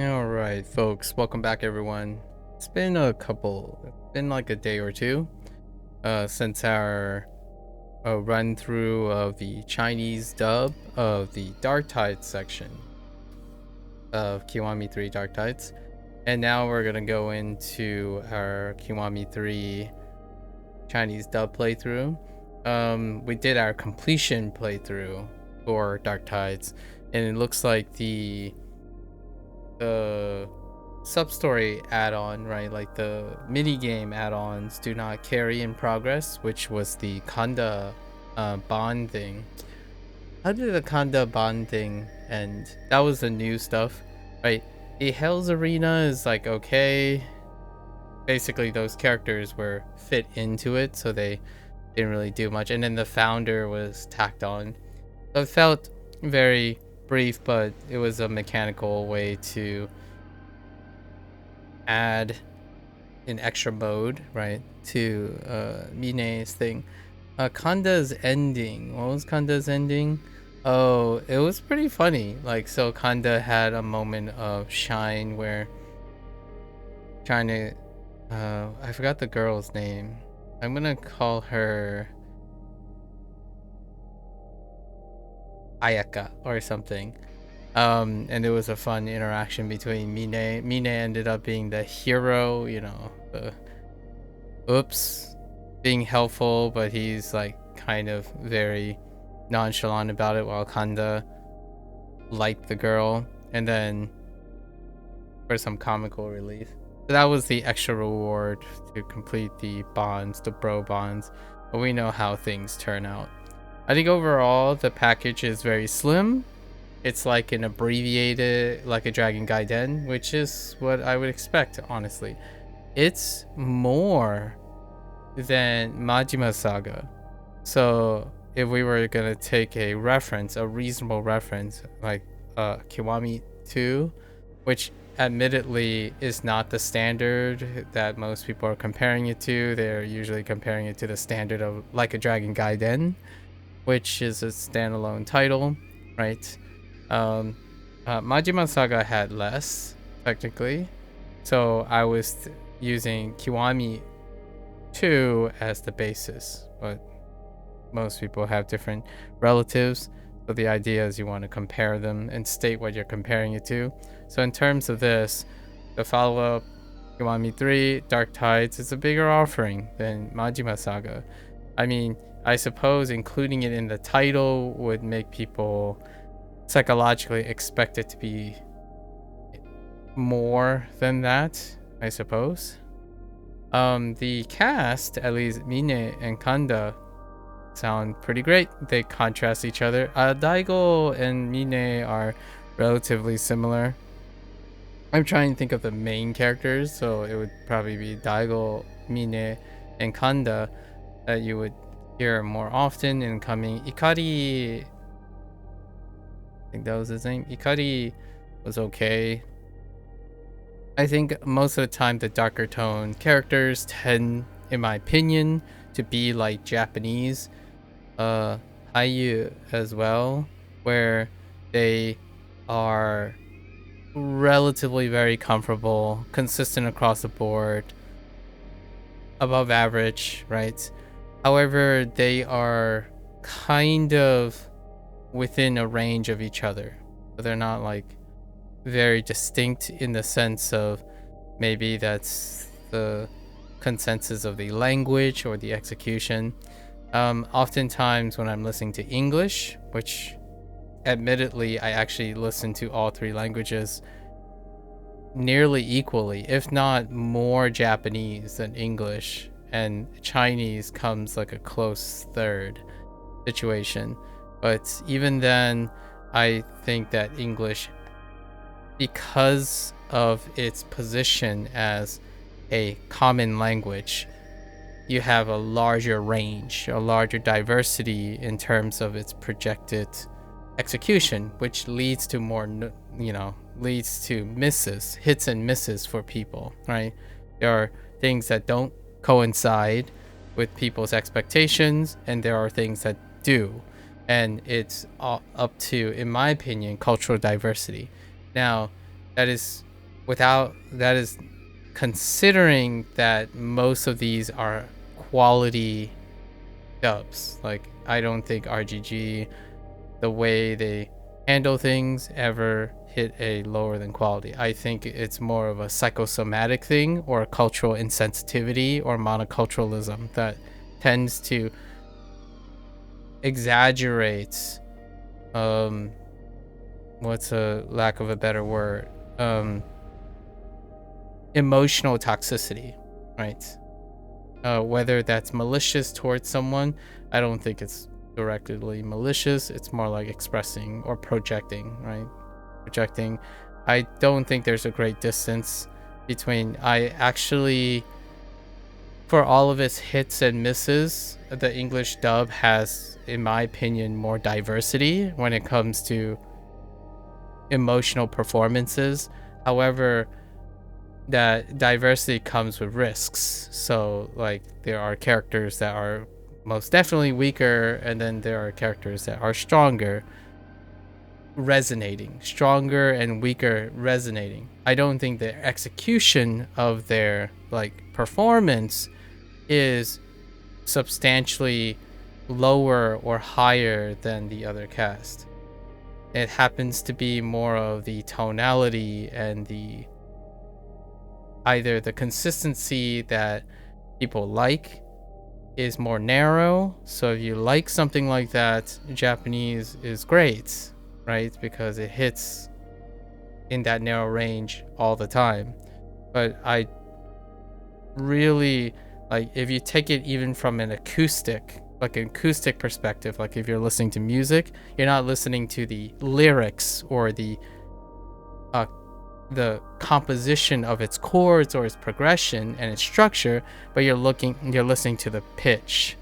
All right, folks, welcome back, everyone. It's been like a day or two, since our run through of the Chinese dub of the Dark Tides section of Kiwami 3 Dark Tides. And now we're gonna go into our Kiwami 3 Chinese dub playthrough. We did our completion playthrough for Dark Tides, and it looks like the sub-story add-on, right, like the mini game add-ons do not carry in progress, which was the Kanda bond thing. How did the Kanda bond thing end? That was the new stuff, right? The Hell's Arena is like okay. Basically those characters were fit into it, so they didn't really do much, and then the founder was tacked on. So it felt very brief, but it was a mechanical way to add an extra mode, right, to Mine's thing. Kanda's ending. What was Kanda's ending? Oh, it was pretty funny. Like, so Kanda had a moment of shine where trying to I forgot the girl's name. I'm gonna call her Ayaka or something. And it was a fun interaction between Mine. Mine ended up being the hero, you know, being helpful, but he's like kind of very nonchalant about it, while Kanda liked the girl, and then for some comical relief. So that was the extra reward to complete the bonds, the bro bonds, but we know how things turn out. I think overall the package is very slim. It's like an abbreviated, like a Dragon Gaiden, which is what I would expect, honestly. It's more than Majima Saga. So if we were gonna take a reference, a reasonable reference, like Kiwami 2, which admittedly is not the standard that most people are comparing it to. They're usually comparing it to the standard of like a Dragon Gaiden, which is a standalone title, right? Majima Saga had less, technically, so I was using Kiwami 2 as the basis, but most people have different relatives, so the idea is you want to compare them and state what you're comparing it to. So in terms of this, the follow-up, Kiwami 3 Dark Tides, is a bigger offering than Majima Saga. I mean, I suppose including it in the title would make people psychologically expect it to be more than that, I suppose. The cast, at least Mine and Kanda, sound pretty great. They contrast each other. Daigo and Mine are relatively similar. I'm trying to think of the main characters, so it would probably be Daigo, Mine, and Kanda that you would hear more often in coming. Ikari, I think that was his name. Ikari was okay. I think most of the time the darker tone characters tend, in my opinion, to be like Japanese Haiyu as well, where they are relatively very comfortable, consistent across the board, above average, right? However, they are kind of within a range of each other. But they're not like very distinct in the sense of maybe that's the consensus of the language or the execution. Oftentimes when I'm listening to English, which admittedly I actually listen to all three languages nearly equally, if not more Japanese than English, and Chinese comes like a close third situation. But even then, I think that English, because of its position as a common language, you have a larger range, a larger diversity in terms of its projected execution, which leads to more, leads to misses, hits and misses for people, right? There are things that don't coincide with people's expectations, and there are things that do. And it's up to, in my opinion, cultural diversity. Now, that is without that is considering that most of these are quality dubs. Like, I don't think RGG, the way they handle things, ever hit a lower than quality. I think it's more of a psychosomatic thing, or a cultural insensitivity, or monoculturalism that tends to exaggerate what's a lack of a better word, emotional toxicity, right? Whether that's malicious towards someone, I don't think it's directly malicious. It's more like expressing or projecting, right? Projecting. I don't think there's a great distance between. I actually, for all of its hits and misses, the English dub has, in my opinion, more diversity when it comes to emotional performances. However, that diversity comes with risks. So, like, there are characters that are most definitely weaker, and then there are characters that are stronger, resonating. Stronger and weaker resonating. I don't think the execution of their, like, performance is substantially lower or higher than the other cast. It happens to be more of the tonality and the either the consistency that people like is more narrow. So if you like something like that, Japanese is great, right? Because it hits in that narrow range all the time. But I really, like, if you take it even from an acoustic perspective, like if you're listening to music, you're not listening to the lyrics or the composition of its chords or its progression and its structure, but you're listening to the pitch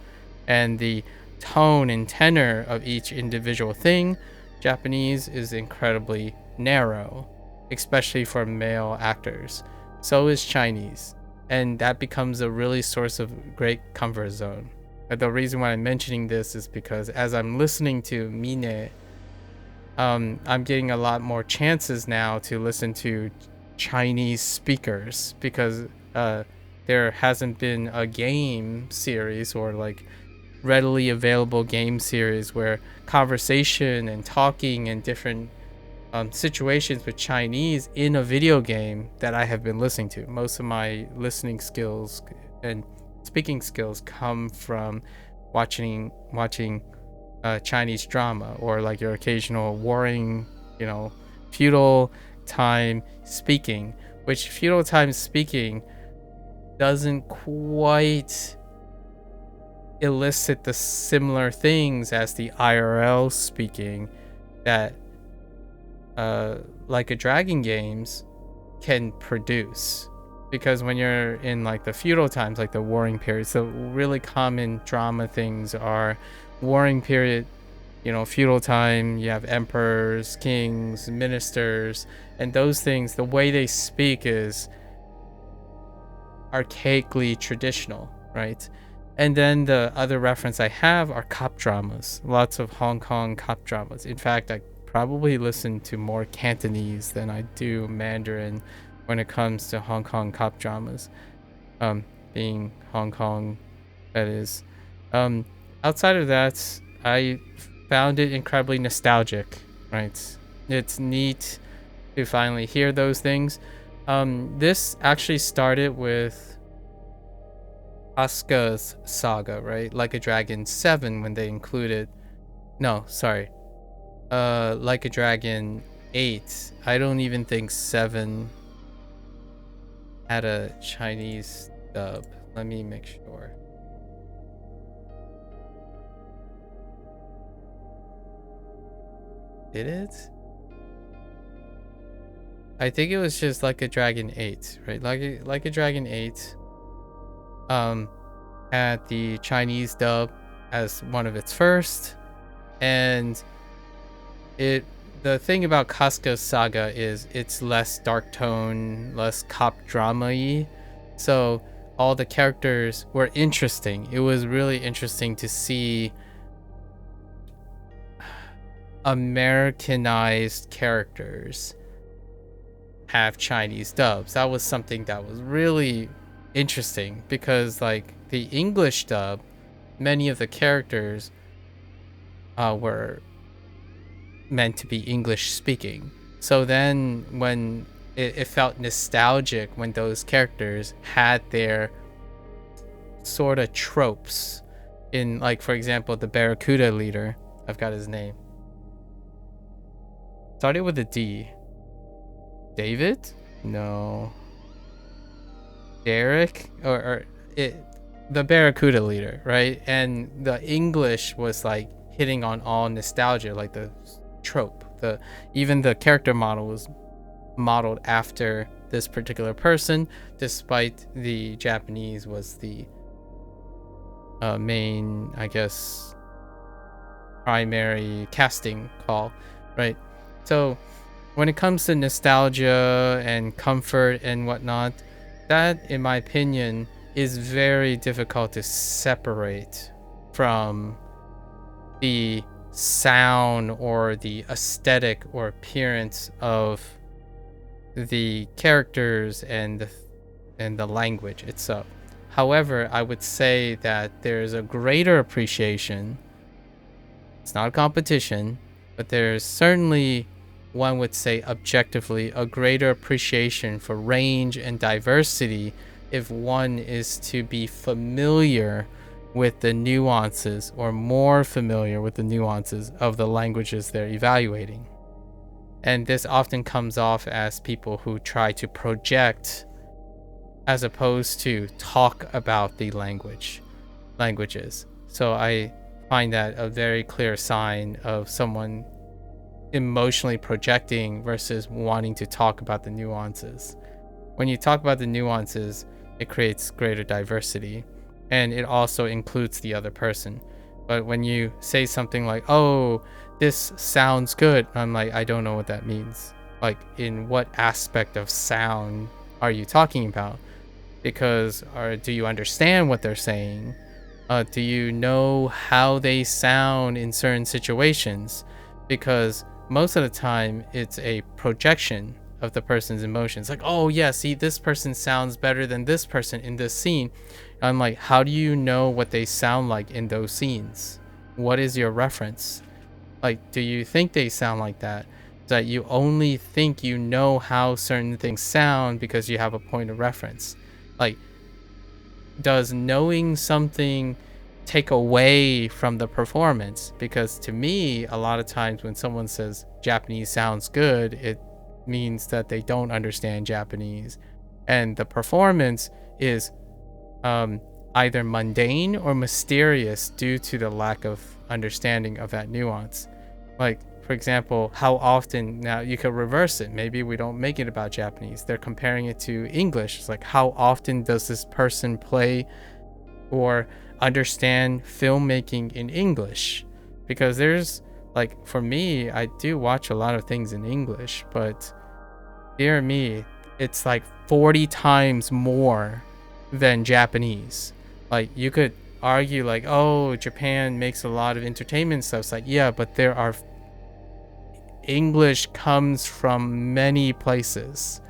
and the tone and tenor of each individual thing. Japanese is incredibly narrow, especially for male actors. So is Chinese, and that becomes a really source of great comfort zone. But the reason why I'm mentioning this is because as I'm listening to Mine, I'm getting a lot more chances now to listen to Chinese speakers, because there hasn't been a game series or like readily available game series where conversation and talking and different situations with Chinese in a video game that I have been listening to. Most of my listening skills and speaking skills come from watching Chinese drama, or like your occasional warring, feudal time speaking, which feudal time speaking doesn't quite elicit the similar things as the IRL speaking that like a dragon games can produce. Because when you're in like the feudal times, like the warring period, so really common drama things are warring period, feudal time, you have emperors, kings, ministers, and those things, the way they speak is archaically traditional, right? And then the other reference I have are cop dramas, lots of Hong Kong cop dramas. In fact, I probably listen to more Cantonese than I do Mandarin when it comes to Hong Kong cop dramas, being Hong Kong, that is. Outside of that, I found it incredibly nostalgic, right? It's neat to finally hear those things. This actually started with Asuka's saga, right? Like a Dragon 7 when they included... No, sorry. Like a Dragon 8. I don't even think 7 had a Chinese dub. Let me make sure. Did it? I think it was just Like a Dragon 8, right? Like a Dragon 8 had the Chinese dub as one of its first, and the thing about Casca's saga is it's less dark tone, less cop drama-y, so all the characters were interesting. It was really interesting to see Americanized characters have Chinese dubs. That was something that was really interesting because like the English dub, many of the characters were meant to be English speaking. So then when it felt nostalgic when those characters had their sort of tropes in, like, for example, the Barracuda leader. I've got his name. Started with a D. David? No. Derek? Or the Barracuda leader, right? And the English was like hitting on all nostalgia, like the trope. Even the character model was modeled after this particular person, despite the Japanese was the main, I guess, primary casting call, right? So when it comes to nostalgia and comfort and whatnot, that, in my opinion, is very difficult to separate from the sound or the aesthetic or appearance of the characters and the language itself. However, I would say that there's a greater appreciation. It's not a competition, but there's certainly, one would say objectively, a greater appreciation for range and diversity if one is to be familiar with the nuances, or more familiar with the nuances of the languages they're evaluating. And this often comes off as people who try to project as opposed to talk about the languages. So I find that a very clear sign of someone emotionally projecting versus wanting to talk about the nuances. When you talk about the nuances, it creates greater diversity, and it also includes the other person. But when you say something like, oh, this sounds good, I'm like, I don't know what that means. Like, in what aspect of sound are you talking about? Because, or do you understand what they're saying? Do you know how they sound in certain situations? Because most of the time it's a projection of the person's emotions. Like, oh yeah, see, this person sounds better than this person in this scene. I'm like, how do you know what they sound like in those scenes? What is your reference? Like, do you think they sound like that? That you only think you know how certain things sound because you have a point of reference? Like, does knowing something take away from the performance? Because to me, a lot of times when someone says Japanese sounds good, it means that they don't understand Japanese, and the performance is either mundane or mysterious due to the lack of understanding of that nuance. Like, for example, how often, now you could reverse it, maybe we don't make it about Japanese, they're comparing it to English. It's like, how often does this person play or understand filmmaking in English? Because there's, like, for me, I do watch a lot of things in English, but dear me, it's like 40 times more than Japanese. Like, you could argue like, oh, Japan makes a lot of entertainment stuff. It's like, yeah, but there are English comes from many places.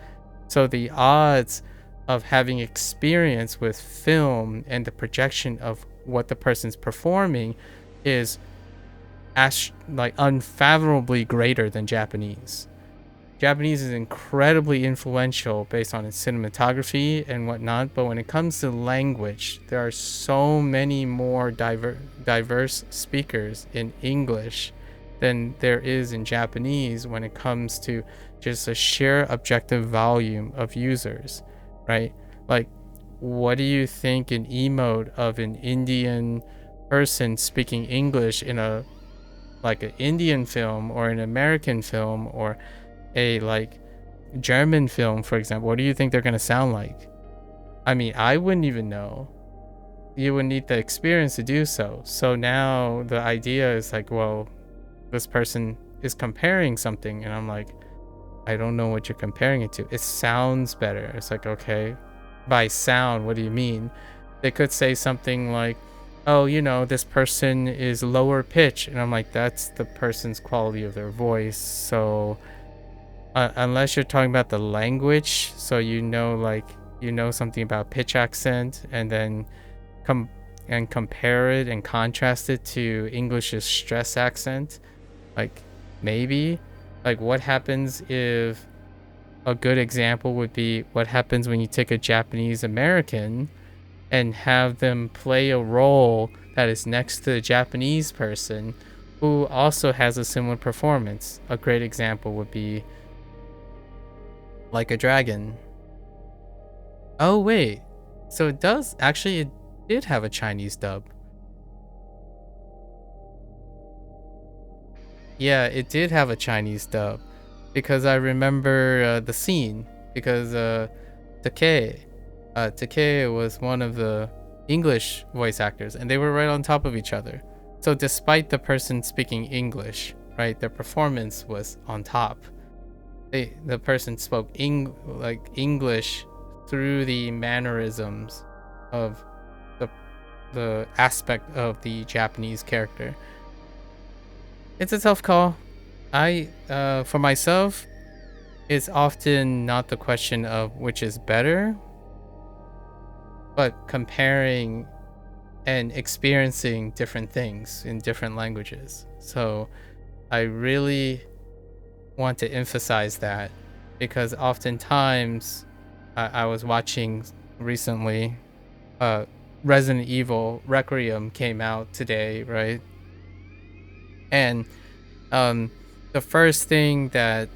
So the odds of having experience with film and the projection of what the person's performing is like unfathomably greater than Japanese. Japanese is incredibly influential based on its cinematography and whatnot, but when it comes to language, there are so many more diverse speakers in English than there is in Japanese when it comes to just a sheer objective volume of users, right? Like, what do you think an emote of an Indian person speaking English in a, like, an Indian film or an American film or a, like, German film, for example, what do you think they're going to sound like? I mean, I wouldn't even know. You would need the experience to do so. So now the idea is like, well, this person is comparing something, and I'm like, I don't know what you're comparing it to. It sounds better. It's like, okay, by sound, what do you mean? They could say something like, oh, you know, this person is lower pitch, and I'm like, that's the person's quality of their voice. So unless you're talking about the language, so like something about pitch accent, and then compare it and contrast it to English's stress accent, like maybe, like what happens if a good example would be what happens when you take a Japanese American and have them play a role that is next to the Japanese person who also has a similar performance. A great example would be Like a Dragon. Oh wait, so it did have a Chinese dub. Yeah, it did have a Chinese dub because I remember the scene because Takei was one of the English voice actors and they were right on top of each other. So despite the person speaking English, right, their performance was on top. The person spoke English through the mannerisms of the aspect of the Japanese character. It's a tough call. For myself, it's often not the question of which is better, but comparing and experiencing different things in different languages. So I really want to emphasize that because oftentimes I was watching recently Resident Evil Requiem came out today, right? And the first thing that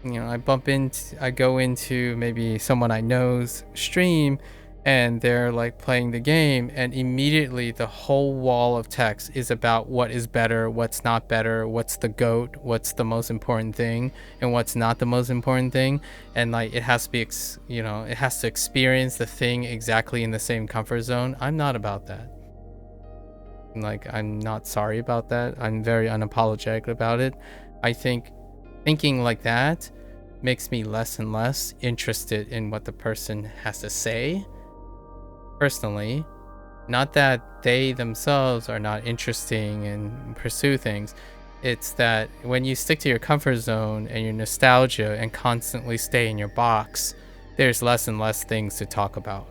I go into maybe someone I know's stream and they're like playing the game and immediately the whole wall of text is about what is better, what's not better, what's the goat, what's the most important thing and what's not the most important thing. And like it has to be it has to experience the thing exactly in the same comfort zone. I'm not about that. Like I'm not sorry about that. I'm very unapologetic about it. I think thinking like that makes me less and less interested in what the person has to say personally. Not that they themselves are not interesting and pursue things. It's that when you stick to your comfort zone and your nostalgia and constantly stay in your box, there's less and less things to talk about,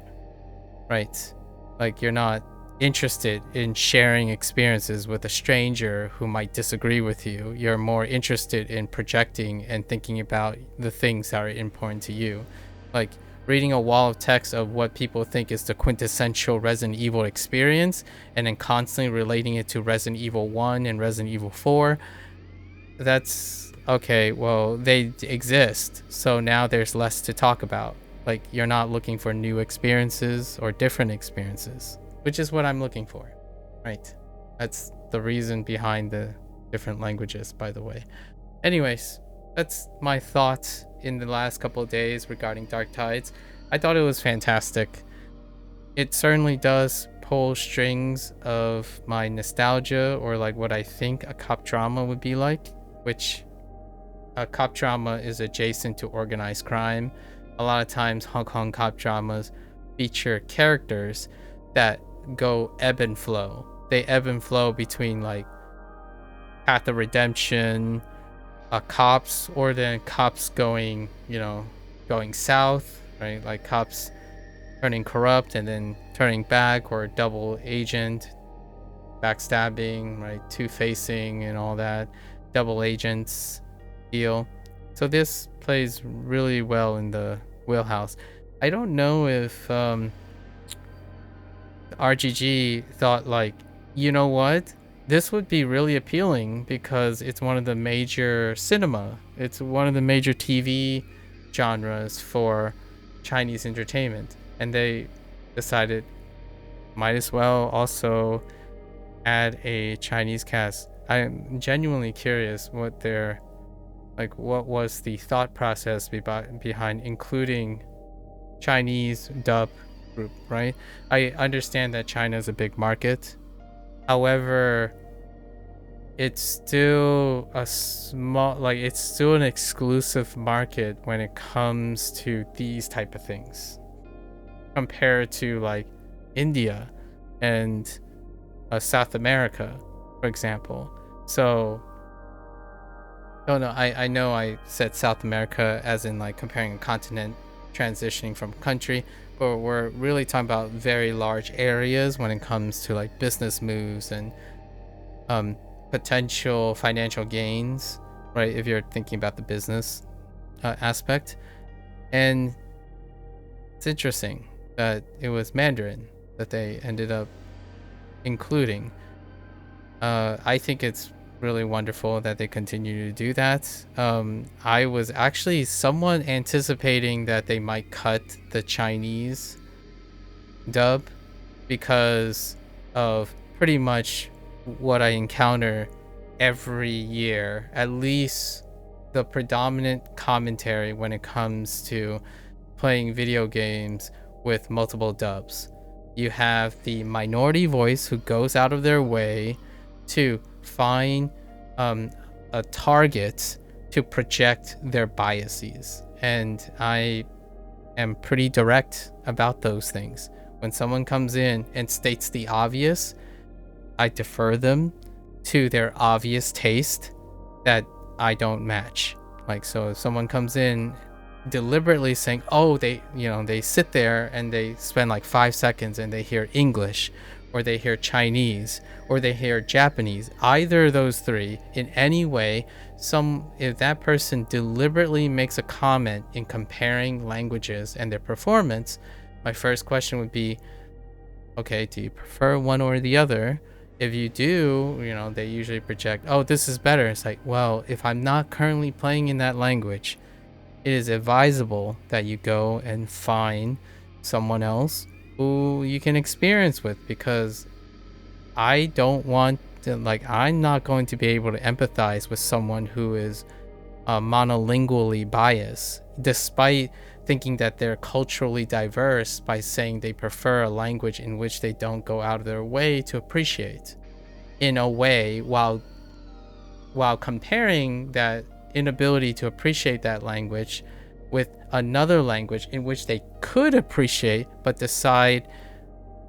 right? Like you're not interested in sharing experiences with a stranger who might disagree with you. You're more interested in projecting and thinking about the things that are important to you. Like reading a wall of text of what people think is the quintessential Resident Evil experience and then constantly relating it to Resident Evil 1 and Resident Evil 4. That's okay, well, they exist. So now there's less to talk about. Like you're not looking for new experiences or different experiences, which is what I'm looking for, right? That's the reason behind the different languages, by the way. Anyways, that's my thoughts in the last couple of days regarding Dark Tides. I thought it was fantastic. It certainly does pull strings of my nostalgia or like what I think a cop drama would be like, which a cop drama is adjacent to organized crime. A lot of times Hong Kong cop dramas feature characters that go ebb and flow. They ebb and flow between like path of redemption, cops, or then cops going south, right? Like cops turning corrupt and then turning back, or double agent, backstabbing, right? Two-facing and all that, double agents deal. So this plays really well in the wheelhouse. I don't know if RGG thought like, you know what? This would be really appealing because it's one of the major cinema. It's one of the major TV genres for Chinese entertainment. And they decided might as well also add a Chinese cast. I'm genuinely curious what was the thought process behind including Chinese dub group, right? I understand that China is a big market. However, it's still it's still an exclusive market when it comes to these type of things compared to like India and South America, for example. So Oh no, I know I said South America as in like comparing a continent transitioning from country, but we're really talking about very large areas when it comes to like business moves and um potential financial gains, right? If you're thinking about the business aspect. And it's interesting that it was Mandarin that they ended up including. I think it's really wonderful that they continue to do that. I was actually somewhat anticipating that they might cut the Chinese dub because of pretty much what I encounter every year, at least the predominant commentary when it comes to playing video games with multiple dubs. You have the minority voice who goes out of their way to find um, a target to project their biases. And I am pretty direct about those things. When someone comes in and states the obvious, I defer them to their obvious taste that I don't match. Like, so if someone comes in deliberately saying, oh, they sit there and they spend like 5 seconds and they hear English or they hear Chinese or they hear Japanese, either of those three in any way, if that person deliberately makes a comment in comparing languages and their performance, my first question would be, okay, do you prefer one or the other? If you do, they usually project, oh, this is better. It's like, well, if I'm not currently playing in that language, it is advisable that you go and find someone else who you can experience with, because I don't want to, like, I'm not going to be able to empathize with someone who is monolingually biased, despite thinking that they're culturally diverse, by saying they prefer a language in which they don't go out of their way to appreciate, in a way, while comparing that inability to appreciate that language with another language in which they could appreciate but decide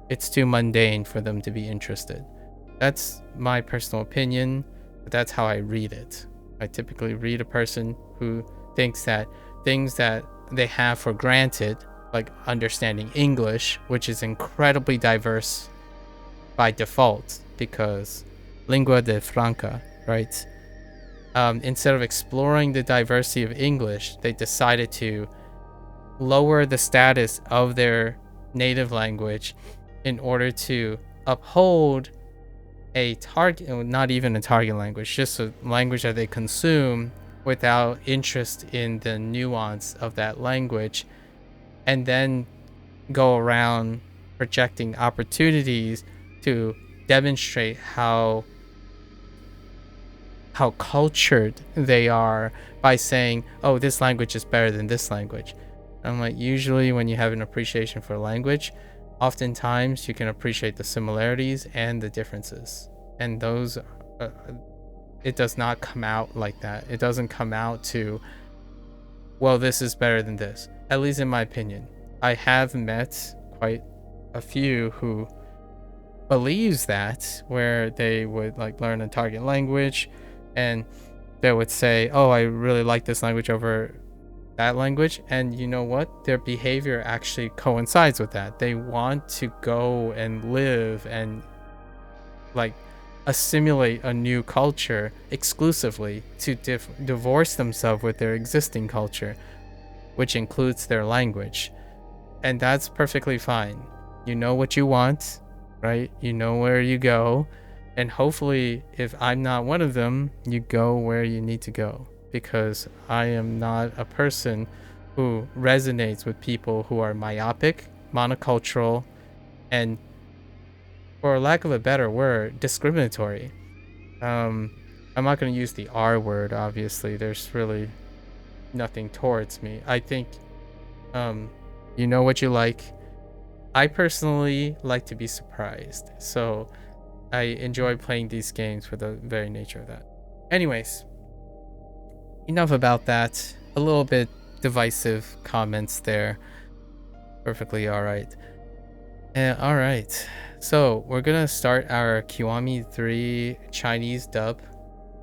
it's too mundane for them to be interested. That's my personal opinion, but that's how I read it. I typically read a person who thinks that things that they have for granted, like understanding English, which is incredibly diverse by default because lingua de franca, right? Instead of exploring the diversity of English, they decided to lower the status of their native language in order to uphold a target, not even a target language, just a language that they consume without interest in the nuance of that language, and then go around projecting opportunities to demonstrate how cultured they are by saying, oh, this language is better than this language. I'm like, usually when you have an appreciation for a language, oftentimes you can appreciate the similarities and the differences. And those, it does not come out like that. It doesn't come out to, well, this is better than this, at least in my opinion. I have met quite a few who believes that, where they would like learn a target language and they would say, oh, I really like this language over that language, and you know what, their behavior actually coincides with that. They want to go and live and like assimilate a new culture exclusively to divorce themselves with their existing culture, which includes their language. And that's perfectly fine. You know what you want, right? You know where you go. And hopefully, if I'm not one of them, you go where you need to go. Because I am not a person who resonates with people who are myopic, monocultural, and, for lack of a better word, discriminatory. I'm not going to use the R word, obviously. There's really nothing towards me. I think, you know what you like. I personally like to be surprised. So I enjoy playing these games for the very nature of that. Anyways, enough about that. A little bit divisive comments there. Perfectly alright. Alright. So we're gonna start our Kiwami 3 Chinese dub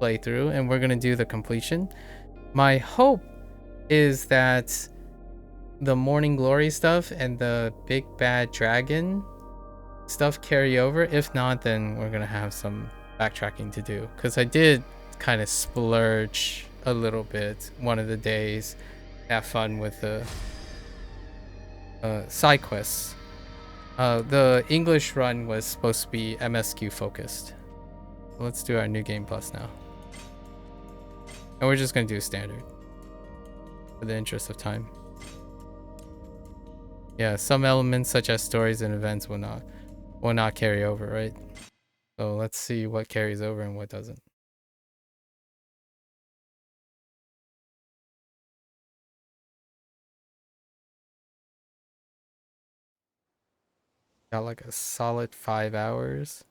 playthrough, and we're gonna do the completion. My hope is that the Morning Glory stuff and the Big Bad Dragon stuff carry over. If not, then we're gonna have some backtracking to do, because I did kind of splurge a little bit one of the days, have fun with the side quests. The English run was supposed to be MSQ focused. Let's do our New Game Plus now. And we're just gonna do standard for the interest of time. Yeah, some elements such as stories and events will not carry over, right? So let's see what carries over and what doesn't. Got like a solid 5 hours.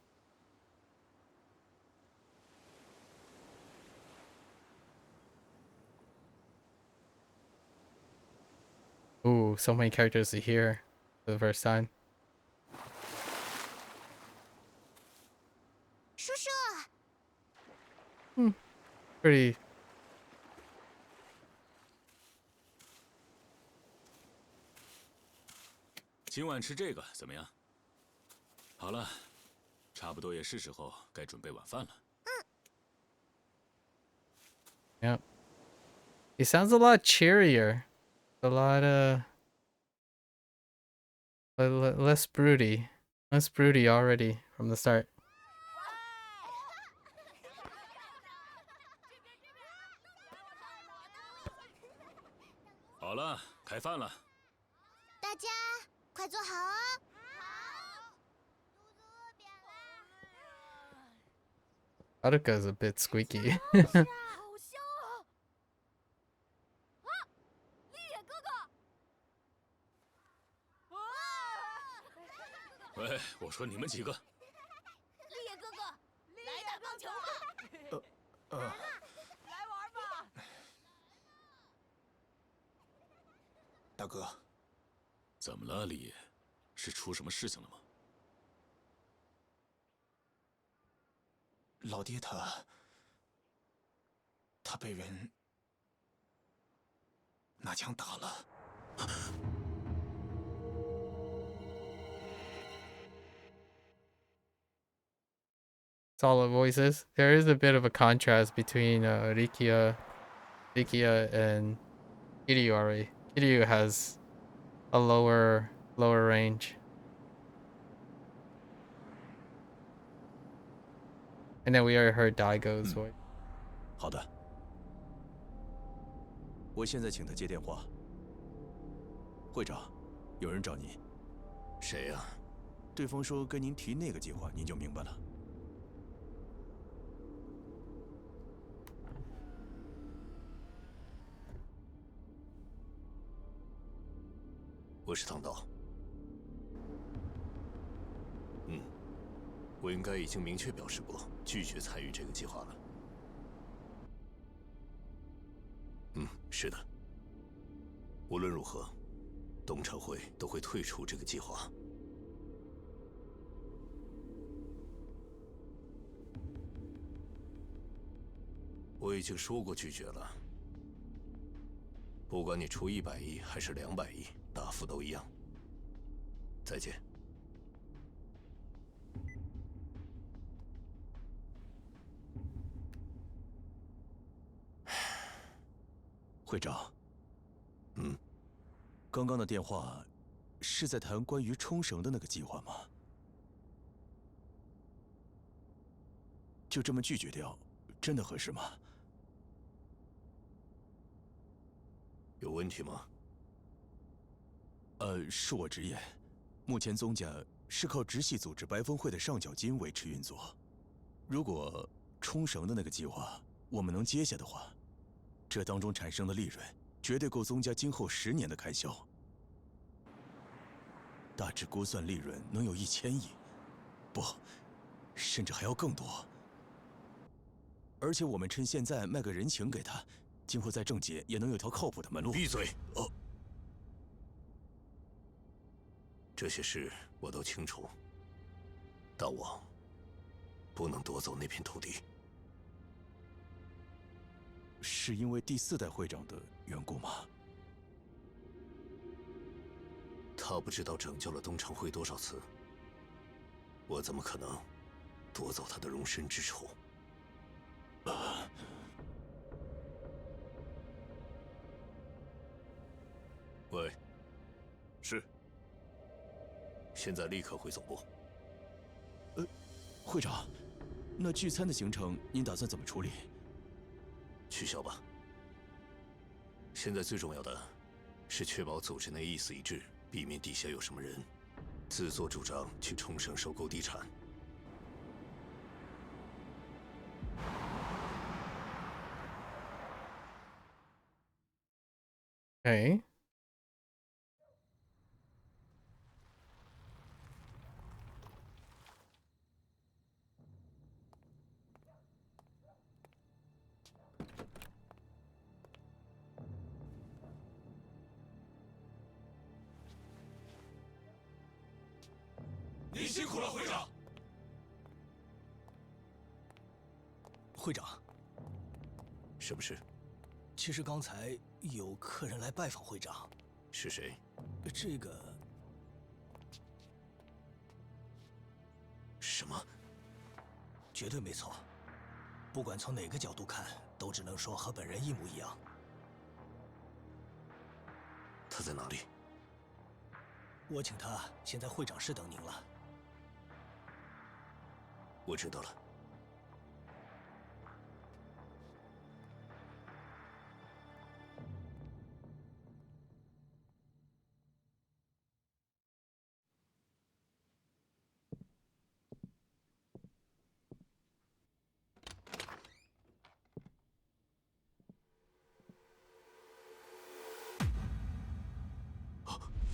Ooh, so many characters to hear for the first time. Pretty. 今晚吃这个怎么样？好了，差不多也是时候该准备晚饭了。Yep. He sounds a lot cheerier. A lot less broody. Less broody already from the start. 好了，开饭了。大家快坐好啊！好，肚子饿扁了。 Aruka's a bit squeaky. 好香啊！啊，绿野哥哥！喂，我说你们几个。绿野哥哥，来打棒球吧！来玩吧！大哥，怎么了，李野？是出什么事情了吗？老爹他被人拿枪打了。Solid voices. There is a bit of a contrast between Rikia and Kiryu. Kiryu has a lower range. And then we already heard Daigo's voice. 好的，我现在请他接电话。会长，有人找您。谁呀？对方说跟您提那个计划，您就明白了。我是唐导。我应该已经明确表示过拒绝参与这个计划了。是的。无论如何，董事会都会退出这个计划。我已经说过拒绝了。不管你出100亿还是200亿，答复都一样。再见。会长，刚刚的电话是在谈关于冲绳的那个计划吗？就这么拒绝掉，真的合适吗？有问题吗？恕我直言，目前宗家是靠直系组织白风会的上缴金维持运作。如果冲绳的那个计划我们能接下的话，这当中产生的利润绝对够宗家今后10年的开销。大致估算利润能有1000亿，不，甚至还要更多。而且我们趁现在卖个人情给他，今后在政界也能有条靠谱的门路。闭嘴！这些事我都清楚，但我不能夺走那片土地。是因为第4代会长的缘故吗？他不知道拯救了东城会多少次，我怎么可能夺走他的容身之处？喂，是。现在立刻回总部。会长，那聚餐的行程您打算怎么处理？取消吧。现在最重要的是确保组织内意思一致，避免底下有什么人自作主张去冲绳收购地产。Okay. “您辛苦了，会长。”会长，是不是？其实刚才有客人来拜访会长。是谁？这个什么？绝对没错，不管从哪个角度看，都只能说和本人一模一样。他在哪里？我请他先在会长室等您了。我知道了。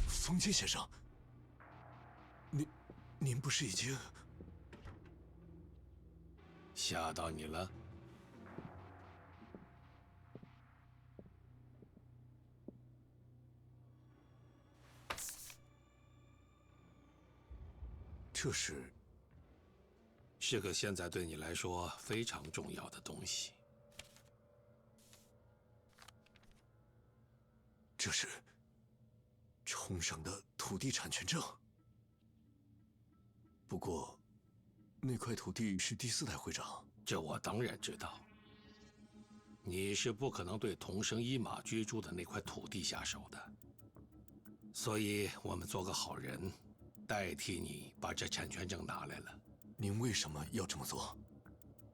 风间先生，您不是已经吓到你了？这是个现在对你来说非常重要的东西。这是冲绳的土地产权证。不过，那块土地是第4代会长。这我当然知道。你是不可能对桐生一马居住的那块土地下手的，所以我们做个好人，代替你把这产权证拿来了。您为什么要这么做？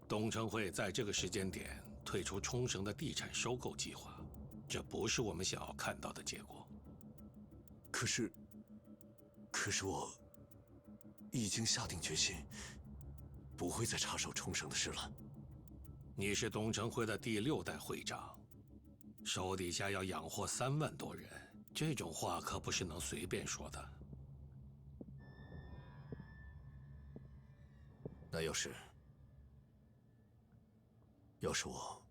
东城会在这个时间点退出冲绳的地产收购计划，这不是我们想要看到的结果。可是我已经下定决心，不会再插手冲绳的事了。你是东城会的第6代会长，手底下要养活3万多人，这种话可不是能随便说的。那要是我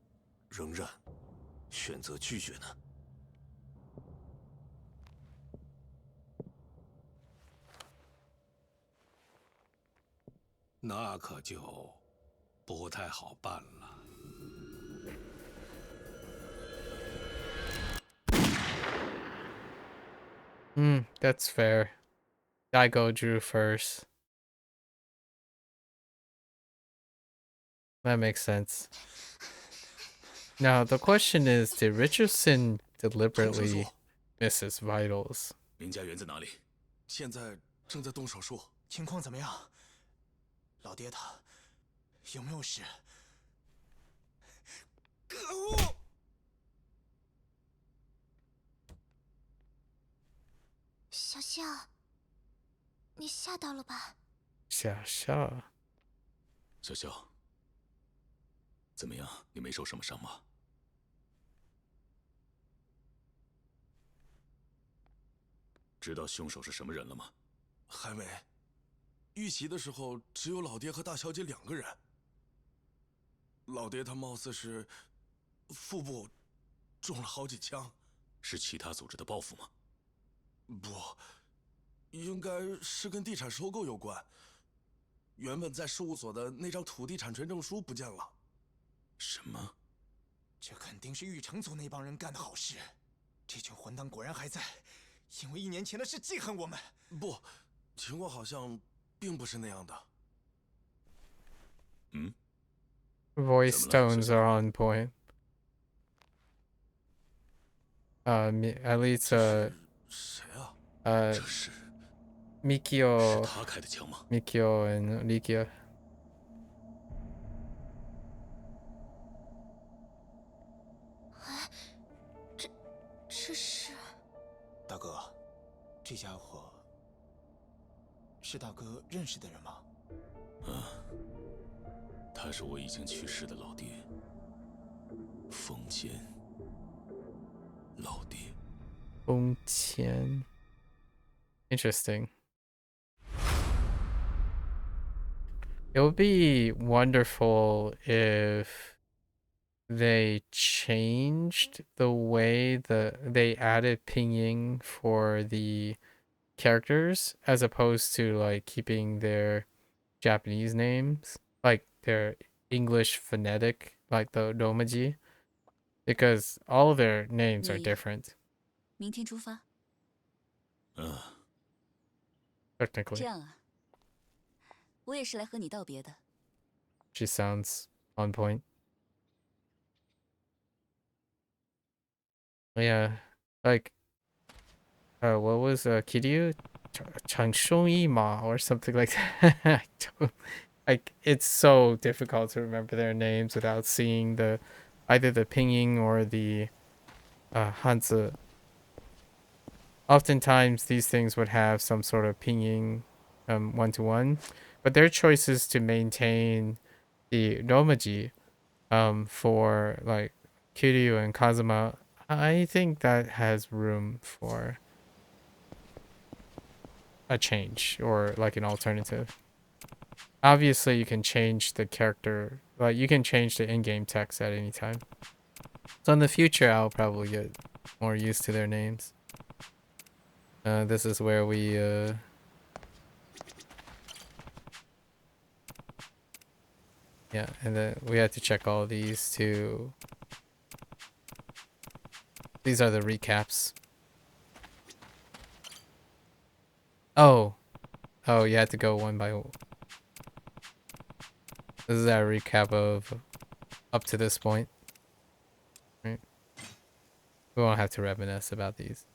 仍然选择拒绝呢？那可就不太好办了。That's fair. Daigo drew first. That makes sense. Now, the question is, did Richardson deliberately miss his vitals? 林家园在哪里？现在正在动手术，情况怎么样？老爹他有没有事？可恶！小夏，你吓到了吧？夏夏，小肖，怎么样？你没受什么伤吧？知道凶手是什么人了吗？还没。遇袭的时候只有老爹和大小姐2个人。老爹他貌似是腹部中了好几枪。是其他组织的报复吗？不，应该是跟地产收购有关。原本在事务所的那张土地产权证书不见了。什么？这肯定是玉成族那帮人干的好事。这群混蛋果然还在，因为1年前的事记恨我们。不，情况好像并不是那样的。Voice tones are on point. At least 谁啊？这是 Mikio 他开的枪吗？ and Likia. 这是大哥，这家伙是大哥认识的人吗？他是我已经去世的老爹，风间老爹。风间 Interesting. It would be wonderful if they changed the way they added pinging for the characters as opposed to like keeping their Japanese names, like their English phonetic, like the Romaji, because all of their names are different 明天出发。 technically. 这样啊，我也是来和你道别的。 She sounds on point. Yeah, like what was Kiryu? Changshong or something like that. Like it's so difficult to remember their names without seeing either the pinging or the Hanzi. Oftentimes these things would have some sort of pinging one-to-one, but their choice is to maintain the Romaji for like Kiryu and Kazuma. I think that has room for a change or like an alternative. Obviously you can change the character, like you can change the in-game text at any time. So in the future I'll probably get more used to their names. This is where we yeah, and then we had to check all these too. These are the recaps. Oh, you had to go one by one. This is our recap of up to this point. Right? We won't have to reminisce about these.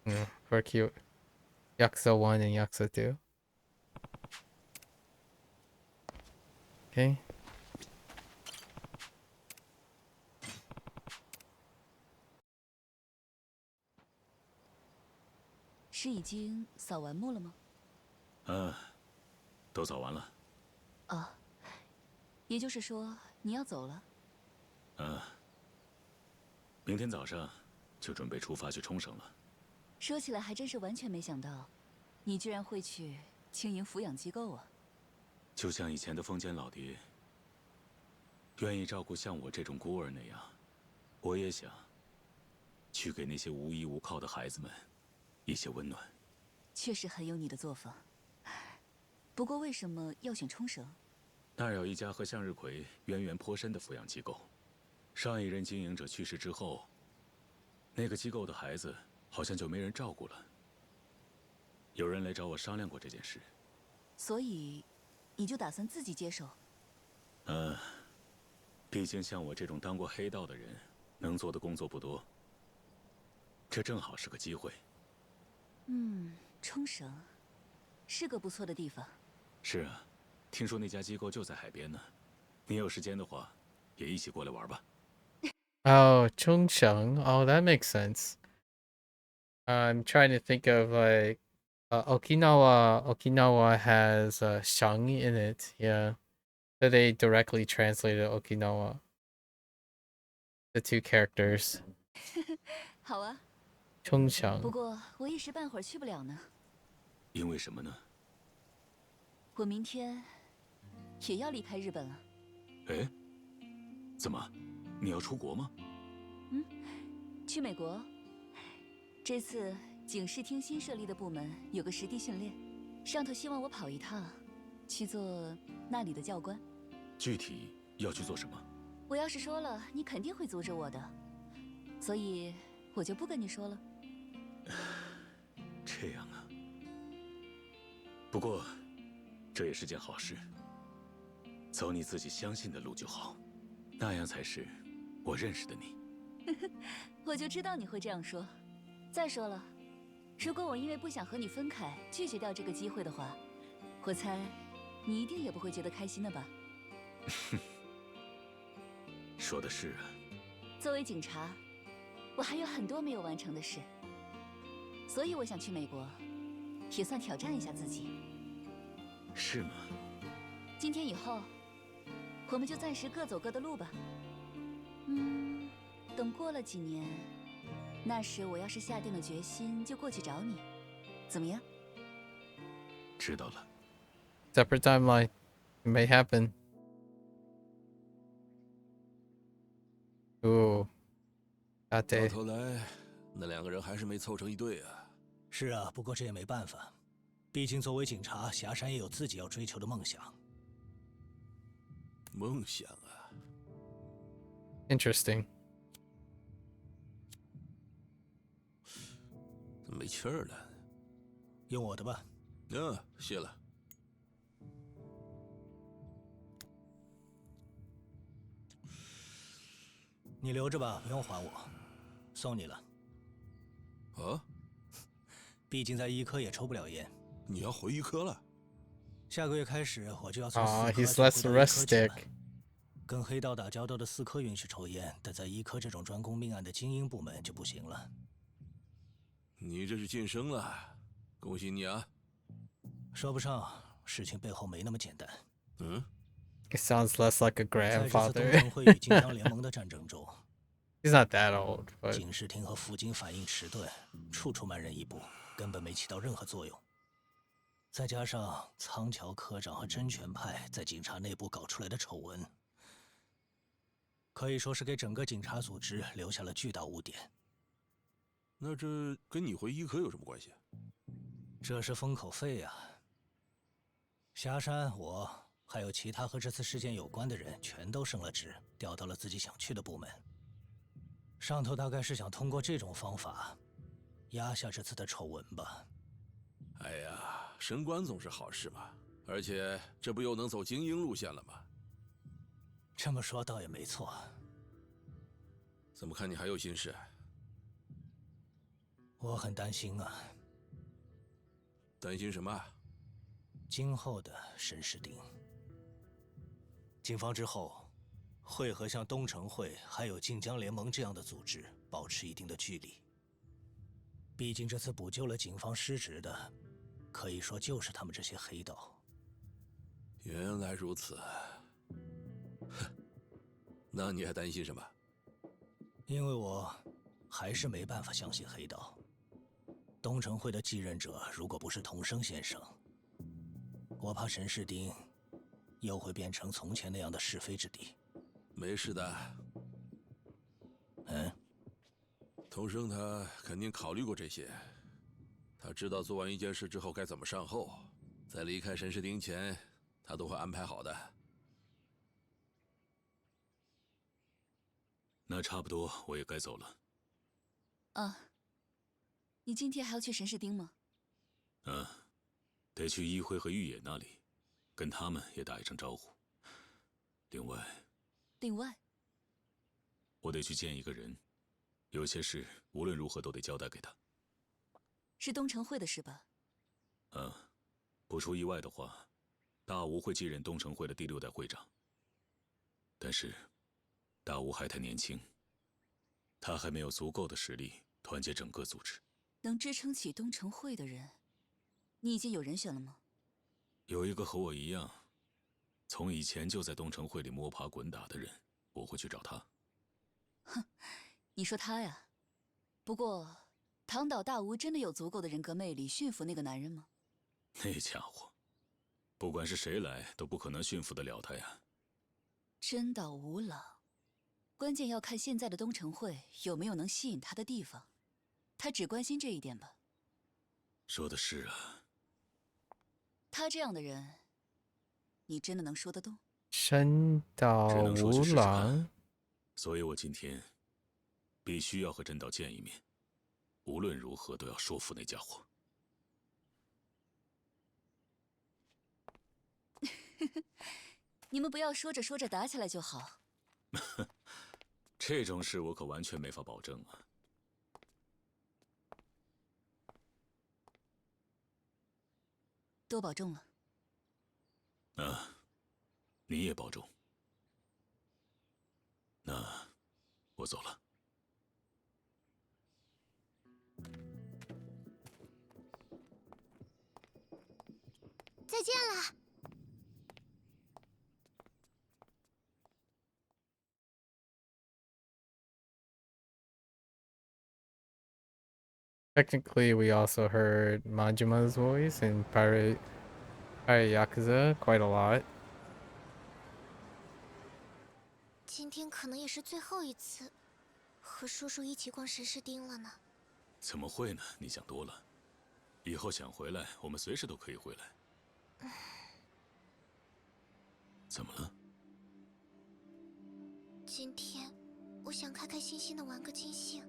Yeah, for cute. Yakuza 1 and Yakuza 2. Okay. 是已经扫完墓了吗？都扫完了。哦，也就是说你要走了？明天早上就准备出发去冲绳了。说起来还真是完全没想到，你居然会去经营抚养机构啊！就像以前的风间老爹，愿意照顾像我这种孤儿那样，我也想去给那些无依无靠的孩子们一些温暖。确实很有你的作风。不过为什么要选冲绳？那儿有一家和向日葵渊源颇深的抚养机构，上一任经营者去世之后，那个机构的孩子好像就没人照顾了。有人来找我商量过这件事。所以，你就打算自己接手？毕竟像我这种当过黑道的人，能做的工作不多。这正好是个机会。冲绳是个不错的地方。是啊，听说那家机构就在海边呢。你有时间的话，也一起过来玩吧。Oh, Chungcheong. Oh, that makes sense. I'm trying to think of like Okinawa. Okinawa has Shang in it. Yeah. So they directly translated Okinawa. The two characters. 好啊，不 Chungcheong. 过我一时半会儿去不了呢。因为什么呢？我明天也要离开日本了。哎，怎么？你要出国吗？去美国。这次警视厅新设立的部门有个实地训练，上头希望我跑一趟，去做那里的教官。具体要去做什么？我要是说了，你肯定会阻止我的，所以我就不跟你说了。这样啊。不过，这也是件好事。走你自己相信的路就好，那样才是我认识的你。我就知道你会这样说。再说了，如果我因为不想和你分开，拒绝掉这个机会的话，我猜你一定也不会觉得开心的吧？说的是啊。作为警察，我还有很多没有完成的事，所以我想去美国，也算挑战一下自己。是吗？今天以后，我们就暂时各走各的路吧。等过了几年，那时我要是下定了决心，就过去找你，怎么样？知道了。 Separate timeline. It may happen. Ooh. 到 Ate. 头来，那2个人还是没凑成一对啊。是啊，不过这也没办法，毕竟作为警察，霞山也有自己要追求的梦想。梦想啊， Interesting. 怎么没气儿了？用我的吧。谢了。你留着吧，不用还我，送你了。啊？毕竟在医科也抽不了烟。你要回医科了？下个月开始我就要从Aw, 4科 he's 转 less 回到医科去了。 rustic. 跟黑道打交道的4科允许抽烟，但在医科这种专攻命案的精英部门就不行了。你这是晋升了，恭喜你啊！说不上，事情背后没那么简单。He sounds less like a 在这次东 grandfather. 城会与晋江联盟的战争中， He's not that old, but 警视厅和辅警反应迟钝，处处慢人一步，根本没起到任何作用。再加上仓桥科长和真权派在警察内部搞出来的丑闻，可以说是给整个警察组织留下了巨大污点。那这跟你回医科有什么关系？这是封口费呀。霞山，我还有其他和这次事件有关的人，全都升了职，调到了自己想去的部门。上头大概是想通过这种方法，压下这次的丑闻吧。哎呀，升官总是好事嘛，而且这不又能走精英路线了吗？这么说倒也没错。怎么看你还有心事？我很担心啊。担心什么？今后的沈世丁。警方之后会和像东城会还有晋江联盟这样的组织保持一定的距离。毕竟这次补救了警方失职的，可以说就是他们这些黑道。原来如此。哼，那你还担心什么？因为我还是没办法相信黑道。东城会的继任者如果不是童生先生，我怕沈世丁又会变成从前那样的是非之地。没事的。童生他肯定考虑过这些，他知道做完一件事之后该怎么善后，在离开沈世丁前，他都会安排好的。那差不多，我也该走了。啊，你今天还要去神士町吗？得去一辉和玉野那里，跟他们也打一声招呼。另外，我得去见一个人，有些事无论如何都得交代给他。是东城会的事吧？不出意外的话，大吴会继任东城会的第6代会长。但是，大吴还太年轻，他还没有足够的实力团结整个组织。能支撑起东城会的人，你已经有人选了吗？有一个和我一样，从以前就在东城会里摸爬滚打的人，我会去找他。哼，你说他呀？不过，唐岛大吴真的有足够的人格魅力驯服那个男人吗？那家伙，不管是谁来，都不可能驯服得了他呀。真岛无郎，关键要看现在的东城会有没有能吸引他的地方。他只关心这一点吧？说的是啊。他这样的人，你真的能说得动？真岛只能说去无试试看。郎，所以我今天必须要和真岛见一面，无论如何都要说服那家伙。你们不要说着说着打起来就好。这种事我可完全没法保证啊。多保重了。啊，你也保重。那我走了。再见了。Technically, we also heard Majima's voice in Pirate Yakuza quite a lot. 今天可能也是最后一次和叔叔一起逛神士町了呢。怎么会呢？你想多了。以后想回来，我们随时都可以回来。怎么了？今天我想开开心心的玩个尽兴。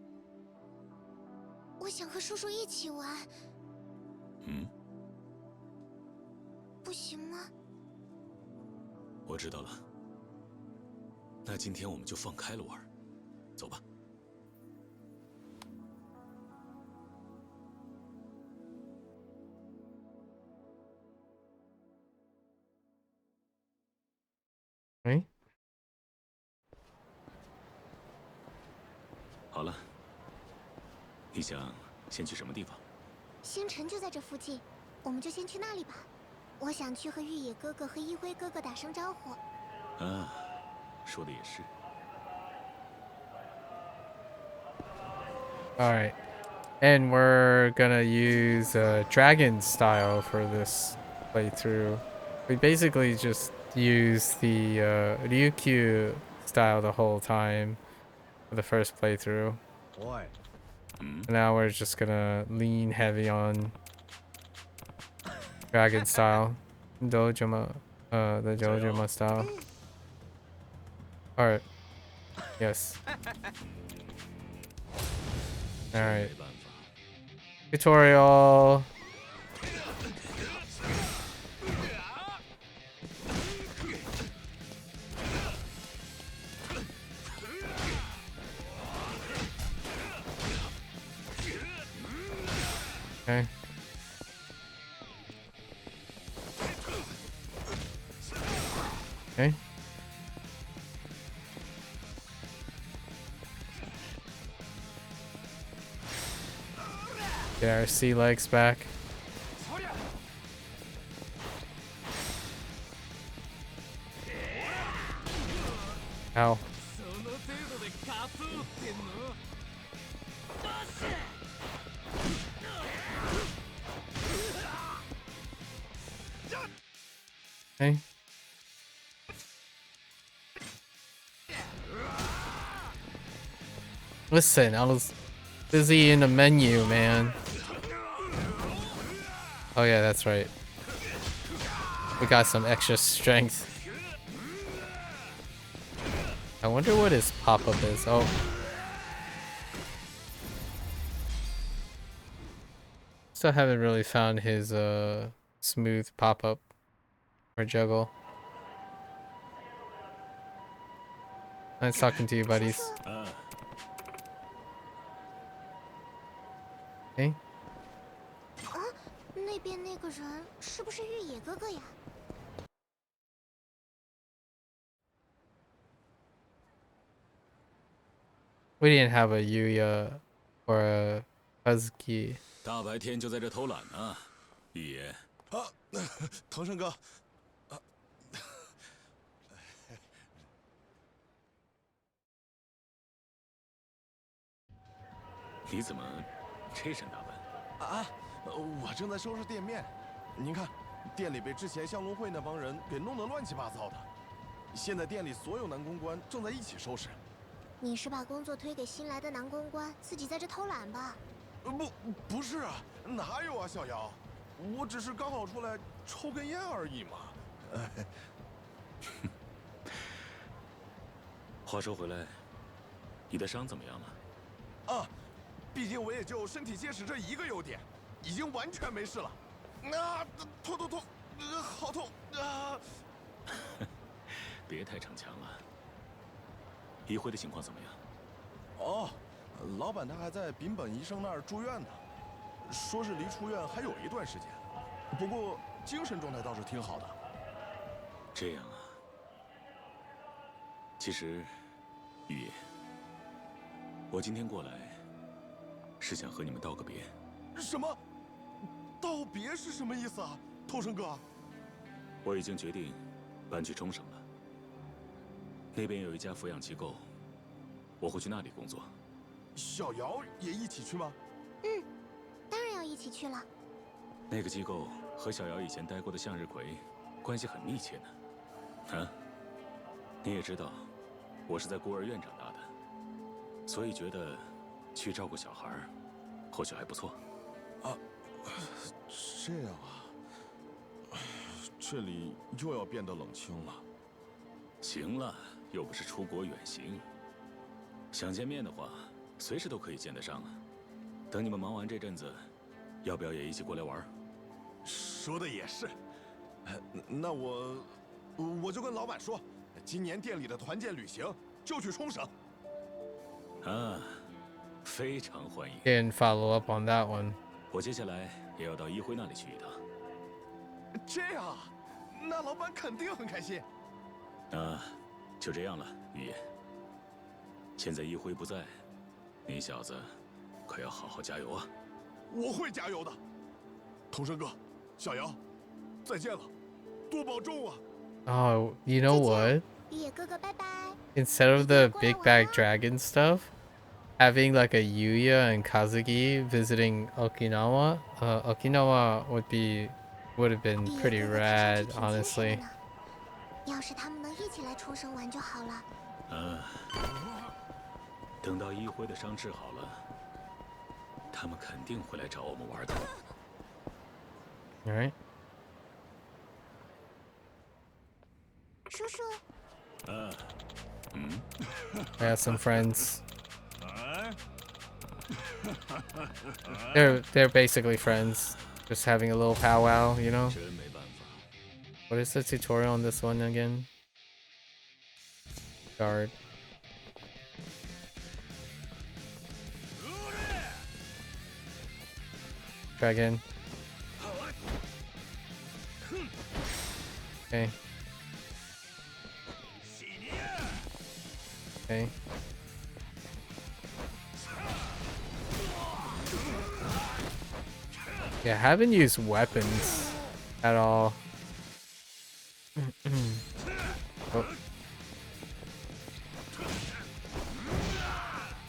我想和叔叔一起玩。嗯，不行吗？我知道了。那今天我们就放开了玩，走吧。哎，好了，你想先去什么地方？星辰就在这附近，我们就先去那里吧。我想去和玉野哥哥和一辉哥哥打声招呼。啊，说的也是。all right. And we're gonna use dragon style for this playthrough. We basically just use the Ryukyu style the whole time for the first playthrough. And now we're just gonna lean heavy on dragon style, Dojima, the Dojima style. All right. Yes. All right. Tutorial. Okay. Okay. Get our sea legs back. Ow. Okay. Listen, I was busy in the menu, man. Oh yeah, that's right. We got some extra strength. I wonder what his pop-up is. Oh. Still haven't really found his smooth pop-up or juggle. Nice talking to you, buddies. Okay. 啊，那边那个人是不是玉野哥哥呀？ We didn't have a Yuya or a Kazuki. 大白天就在这偷懒呢，玉爷。啊，藤生哥，啊，你怎么这身打扮？啊，我正在收拾店面，您看，店里被之前香龙会那帮人给弄得乱七八糟的，现在店里所有男公关正在一起收拾。你是把工作推给新来的男公关，自己在这偷懒吧？不是啊，哪有啊，小姚，我只是刚好出来抽根烟而已嘛。话说回来，你的伤怎么样了？啊，毕竟我也就身体结实这一个优点，已经完全没事了。啊，痛，好痛啊！别太逞强了。一辉的情况怎么样？哦，老板他还在丙本医生那儿住院呢，说是离出院还有一段时间，不过精神状态倒是挺好的。这样啊。其实，玉野，我今天过来是想和你们道个别。什么？道别是什么意思啊，头生哥？我已经决定搬去冲绳了。那边有一家抚养机构，我会去那里工作。小姚也一起去吗？嗯，当然要一起去了。那个机构和小姚以前待过的向日葵关系很密切呢。啊，你也知道，我是在孤儿院长大的，所以觉得去照顾小孩或许还不错。啊，这样啊，这里又要变得冷清了。行了，又不是出国远行，想见面的话，随时都可以见得上啊。等你们忙完这阵子，要不要也一起过来玩？说的也是，那我就跟老板说，今年店里的团建旅行就去冲绳。啊，非常欢迎。Didn't follow up on that one. 我接下来也要到一辉那里去一趟。这样啊，那老板肯定很开心。啊，就这样了，玉野。现在一辉不在，你小子可要好好加油啊！我会加油的。童生哥，小姚，再见了，多保重啊！ Oh, you know what? 玉野哥哥，拜拜。 Instead of the big bag dragon stuff, having like a Yuya and Kazuki visiting Okinawa, Okinawa would have been pretty rad, honestly. 要是他们能一起来冲绳玩就好了。等到一辉的伤治好了，他们肯定会来找我们玩的。All right. 叔叔。I have some friends. They're basically friends, just having a little powwow, you know. What is the tutorial on this one again? Guard. Try again. Okay. Okay. Yeah, I haven't used weapons at all. Oh.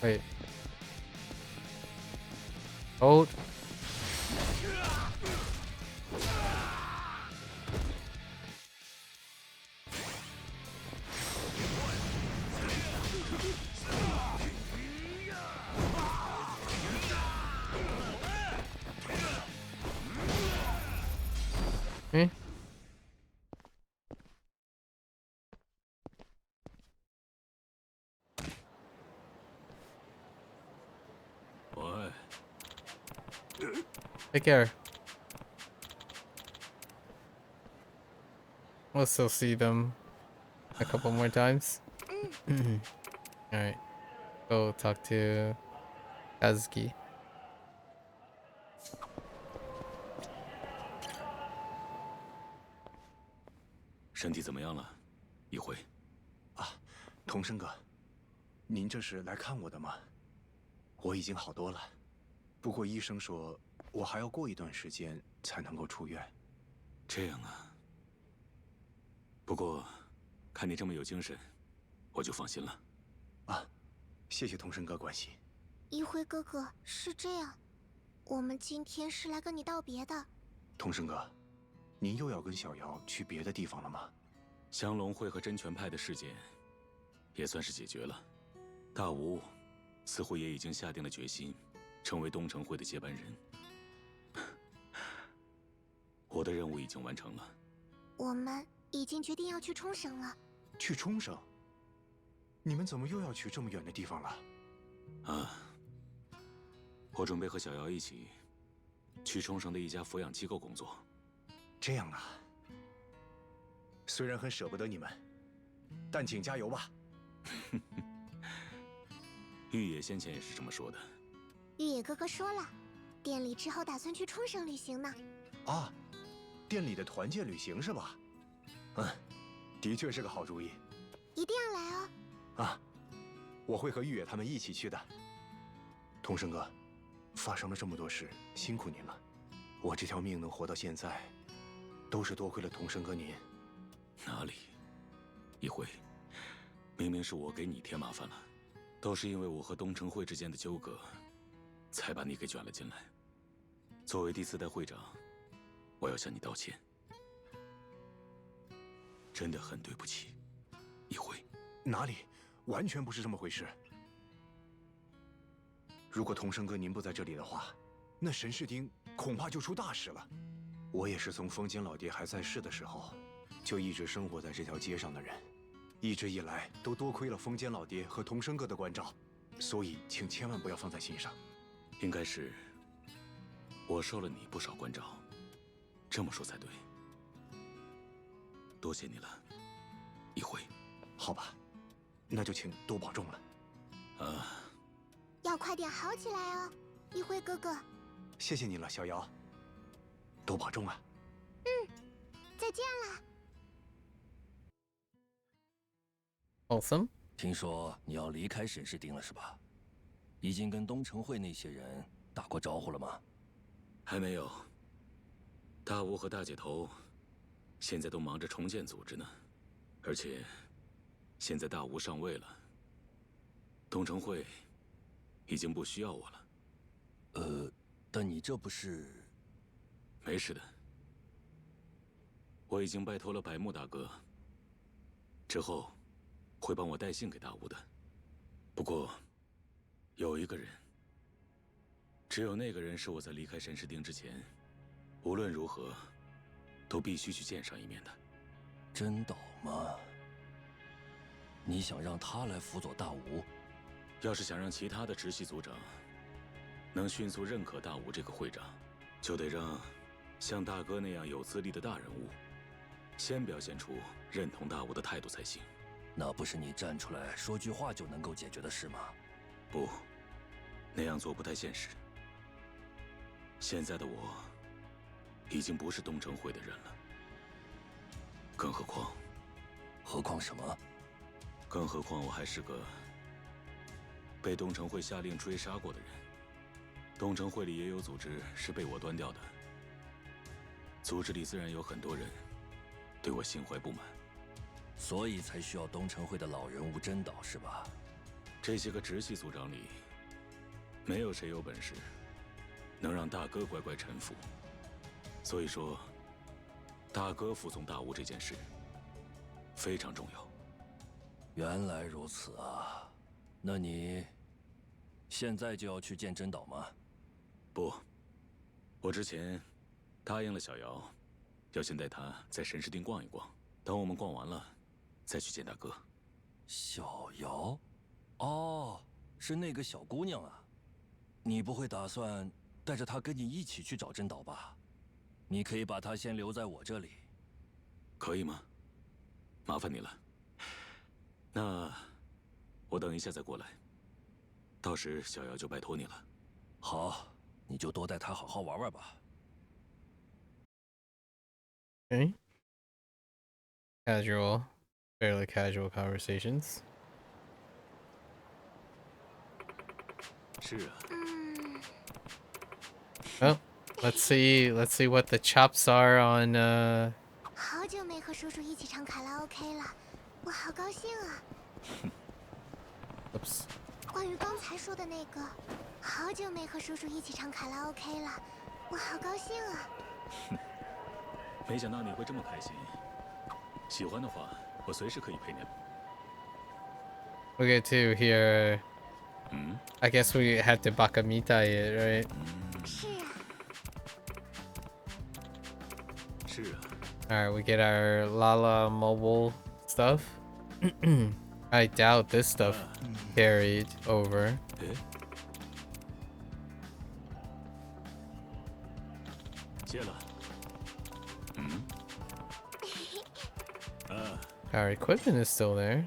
Wait. Hold. Okay. Take care. We'll still see them a couple more times. Alright. Go talk to Kazuki. 身体怎么样了，一辉？啊，童生哥，您这是来看我的吗？我已经好多了，不过医生说我还要过一段时间才能够出院。这样啊。不过，看你这么有精神，我就放心了。啊，谢谢童生哥关心。一辉哥哥，是这样，我们今天是来跟你道别的。童生哥，您又要跟小瑶去别的地方了吗？降龙会和真拳派的事件也算是解决了，大吴似乎也已经下定了决心，成为东城会的接班人。我的任务已经完成了。我们已经决定要去冲绳了。去冲绳？你们怎么又要去这么远的地方了？啊，我准备和小瑶一起去冲绳的一家抚养机构工作。这样啊，虽然很舍不得你们，但请加油吧。玉野先前也是这么说的。玉野哥哥说了，店里之后打算去冲绳旅行呢。啊，店里的团建旅行是吧？嗯，的确是个好主意。一定要来哦。啊，我会和玉野他们一起去的。童生哥，发生了这么多事，辛苦您了。我这条命能活到现在，都是多亏了童生哥您。哪里？一辉，明明是我给你添麻烦了，都是因为我和东城会之间的纠葛，才把你给卷了进来。作为第4代会长，我要向你道歉，真的很对不起，一辉。哪里？完全不是这么回事。如果童生哥您不在这里的话，那神士町恐怕就出大事了。我也是从风间老爹还在世的时候，就一直生活在这条街上的人，一直以来都多亏了风间老爹和童生哥的关照，所以请千万不要放在心上。应该是我受了你不少关照，这么说才对。多谢你了，一辉。好吧，那就请多保重了。啊，要快点好起来哦，一辉哥哥。谢谢你了，小瑶。多保重啊。再见啦。Awesome。听说你要离开沈氏町了是吧？已经跟东城会那些人打过招呼了吗？还没有。大吴和大姐头现在都忙着重建组织呢，而且现在大吴上位了，东城会已经不需要我了。但你这不是……没事的，我已经拜托了百木大哥，之后会帮我带信给大吴的。不过，有一个人，只有那个人是我在离开神士町之前，无论如何都必须去见上一面的。真岛吗？你想让他来辅佐大吴？要是想让其他的直系族长能迅速认可大吴这个会长，就得让像大哥那样有资历的大人物先表现出认同大吴的态度才行。那不是你站出来说句话就能够解决的事吗？不，那样做不太现实。现在的我已经不是东城会的人了，更何况……何况什么？更何况我还是个被东城会下令追杀过的人。东城会里也有组织是被我端掉的，组织里自然有很多人对我心怀不满，所以才需要东城会的老人物真岛是吧？这些个直系族长里，没有谁有本事能让大哥乖乖臣服。所以说，大哥服从大吴这件事非常重要。原来如此啊，那你现在就要去见真岛吗？不，我之前答应了小瑶，要先带她在神士町逛一逛，等我们逛完了，再去见大哥。小瑶？哦，是那个小姑娘啊。你不会打算带着她跟你一起去找真岛吧？你可以把她先留在我这里。可以吗？麻烦你了。那我等一下再过来，到时小瑶就拜托你了。好，你就多带她好好玩玩吧。Okay. Casual, fairly casual conversations. 是啊。Well, let's see what the chops are on 好久没和叔叔一起唱卡拉 OK 了，我好高兴啊。Oops. 关于刚才说的那个，好久没和叔叔一起唱卡拉 OK 了，我好高兴啊。没想到你会这么开心。喜欢的话，我随时可以陪你。We get to hear. I guess we have to bakamita it, right? 是啊。是啊。All right, we get our Lala mobile stuff. I doubt this stuff carried over. 接了。Our equipment is still there.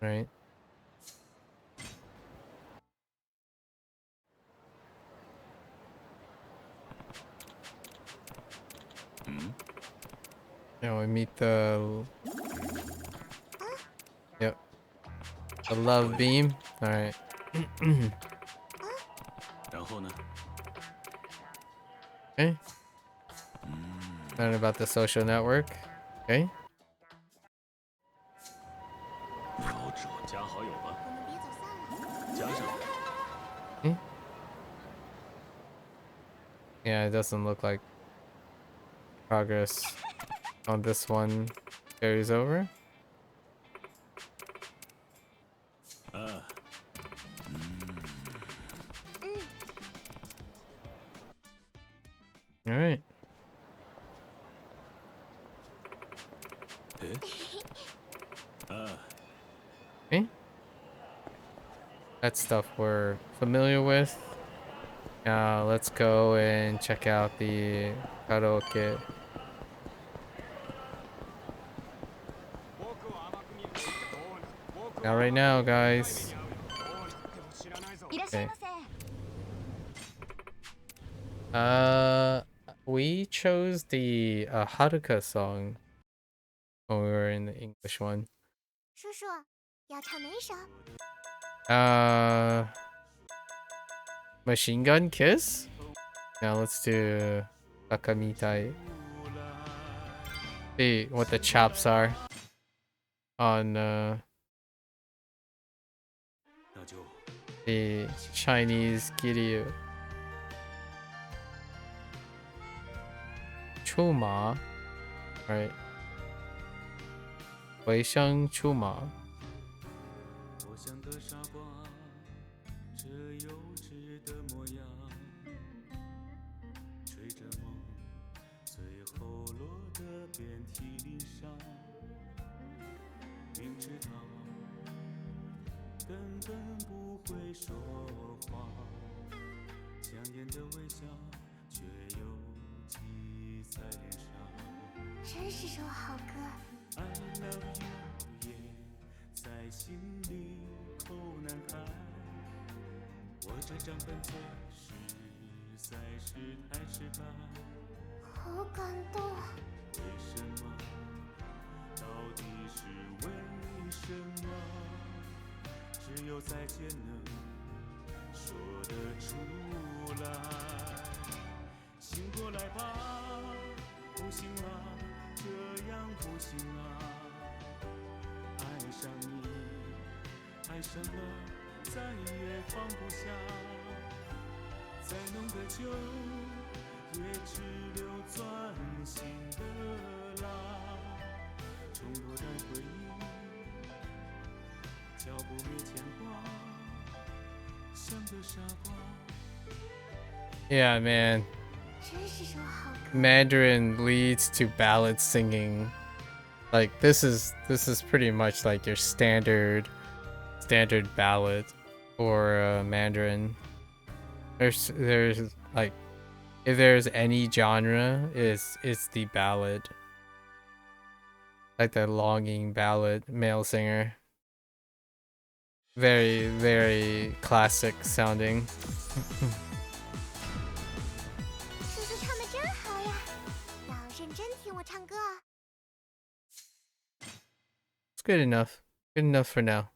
Right. Now we meet the. Yep. The love beam. All right. 然后呢？ Okay. Learn about the social network. Okay. 标注加好友吧。我们别走散了。加上。Yeah, it doesn't look like progress on this one carries over. All right. Okay. That stuff we're familiar with. Now let's go and check out the karaoke. Not right now, guys. Okay. We chose the Haruka song when we were in the English one. 叔叔，要唱哪首？ Machine Gun Kiss? Now let's do Akamitai. See what the chops are on the Chinese Kiryu. Chuma. Right. Wei Sheng Chuma. 我像个傻瓜，这幼稚的模样，追着梦，最后落得遍体鳞伤。明知道根本不会说谎，强颜的微笑却又记在脸上。真是首好歌。I love you， 也在心里口难开。我这张笨嘴实在是太失败。好感动。为什么？到底是为什么？只有再见能说得出来。醒过来吧，不行了。这样不行啊！爱上你，爱上了，再也放不下。再浓的酒，也只留钻心的蜡。冲破的回忆，浇不灭牵挂，像个傻瓜。 Yeah, man. 真是首好歌。 Mandarin leads to ballad singing. Like this is pretty much like your standard ballad for Mandarin. There's like if there's any genre, it's the ballad. Like the longing ballad male singer. Very, very classic sounding. 叔叔唱的真好呀，要认真听我唱歌。 It's good enough. Good enough for now.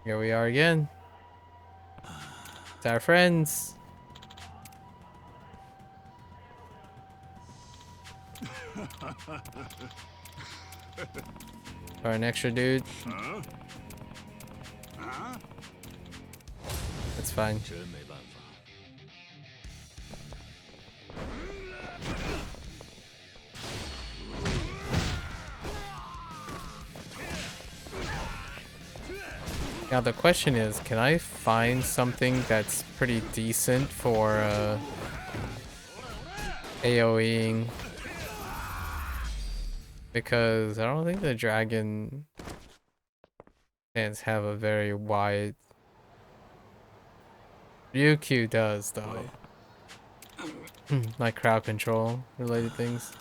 Here we are again. It's our friends. Or an extra dude. That's fine. 真没办法。 Now the question is, can I find something that's pretty decent for AoEing? Because I don't think the dragon fans have a very wide. Ryukyu does though. Like crowd control related things.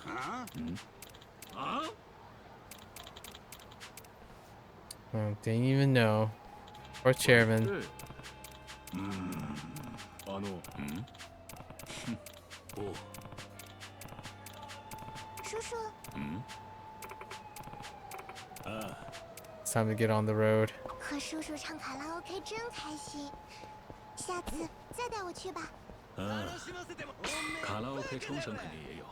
Oh, didn't even know. Or chairman. 叔叔， It's time to get on the road. 和叔叔唱卡拉 OK 真开心，下次再带我去吧。卡拉 OK 冲绳肯定也有，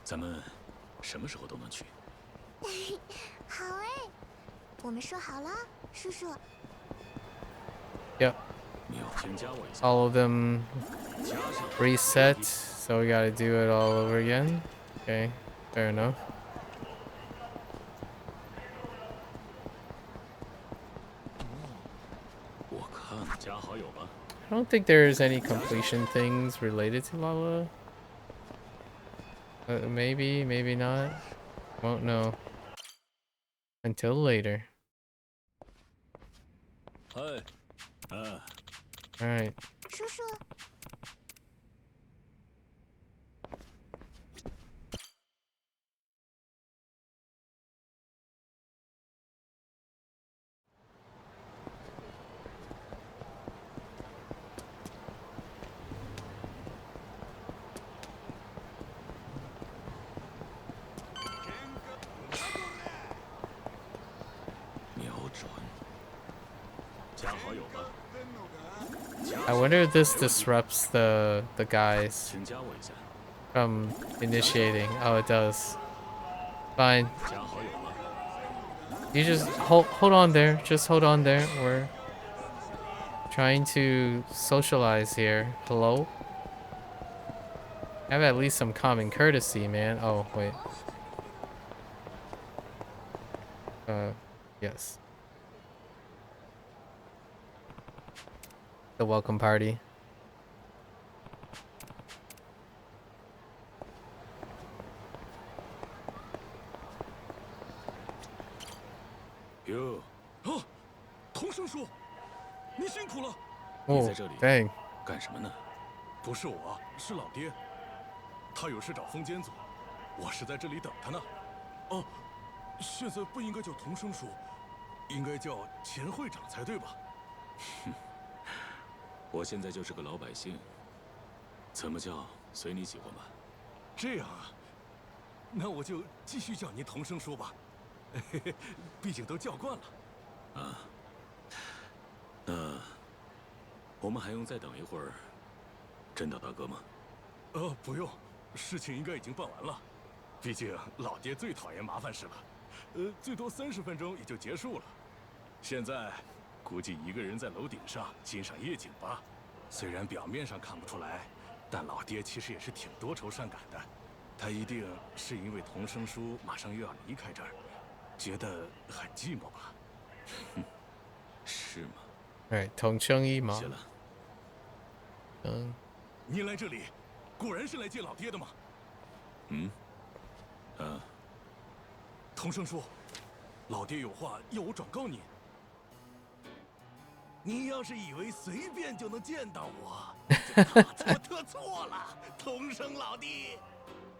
咱们什么时候都能去。好哎，我们说好了，叔叔。 Yep. 请加我一下。 All of them reset, so we gotta do it all over again. Okay, fair enough. I don't think there's any completion things related to Lala. Maybe, maybe not. Won't know until later. Alright. 叔叔， I wonder if this disrupts the guys from initiating. Oh, it does. Fine. You just hold on there. Just hold on there. We're trying to socialize here. Hello? Have at least some common courtesy, man. Oh, wait. Yes. The welcome party. Yo. 哦，童生叔，你辛苦了。 Oh, dang. 干什么呢？不是我，是老爹。他有事找风间组，我是在这里等他呢。哦，现在不应该叫童生叔，应该叫前会长才对吧？哼，我现在就是个老百姓，怎么叫随你喜欢吧。这样啊，那我就继续叫您童生叔吧，毕竟都叫惯了。啊，那我们还用再等一会儿，真岛大哥吗？不用，事情应该已经办完了。毕竟老爹最讨厌麻烦事了，最多30分钟也就结束了。现在估计一个人在楼顶上欣赏夜景吧。虽然表面上看不出来，但老爹其实也是挺多愁善感的。他一定是因为童生叔马上又要离开这儿，觉得很寂寞吧？是吗？哎，同生一嘛。行了。您来这里，果然是来见老爹的吗？童生叔，老爹有话要我转告您。您要是以为随便就能见到我，就大错特错了，童生老弟。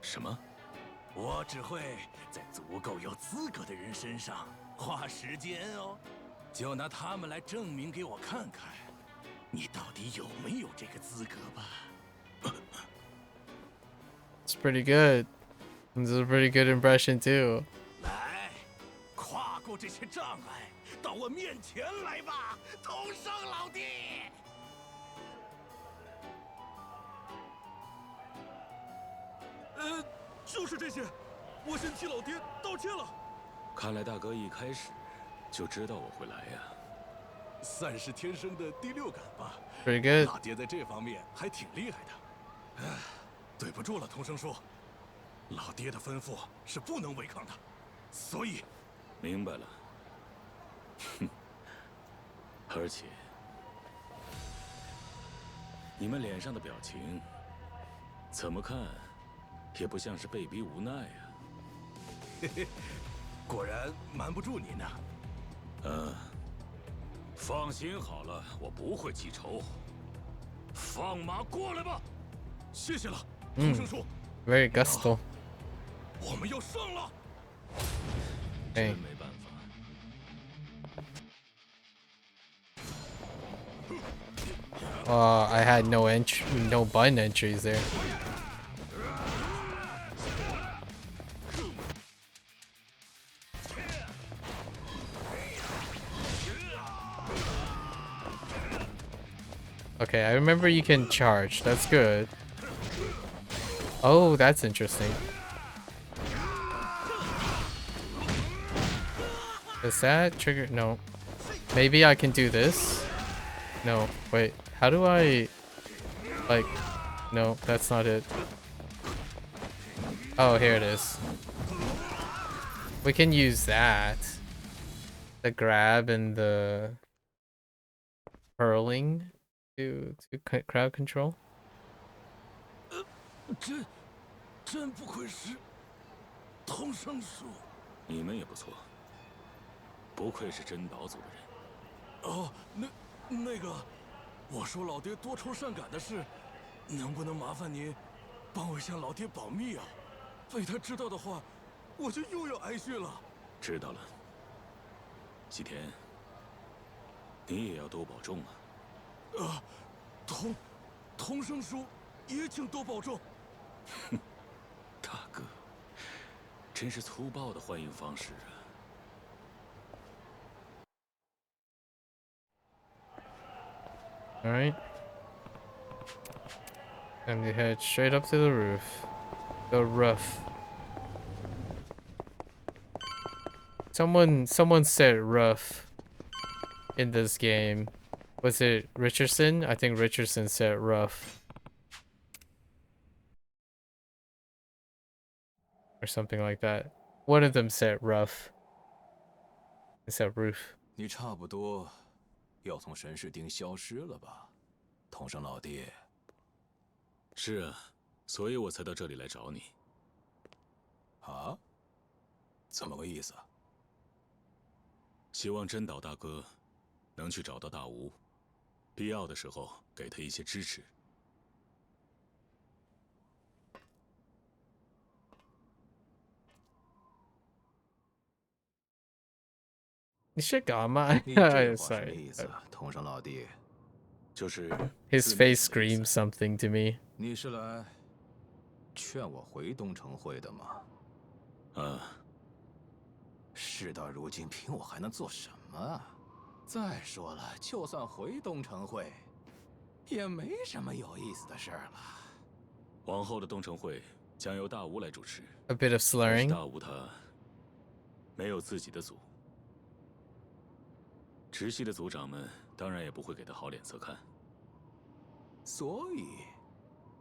什么？我只会在足够有资格的人身上花时间哦，就拿他们来证明给我看看，你到底有没有这个资格吧。It's pretty good. This is a pretty good impression too. 来，跨过这些障碍，到我面前来吧，童生老弟。就是这些，我先替老爹道歉了。看来大哥一开始就知道我会来呀。算是天生的第六感吧。 Pretty good. 老爹在这方面还挺厉害的。对不住了，童生叔，老爹的吩咐是不能违抗的，所以。明白了。哼。而且，你们脸上的表情，怎么看，也不像是被逼无奈呀。嘿嘿，果然瞒不住您呐。放心好了，我不会记仇。放马过来吧！谢谢了，童生叔。Very gusto. 我们要上了。真没办法。I had no button entries there. Okay, I remember you can charge. That's good. Oh, that's interesting. Does that trigger? No. Maybe I can do this. No, wait. How do I... Like... No, that's not it. Oh, here it is. We can use that. The grab and the... hurling to crowd control. 真不愧是童生叔。你们也不错，不愧是真岛组的人。哦，那个，我说老爹多愁善感的事，能不能麻烦您帮我向老爹保密啊？被他知道的话，我就又要挨训了。知道了。西田，你也要多保重啊。童生叔也请多保重。哼，大哥，真是粗暴的欢迎方式啊。All right. Time to head straight up to the roof. The roof. Someone said rough in this game. Was it Richardson? I think Richardson said rough. Or something like that. One of them said rough. It said roof. 你差不多要从神士町消失了吧，童生老弟？是啊，所以我才到这里来找你。啊？怎么个意思啊？希望真岛大哥能去找到大吴，必要的时候给他一些支持。你是干嘛？你这话什么 Sorry. 意思，童生老弟？就是 His face screams something to me. 你是来劝我回东城会的吗？事到如今，凭我还能做什么啊？再说了，就算回东城会，也没什么有意思的事儿了。往后的东城会将由大吴来主持。A bit of slurring. 大吴他没有自己的组，直系的组长们当然也不会给他好脸色看。所以，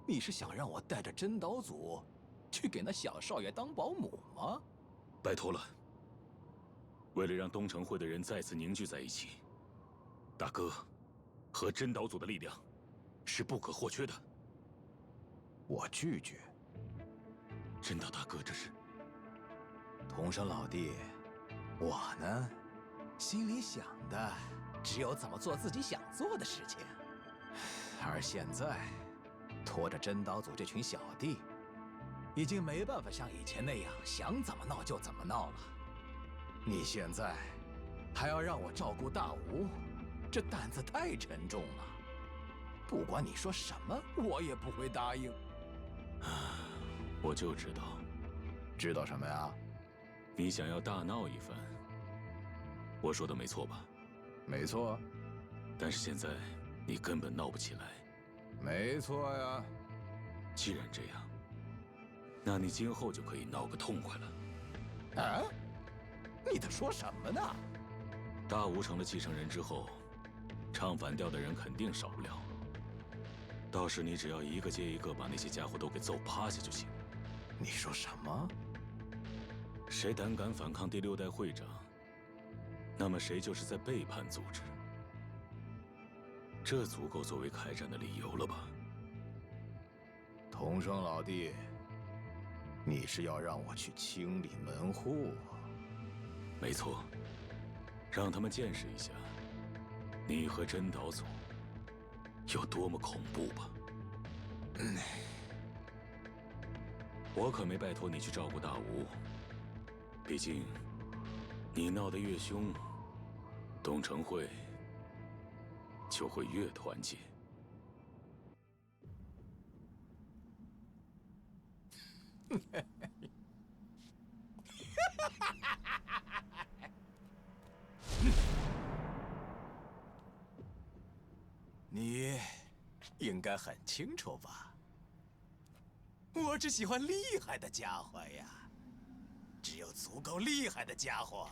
你是想让我带着真岛组去给那小少爷当保姆吗？拜托了。为了让东城会的人再次凝聚在一起，大哥和真岛组的力量是不可或缺的。我拒绝。真岛大哥，这是……童生老弟，我呢，心里想的只有怎么做自己想做的事情。而现在，拖着真岛组这群小弟，已经没办法像以前那样想怎么闹就怎么闹了。你现在还要让我照顾大吴，这担子太沉重了。不管你说什么，我也不会答应。我就知道。知道什么呀？你想要大闹一番。我说的没错吧？没错。但是现在你根本闹不起来。没错呀。既然这样，那你今后就可以闹个痛快了。啊？你在说什么呢？大吴成了继承人之后，唱反调的人肯定少不了。到时你只要一个接一个把那些家伙都给揍趴下就行。你说什么？谁胆敢反抗第6代会长，那么谁就是在背叛组织。这足够作为开战的理由了吧？同生老弟，你是要让我去清理门户？没错，让他们见识一下你和真岛组有多么恐怖吧。我可没拜托你去照顾大吴，毕竟你闹得越凶，东城会就会越团结。你应该很清楚吧？我只喜欢厉害的家伙呀，只有足够厉害的家伙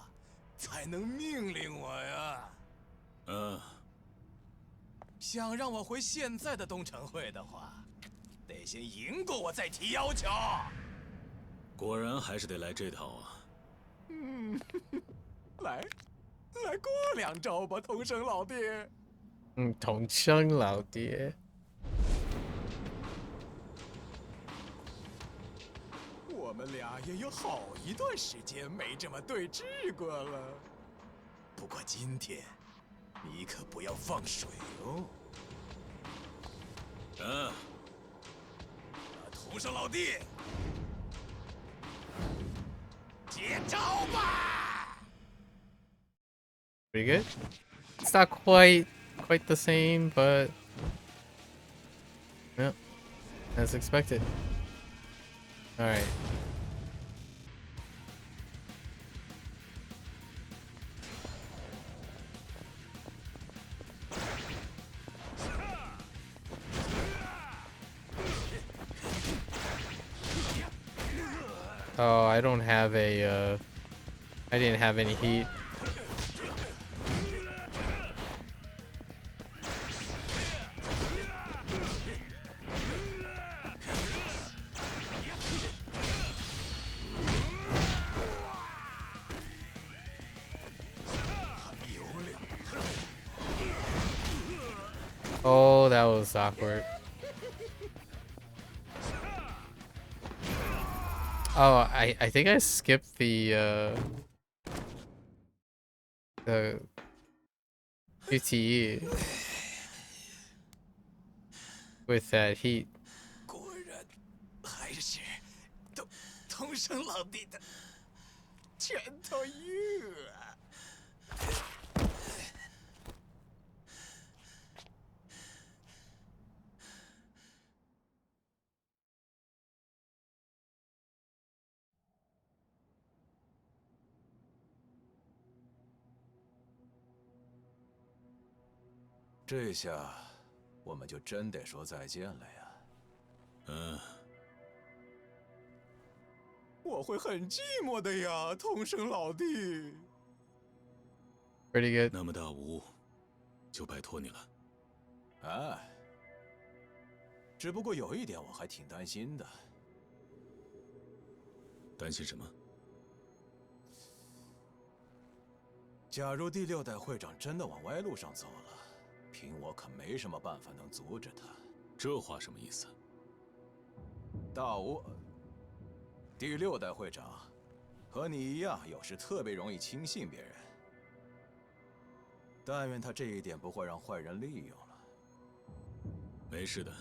才能命令我呀。想让我回现在的东城会的话，得先赢过我再提要求。果然还是得来这套啊！来过2招吧，同生老弟。同生老爹。我们俩也有好一段时间没这么对峙过了。不过今天，你可不要放水哦。同生老弟，接招吧！ Pretty good. It's not quite the same, but yeah, as expected. All right. Oh, I don't have a I didn't have any heat. Oh, that was awkward. Oh, I think I skipped the QTE with that heat. 果然还是同生老弟的拳头硬啊！这下我们就真得说再见了呀。我会很寂寞的呀，同生老弟。Pretty good. 那么大吴，就拜托你了。只不过有一点我还挺担心的。担心什么？假如第6代会长真的往歪路上走了，凭我可没什么办法能阻止他。这话什么意思？大吴，第6代会长，和你一样，有时特别容易轻信别人。但愿他这一点不会让坏人利用了。没事的，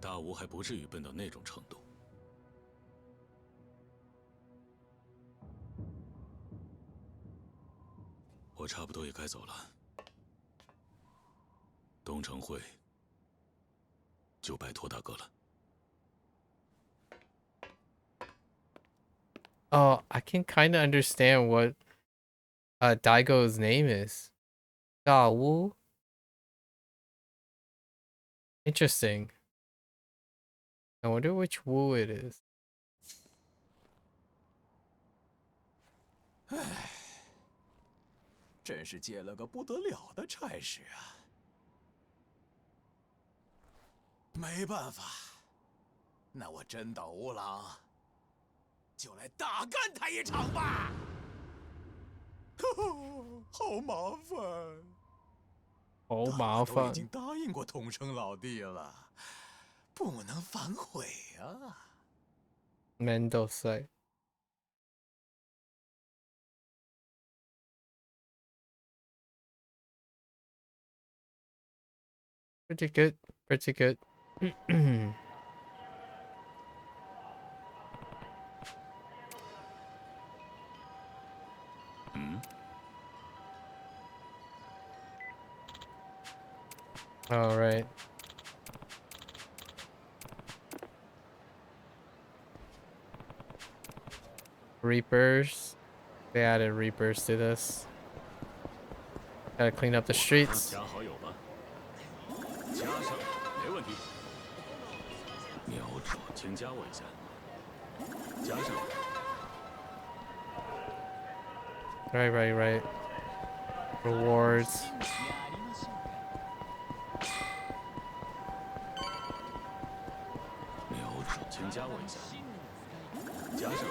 大吴还不至于笨到那种程度。我差不多也该走了。东城会就拜托大哥了。Oh, I can kind of understand what Daigo's name is. Da Wu. Interesting. I wonder which Wu it is. 唉，真是接了个不得了的差事啊！没办法，那我真岛无郎就来大干他一场吧！好麻烦，好麻都已经烦。答应过统生老弟了，不能反悔啊！ Mendoza. Pretty good. Pretty good. All right. Reapers. They added Reapers to this. Gotta clean up the streets. 加好友吧，加上，没问题。瞄准，请加我一下。加上。Right. Rewards. 瞄准，请加我一下。加上。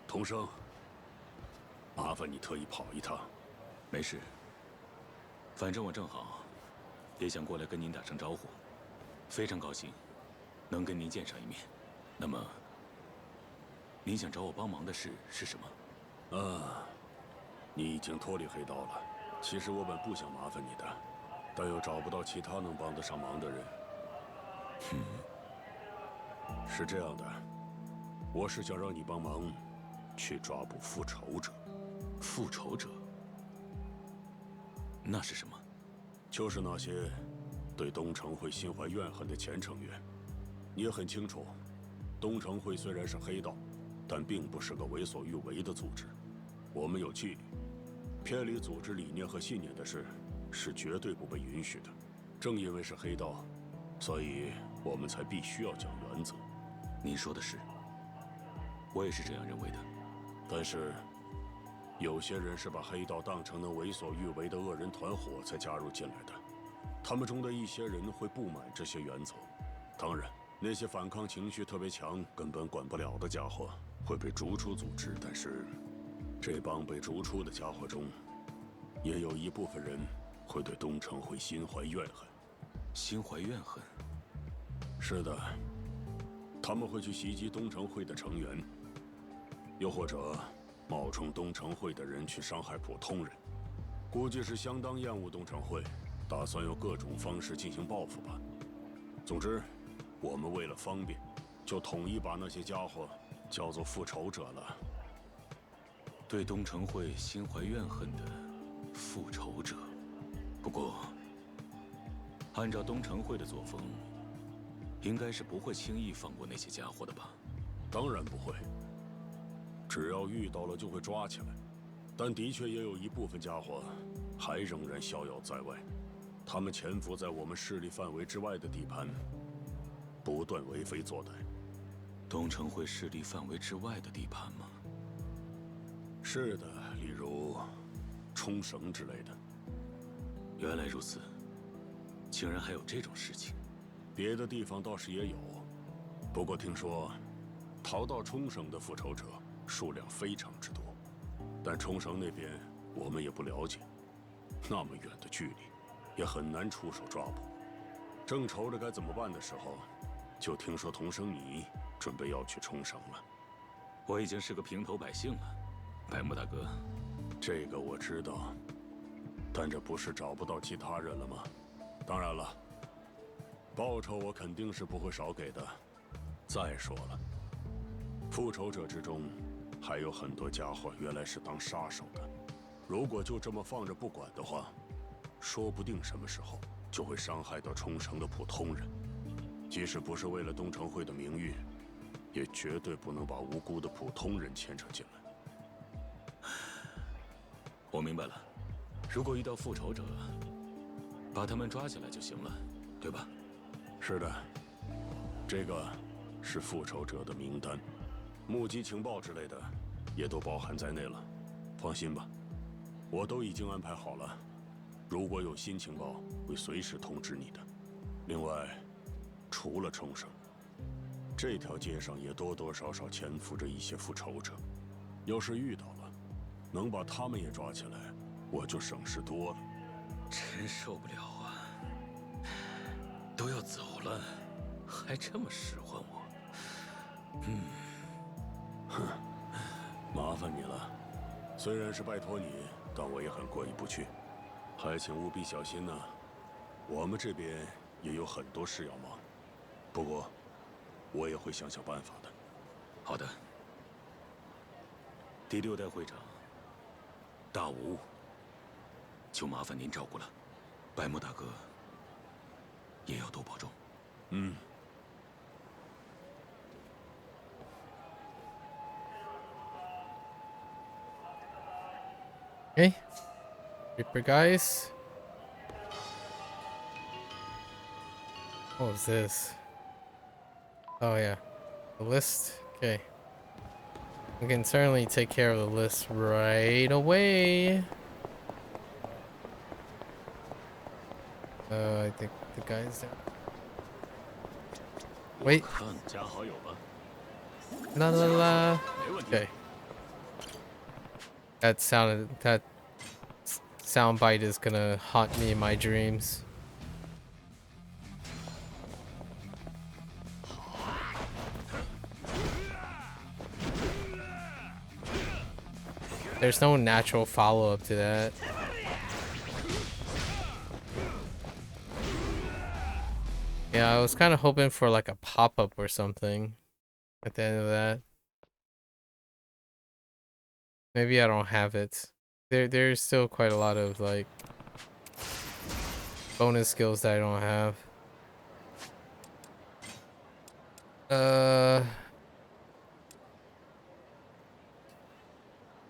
童生，麻烦你特意跑一趟。没事，反正我正好也想过来跟您打声招呼，非常高兴能跟您见上一面。那么，您想找我帮忙的事是什么？你已经脱离黑道了。其实我本不想麻烦你的，但又找不到其他能帮得上忙的人。是这样的，我是想让你帮忙去抓捕复仇者。复仇者？那是什么？就是那些对东城会心怀怨恨的前成员。你也很清楚，东城会虽然是黑道，但并不是个为所欲为的组织。我们有纪律，偏离组织理念和信念的事是绝对不被允许的。正因为是黑道，所以我们才必须要讲原则。您说的是，我也是这样认为的。但是，有些人是把黑道当成能为所欲为的恶人团伙才加入进来的。他们中的一些人会不满这些原则，当然，那些反抗情绪特别强、根本管不了的家伙会被逐出组织。但是，这帮被逐出的家伙中，也有一部分人会对东城会心怀怨恨。心怀怨恨？是的，他们会去袭击东城会的成员，又或者冒充东城会的人去伤害普通人。估计是相当厌恶东城会，打算用各种方式进行报复吧。总之，我们为了方便，就统一把那些家伙叫做复仇者了。对东城会心怀怨恨的复仇者。不过，按照东城会的作风，应该是不会轻易放过那些家伙的吧？当然不会，只要遇到了就会抓起来。但的确也有一部分家伙还仍然逍遥在外，他们潜伏在我们势力范围之外的地盘，不断为非作歹。东城会势力范围之外的地盘吗？是的，例如冲绳之类的。原来如此，竟然还有这种事情。别的地方倒是也有，不过听说逃到冲绳的复仇者数量非常之多，但冲绳那边我们也不了解，那么远的距离，也很难出手抓捕。正愁着该怎么办的时候，就听说童生你准备要去冲绳了。我已经是个平头百姓了，百慕大哥。这个我知道，但这不是找不到其他人了吗？当然了，报酬我肯定是不会少给的。再说了，复仇者之中还有很多家伙原来是当杀手的，如果就这么放着不管的话，说不定什么时候就会伤害到冲绳的普通人。即使不是为了东城会的名誉，也绝对不能把无辜的普通人牵扯进来。我明白了，如果遇到复仇者，把他们抓起来就行了，对吧？是的，这个是复仇者的名单，目击情报之类的也都包含在内了。放心吧，我都已经安排好了。如果有新情报，会随时通知你的。另外，除了冲绳，这条街上也多多少少潜伏着一些复仇者。要是遇到了，能把他们也抓起来，我就省事多了。真受不了啊！都要走了，还这么使唤我。哼，麻烦你了。虽然是拜托你，但我也很过意不去。还请务必小心呢。我们这边也有很多事要忙，不过我也会想想办法的。好的。第6代会长大无，就麻烦您照顾了。白木大哥也要多保重。嗯。Okay. Reaper guys. What was this? Oh yeah. The list. Okay. We can certainly take care of the list right away. I think the guy's there. Wait. La la la. Okay. That soundbite is gonna haunt me in my dreams. There's no natural follow-up to that. Yeah, I was kind of hoping for like a pop-up or something at the end of that. Maybe I don't have it. There's still quite a lot of like bonus skills that I don't have.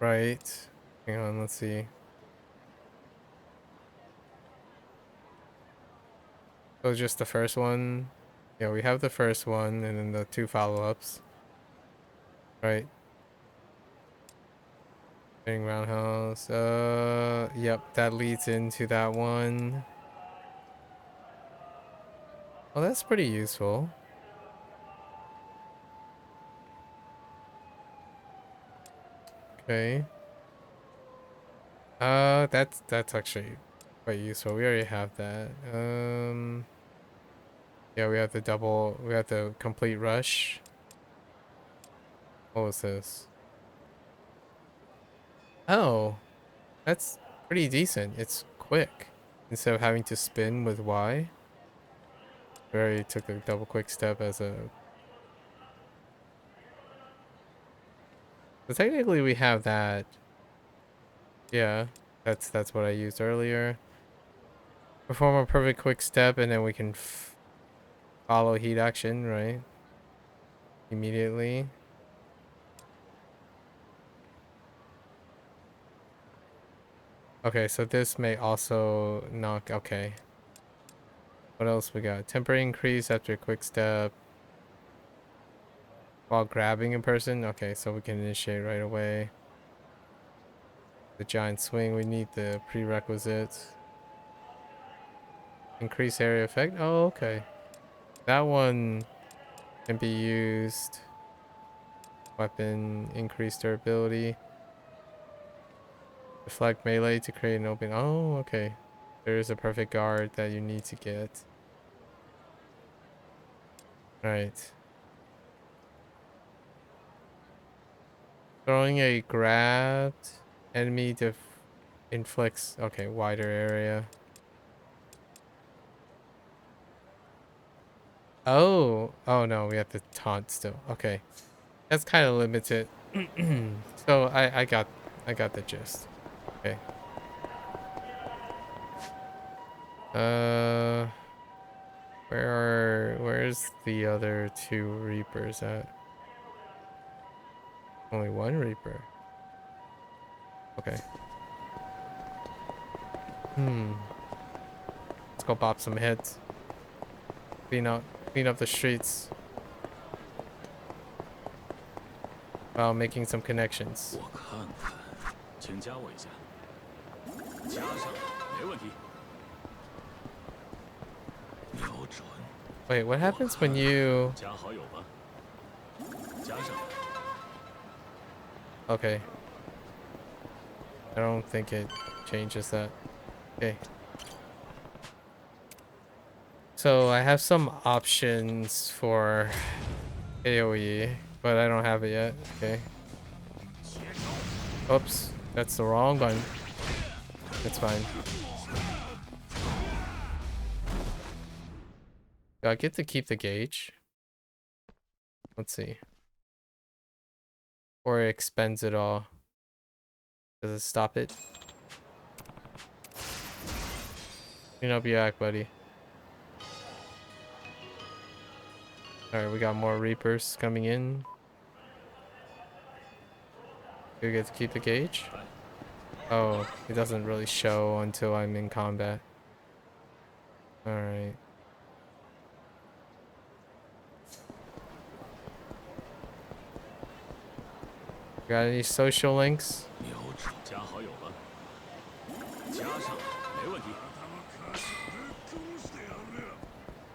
Right. Hang on, let's see. So just the first one. Yeah, we have the first one and then the 2 follow-ups. Right. Roundhouse. Yep, that leads into that one. Oh, that's pretty useful. Okay. That's actually quite useful. We already have that. Yeah, we have the complete rush. What was this? Oh, that's pretty decent. It's quick. Instead of having to spin with Y. We already took the double quick step as a... So technically we have that. Yeah, that's what I used earlier. Perform a perfect quick step and then we can follow heat action, right? Immediately. Okay, so this may also knock... Okay. What else we got? Temporary increase after quick step. While grabbing a person? Okay, so we can initiate right away. The giant swing, we need the prerequisites. Increase area effect? Oh, okay. That one can be used. Weapon, increase durability. Deflect melee to create an open... Oh, okay. There is a perfect guard that you need to get. Alright. Throwing a grabbed enemy inflicts... Okay, wider area. Oh no, we have to taunt still. Okay, that's kind of limited. So I got the gist. Okay. Where's the other 2 Reapers at? Only 1 Reaper. Okay. Let's go bop some heads. Clean up the streets. While making some connections. 我看看，请加我一下。加上，没问题。瞄准。 Wait, what happens when you... 加好友吧。加上。 Okay. I don't think it changes that. Okay. So I have some options for AoE, but I don't have it yet. Okay. Oops, that's the wrong one. That's fine. Do I get to keep the gauge? Let's see. Or it expends it all. Does it stop it? Clean up your act, buddy. Alright, we got more Reapers coming in. Do we get to keep the gauge? Oh, it doesn't really show until I'm in combat. Alright. Got any social links?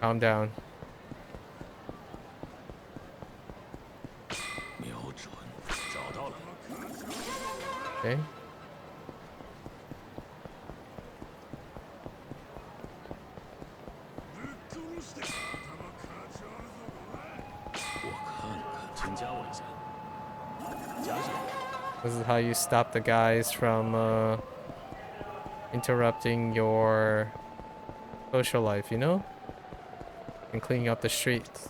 Calm down. Okay. This is how you stop the guys from interrupting your social life, you know? And cleaning up the streets.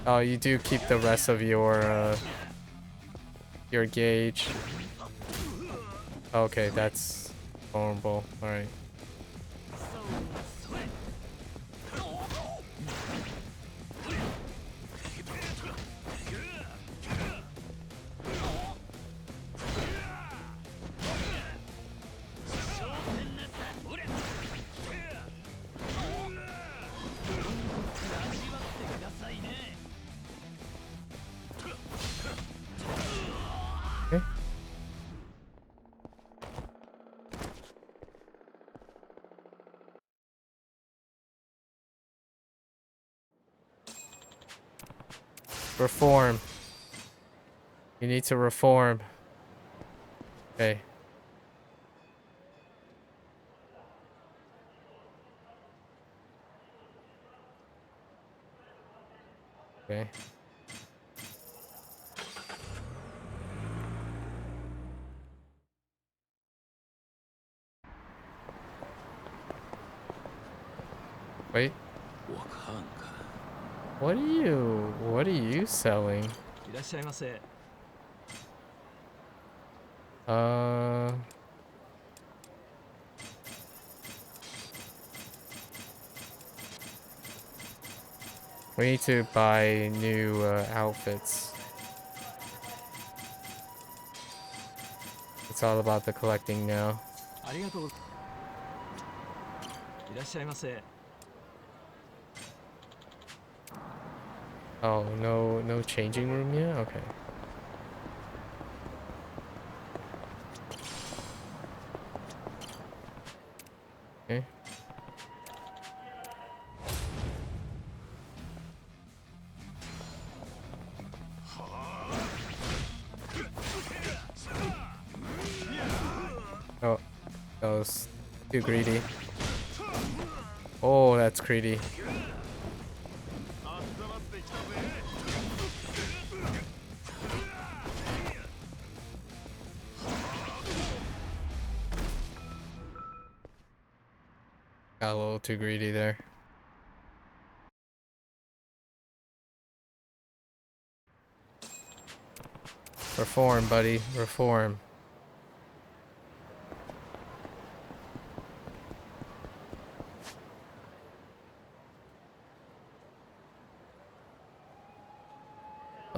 Oh, you do keep the rest of your gauge. Okay, that's vulnerable. All right. Okay. Reform. You need to reform. Okay. Okay. Wait. What are you selling? We need to buy new outfits. It's all about the collecting now. Oh, no changing room yet? Okay. Okay. Oh, that was too greedy. Oh, that's greedy. Got a little too greedy there. Reform, buddy. Reform.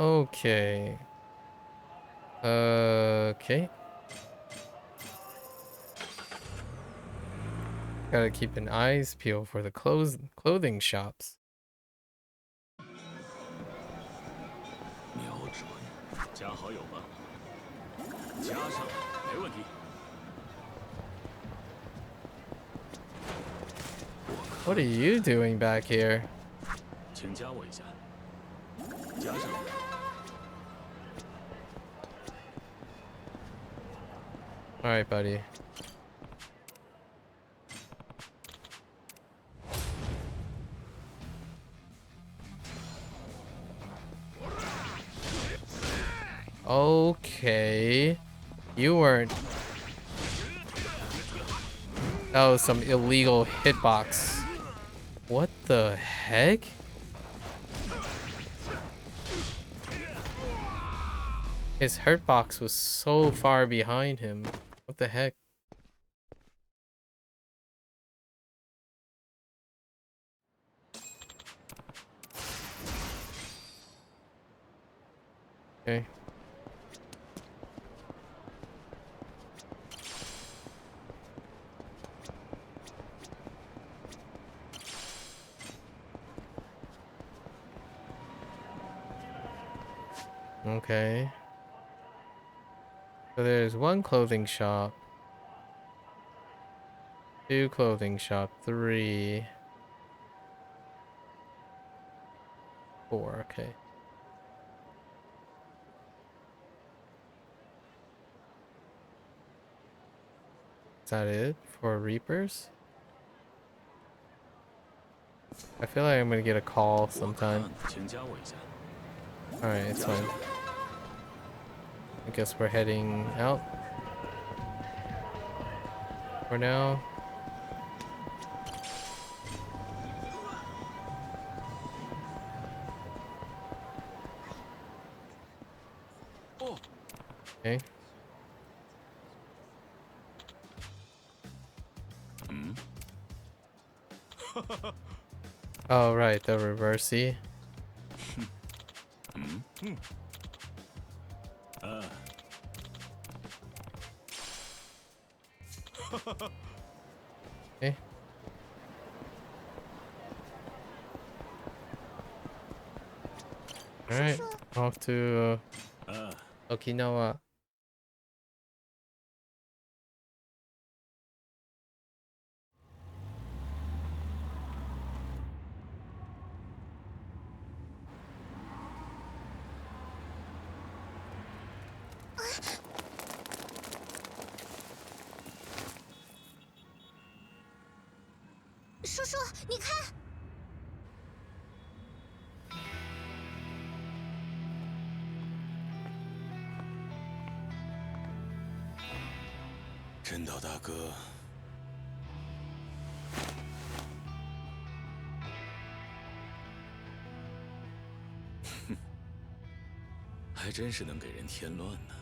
Okay. Okay. Gotta keep an eyes peeled for the clothing shops. 瞄准，加好友吧。加上，没问题。What are you doing back here? 请加我一下。加上。All right, buddy. Okay. You weren't. That was some illegal hitbox. What the heck? His hurtbox was so far behind him. What the heck? Okay. Okay. So there's one clothing shop. Two clothing shop. 3. 4. Okay. Is that it for Reapers? I feel like I'm gonna get a call sometime. Alright, it's fine. I guess we're heading out for now. Okay. Oh, right, the reversey. Okay. Alright, off to Okinawa.叔叔，你看，真岛大哥，哼，还真是能给人添乱呢。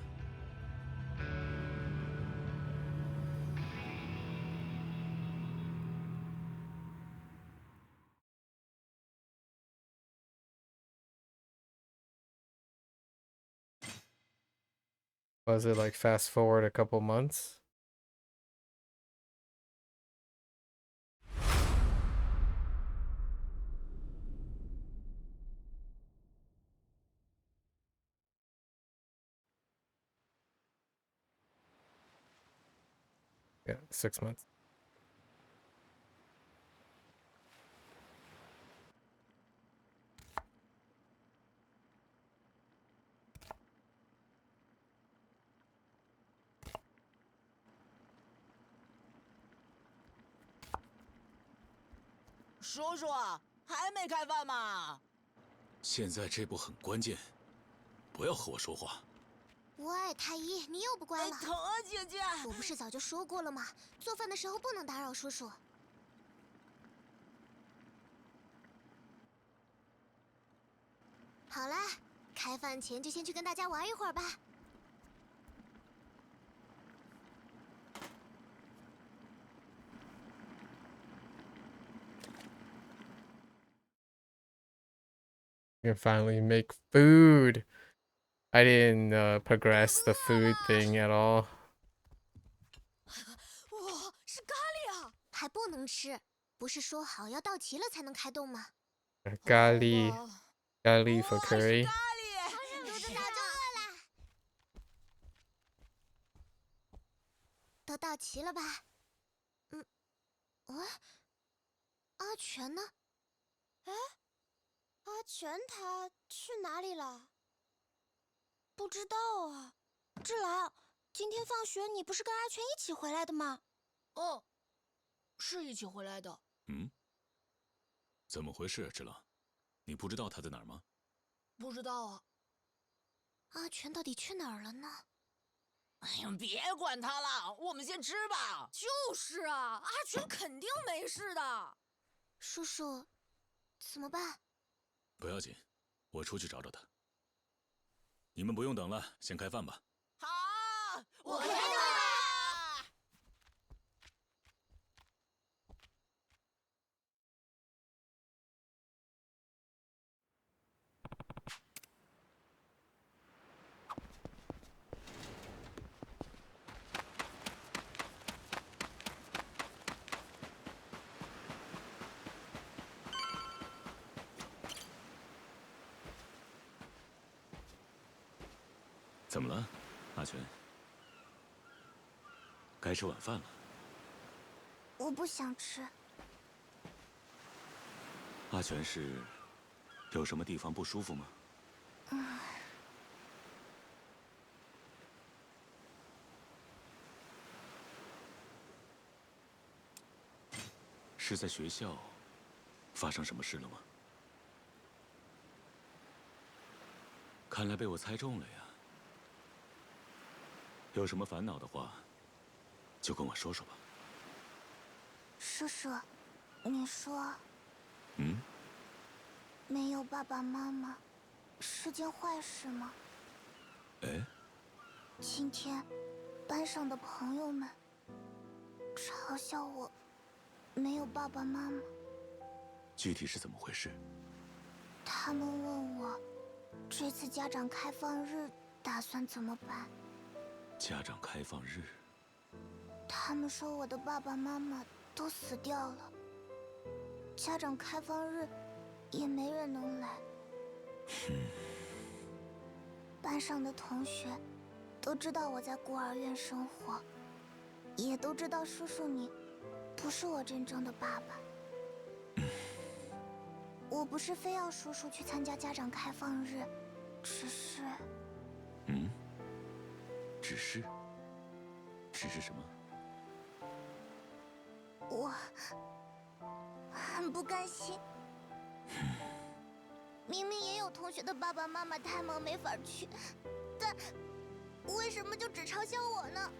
Was it like fast forward a couple months? Yeah, 6 months. 叔叔，还没开饭吗？现在这步很关键，不要和我说话。喂，太医，你又不乖了。疼啊，姐姐！我不是早就说过了吗？做饭的时候不能打扰叔叔。好啦，开饭前就先去跟大家玩一会儿吧。You can finally make food. I didn't progress the food thing at all. 哇，是咖喱啊！还不能吃，不是说好要到齐了才能开动吗？ Gali for curry. 肚子早就饿了。都到齐了吧？阿全呢？哎，阿全他去哪里了？不知道啊。志兰，今天放学你不是跟阿全一起回来的吗？哦，是一起回来的。怎么回事，志郎？你不知道他在哪儿吗？不知道啊。阿全到底去哪儿了呢？哎呀，别管他了，我们先吃吧。就是啊，阿全肯定没事的。叔叔，怎么办？不要紧，我出去找找他。你们不用等了，先开饭吧。好，我开动了。怎么了，阿全？该吃晚饭了。我不想吃。阿全是有什么地方不舒服吗？是在学校发生什么事了吗？看来被我猜中了呀。有什么烦恼的话，就跟我说说吧。叔叔，你说，嗯？没有爸爸妈妈是件坏事吗？哎？今天，班上的朋友们嘲笑我没有爸爸妈妈。具体是怎么回事？他们问我，这次家长开放日打算怎么办？家长开放日？他们说我的爸爸妈妈都死掉了，家长开放日也没人能来。班上的同学都知道我在孤儿院生活，也都知道叔叔你不是我真正的爸爸。我不是非要叔叔去参加家长开放日，只是……只是什么？我很不甘心。明明也有同学的爸爸妈妈太忙没法去，但为什么就只嘲笑我呢？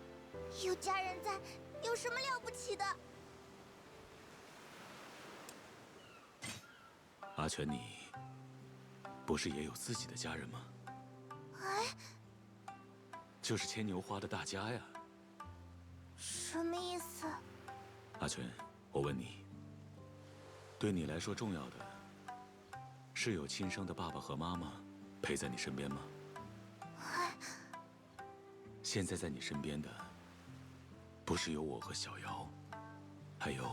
有家人在，有什么了不起的？阿全，你不是也有自己的家人吗？哎，就是牵牛花的大家呀。什么意思？阿全，我问你，对你来说重要的是有亲生的爸爸和妈妈陪在你身边吗？现在在你身边的不是有我和小瑶，还有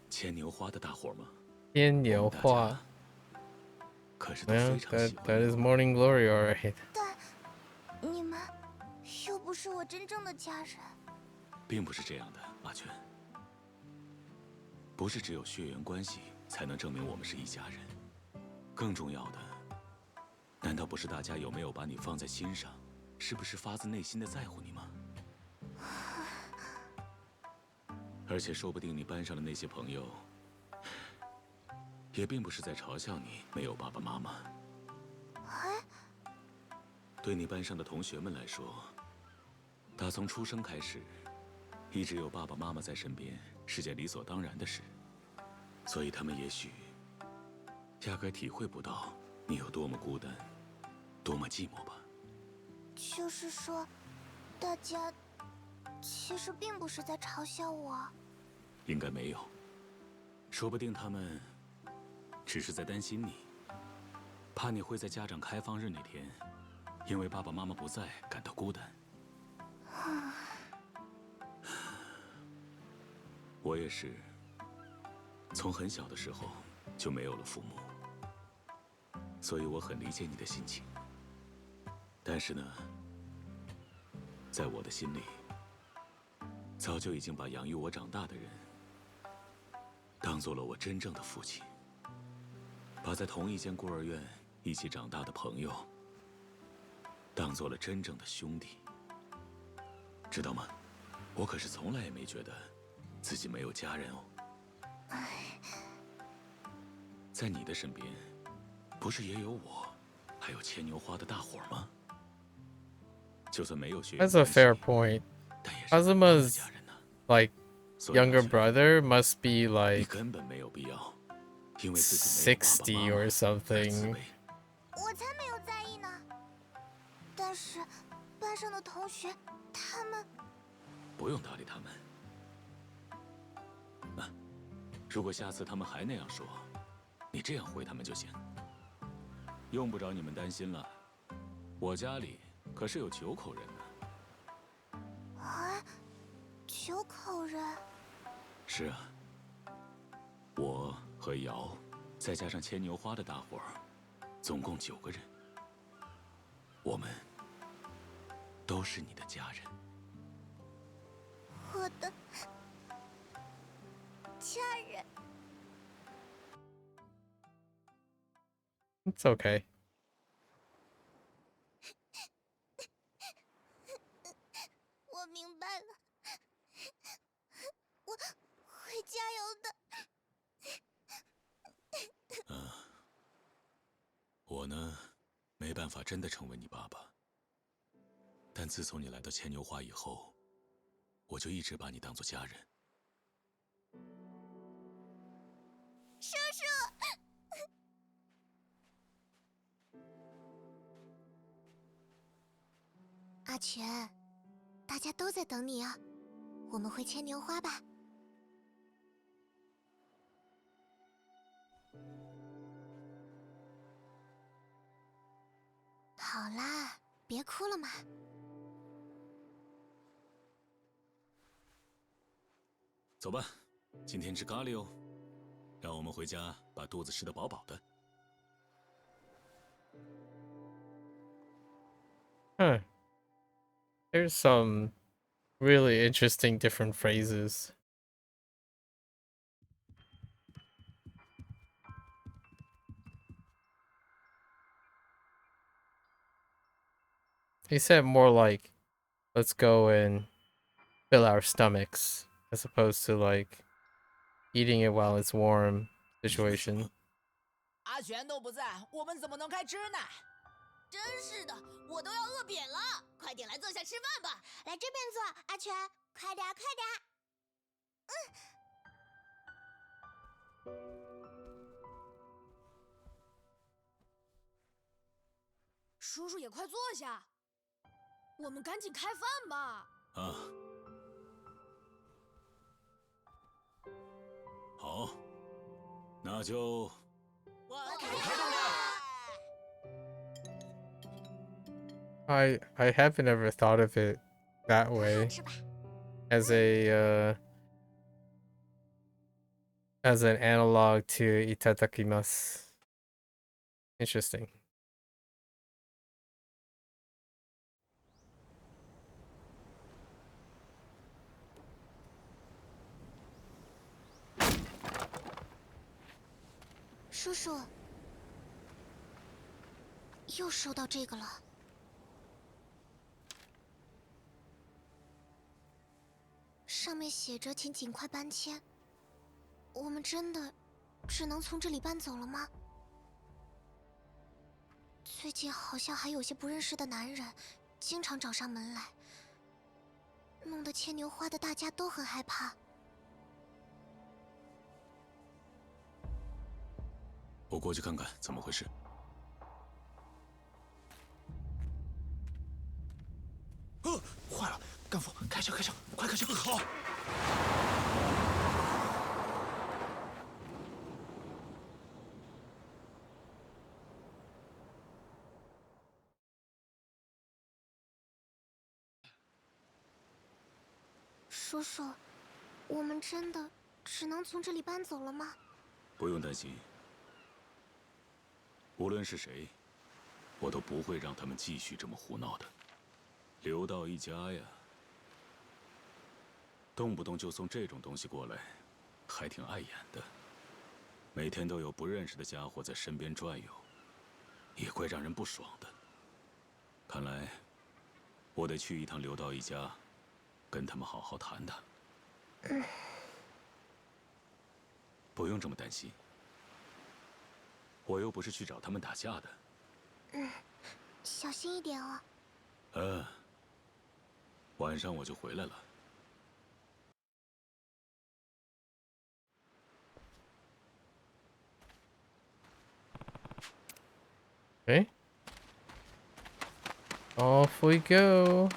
牵牛花的大伙吗？牵牛花。可是都非常喜欢。That is morning glory, alright. 但你们又不是我真正的家人。并不是这样的，阿全。不是只有血缘关系才能证明我们是一家人。更重要的，难道不是大家有没有把你放在心上，是不是发自内心的在乎你吗？而且说不定你班上的那些朋友，也并不是在嘲笑你没有爸爸妈妈。对你班上的同学们来说，打从出生开始，一直有爸爸妈妈在身边是件理所当然的事，所以他们也许压根体会不到你有多么孤单，多么寂寞吧。就是说，大家其实并不是在嘲笑我。应该没有，说不定他们只是在担心你，怕你会在家长开放日那天，因为爸爸妈妈不在感到孤单。我也是，从很小的时候就没有了父母，所以我很理解你的心情。但是呢，在我的心里，早就已经把养育我长大的人当做了我真正的父亲，把在同一间孤儿院一起长大的朋友当做了真正的兄弟，知道吗？我可是从来也没觉得自己没有家人哦。在你的身边，不是也有我，还有牵牛花的大伙吗？就算没有血缘 That's a 关系， fair point. 但也是我的 Kazuma's 家人呢。 like 所以 younger 阿全， brother must be 你 like 根本没有必要因为自己没有爸爸 60妈 or 妈而自 something. 卑。我才没有在意呢。但是，班上的同学，他们……不用搭理他们。啊，如果下次他们还那样说，你这样回他们就行。用不着你们担心了，我家里可是有9口人呢。啊，9口人。是啊，我和瑶，再加上牵牛花的大伙儿，总共9个人。我们都是你的家人。我的家人。 It's okay. 我明白了，我会加油的。我呢，没办法真的成为你爸爸。但自从你来到牵牛花以后，我就一直把你当作家人。叔叔，阿全，大家都在等你啊！我们回牵牛花吧。好啦，别哭了嘛。走吧，今天吃咖喱哦，让我们回家把肚子吃得饱饱的。Huh. There's some really interesting different phrases. He said more like, let's go and fill our stomachs, as opposed to like eating it while it's warm situation. 阿全都不在，我们怎么能开吃呢？真是的，我都要饿扁了！快点来坐下吃饭吧。来这边坐，阿全，快点，快点。叔叔也快坐下，我们赶紧开饭吧。啊，好，那就我开动了。 I haven't ever thought of it that way 吃吧。 as a as an analog to itadakimasu. Interesting. “叔叔，又收到这个了。上面写着请尽快搬迁。我们真的只能从这里搬走了吗？最近好像还有些不认识的男人经常找上门来，弄得牵牛花的大家都很害怕。我过去看看怎么回事。坏了！干副，开枪，开枪，快开枪！好。叔叔，我们真的只能从这里搬走了吗？不用担心，无论是谁，我都不会让他们继续这么胡闹的。刘道一家呀，动不动就送这种东西过来，还挺碍眼的。每天都有不认识的家伙在身边转悠，也怪让人不爽的。看来，我得去一趟刘道一家，跟他们好好谈谈。不用这么担心，我又不是去找他们打架的。小心一点哦。晚上我就回来了。Okay. Off we go.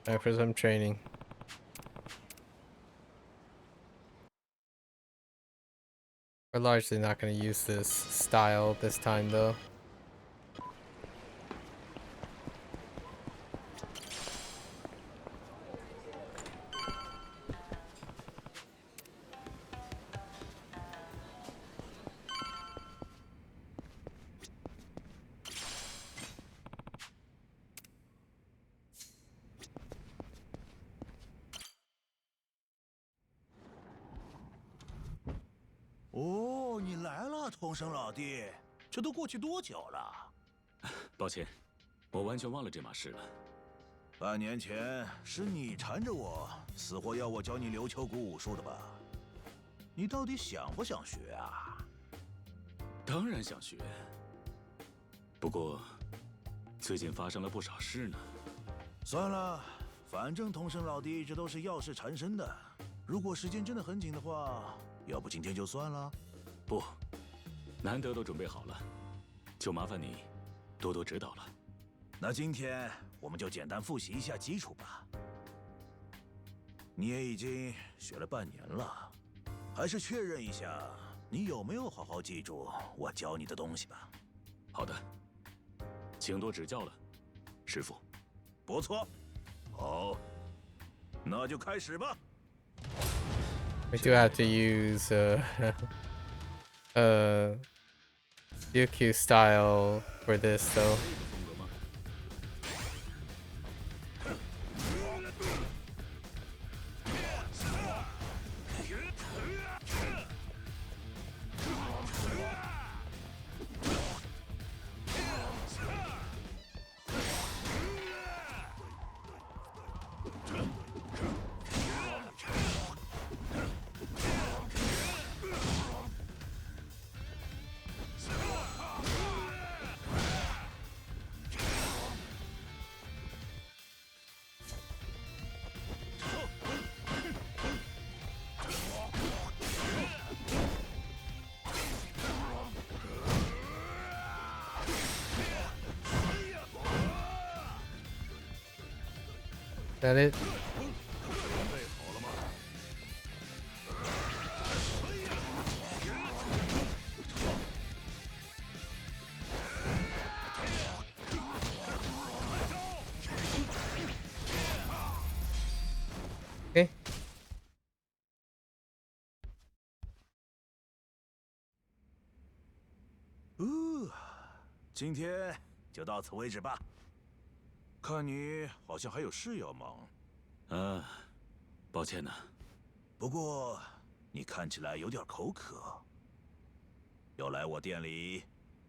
Time for some training. We're largely not going to use this style this time, though. “哦，你来了，童生老弟，这都过去多久了？”“抱歉，我完全忘了这码事了。”“半年前是你缠着我，死活要我教你琉球鼓武术的吧？你到底想不想学啊？”“当然想学，不过最近发生了不少事呢。”“算了，反正童生老弟一直都是要事缠身的。如果时间真的很紧的话，要不今天就算了。”“不，难得都准备好了，就麻烦你多多指导了。”“那今天我们就简单复习一下基础吧。你也已经学了半年了，还是确认一下你有没有好好记住我教你的东西吧。”“好的，请多指教了，师傅。”“不错，好，那就开始吧。” We do have to use Yakuza style for this, though. That it? Okay. 今天就到此为止吧。看你好像还有事要忙。抱歉呢。不过你看起来有点口渴，要来我店里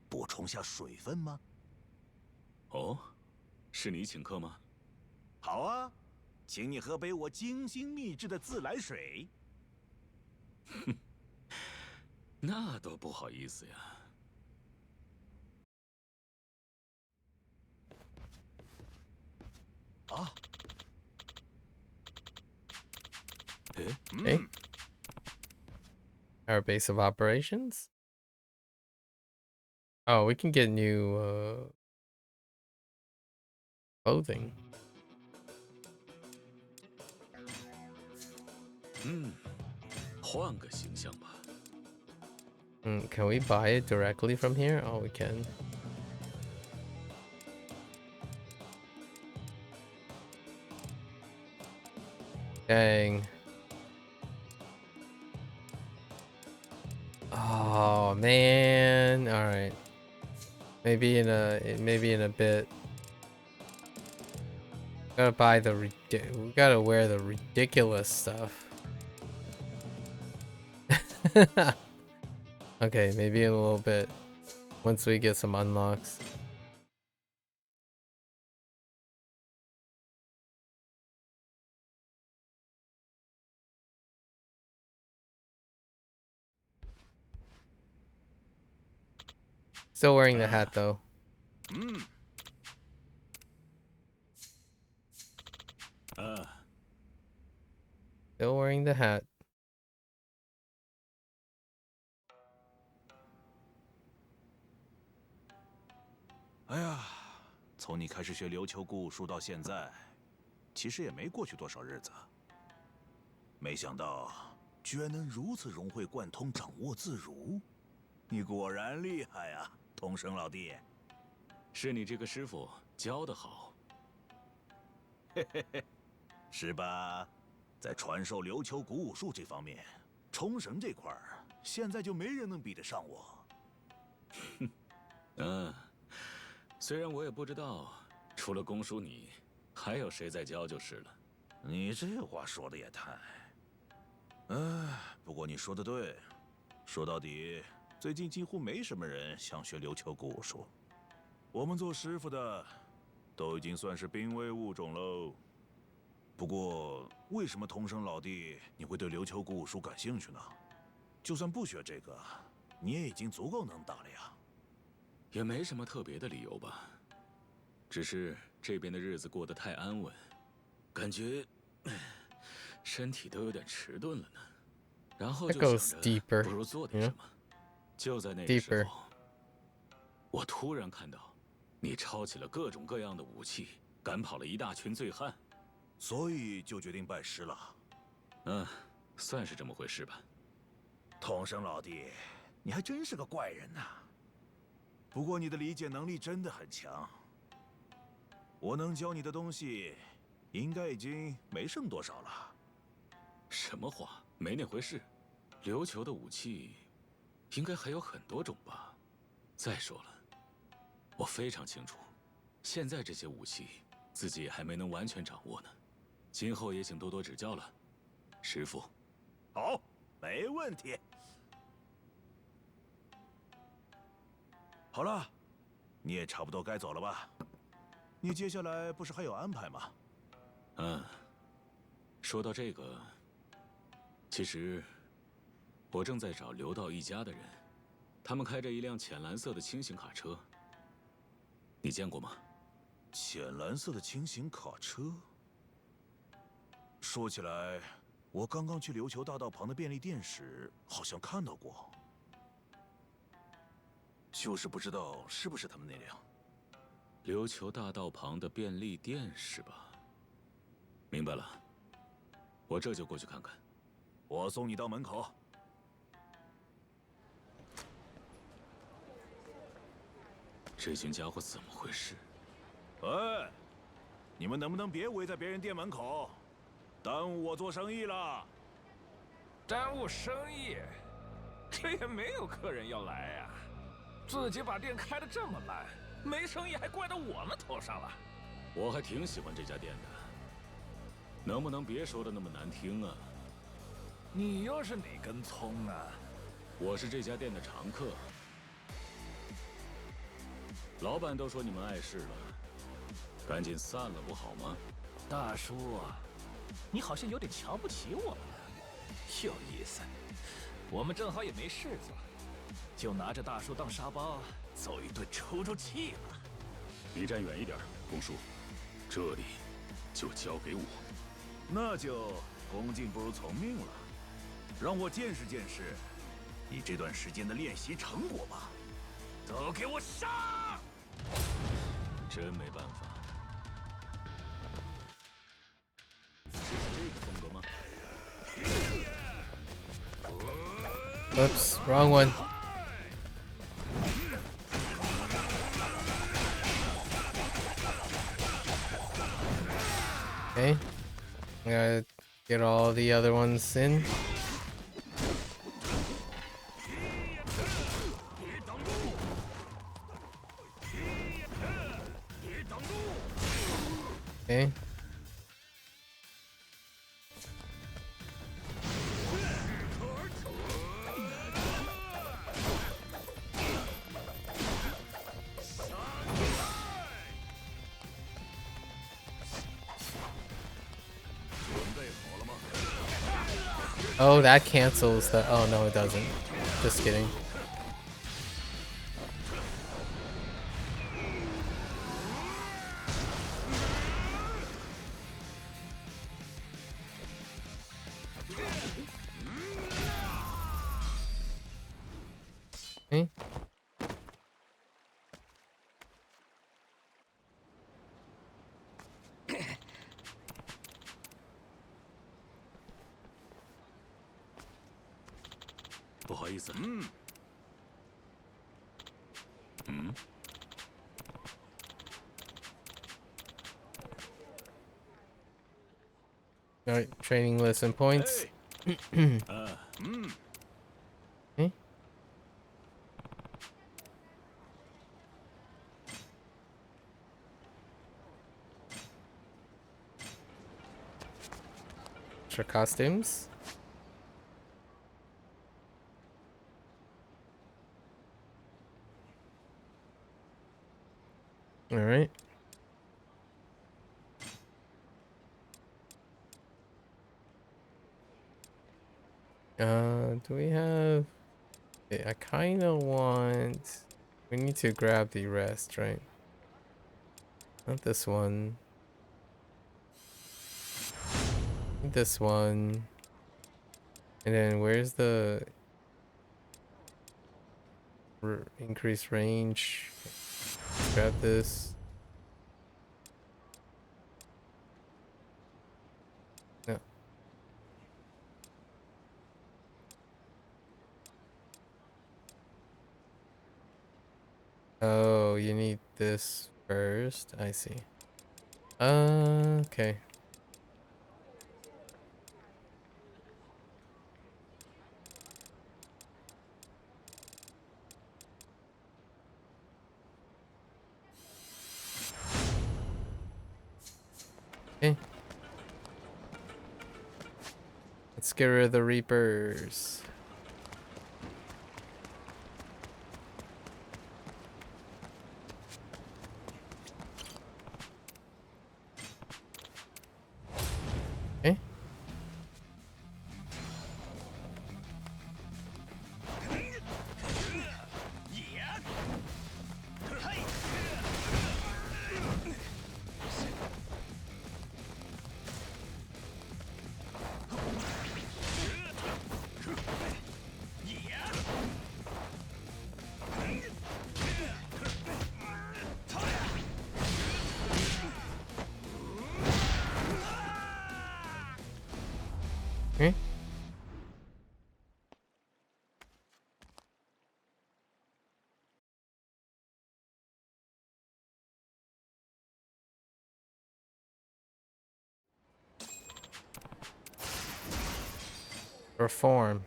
补充下水分吗？哦，是你请客吗？好啊，请你喝杯我精心秘制的自来水。那多不好意思呀。啊？Okay. Our base of operations. Oh, we can get new clothing. 换个形象吧。Can we buy it directly from here? Oh, we can. Dang. Oh man. All right. Maybe in a bit. Gotta buy the we gotta wear the ridiculous stuff. Okay, maybe in a little bit. Once we get some unlocks. Still wearing the hat though. Still wearing the hat. 哎呀，从你开始学琉球鼓武术到现在，其实也没过去多少日子。没想到居然能如此融会贯通，掌握自如。你果然厉害啊，童生老弟。是你这个师傅教得好。嘿嘿嘿，是吧？在传授琉球鼓武术这方面，冲绳这块儿现在就没人能比得上我。虽然我也不知道，除了公叔你，还有谁在教就是了。你这话说的也太……不过你说的对，说到底，最近几乎没什么人想学琉球鼓武术。我们做师傅的，都已经算是濒危物种喽。不过，为什么童生老弟你会对琉球鼓武术感兴趣呢？就算不学这个，你也已经足够能打了呀。也没什么特别的理由吧，只是这边的日子过得太安稳，感觉身体都有点迟钝了呢。然后就想着不如做点什么。就在那个时候，我突然看到你抄起了各种各样的武器，赶跑了一大群醉汉，所以就决定拜师了。算是这么回事吧。童生老弟，你还真是个怪人呐。不过你的理解能力真的很强，我能教你的东西，应该已经没剩多少了。什么话？没那回事。琉球的武器，应该还有很多种吧。再说了，我非常清楚，现在这些武器自己也还没能完全掌握呢。今后也请多多指教了，师傅。好，没问题。好了，你也差不多该走了吧？你接下来不是还有安排吗？说到这个，其实我正在找刘道一家的人，他们开着一辆浅蓝色的轻型卡车，你见过吗？浅蓝色的轻型卡车。说起来，我刚刚去琉球大道旁的便利店时，好像看到过。就是不知道是不是他们那辆。琉球大道旁的便利店是吧？明白了，我这就过去看看。我送你到门口。这群家伙怎么回事？哎，你们能不能别围在别人店门口，耽误我做生意了？耽误生意？这也没有客人要来呀。自己把店开得这么烂，没生意还怪到我们头上了。我还挺喜欢这家店的，能不能别说的那么难听啊？你又是哪根葱啊？我是这家店的常客，老板都说你们碍事了，赶紧散了不好吗？大叔，你好像有点瞧不起我们了，有意思。我们正好也没事做，就拿着大叔当沙包，揍一顿出气了。你站远一点，公叔，这里就交给我。那就恭敬不如从命了，让我见识见识你这段时间的练习成果吧。都给我上！真没办法。是这个风格吗？ Oops, wrong one. Okay. I gotta get all the other ones in. Okay. Oh, that cancels the. Oh, no, it doesn't. Just kidding. Okay. Alright, training lesson points. Okay. Extra costumes. Alright. Do we have... Okay, I kind of want... We need to grab the rest, right? Not this one. This one. And then where's the... increased range? Let's grab this. No. Oh, you need this first. I see. Okay. Okay. Let's get rid of the Reapers. Okay. Okay. Reform.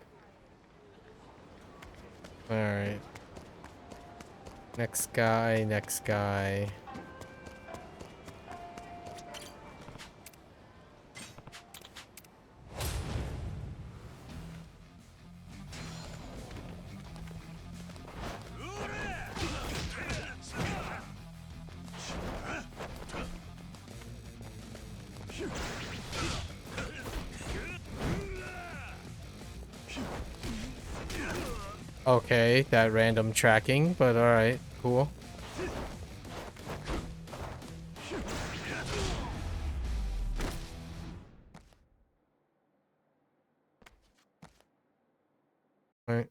All right. Next guy, next guy. Okay, that random tracking, but alright, cool. Alright.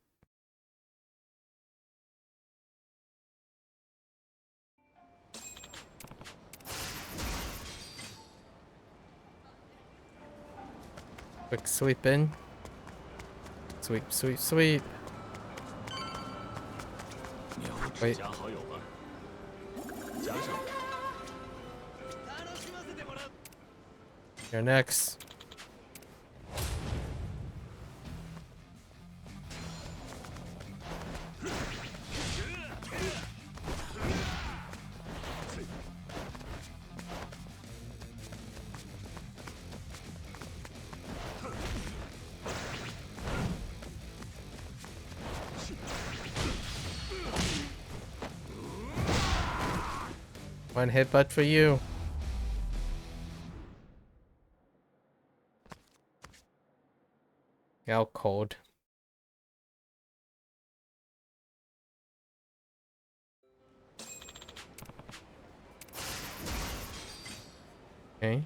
Quick sweep in. Sweep, sweep, sweep. Wait. You're next. One headbutt for you. How cold. Okay.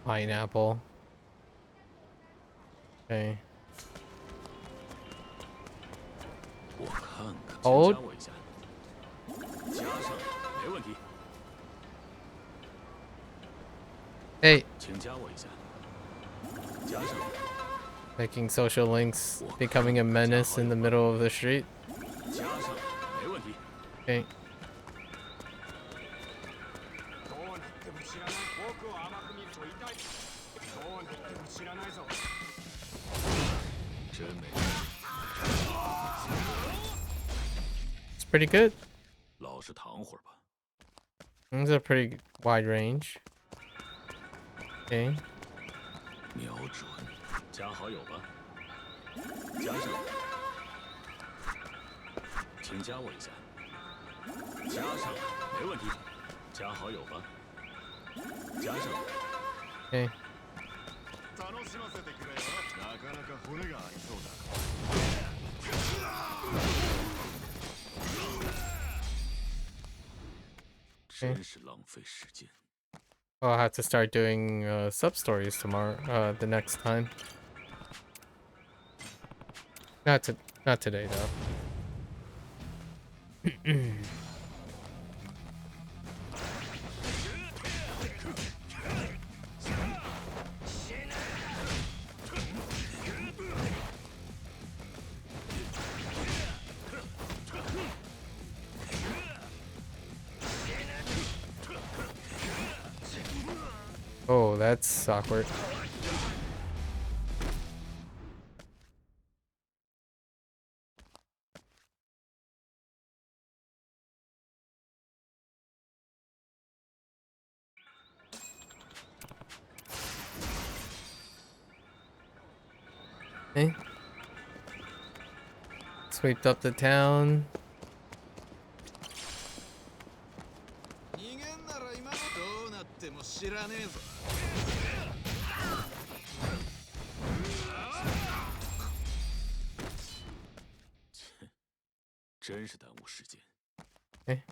Pineapple. Okay. Hold. Hey. Making social links, becoming a menace in the middle of the street. Okay. It's pretty good. It's a pretty wide range. Okay. Okay. Okay. I'll have to start doing sub stories tomorrow. The next time. Not today though. Oh, that's awkward. Okay. Sweeped up the town. Okay.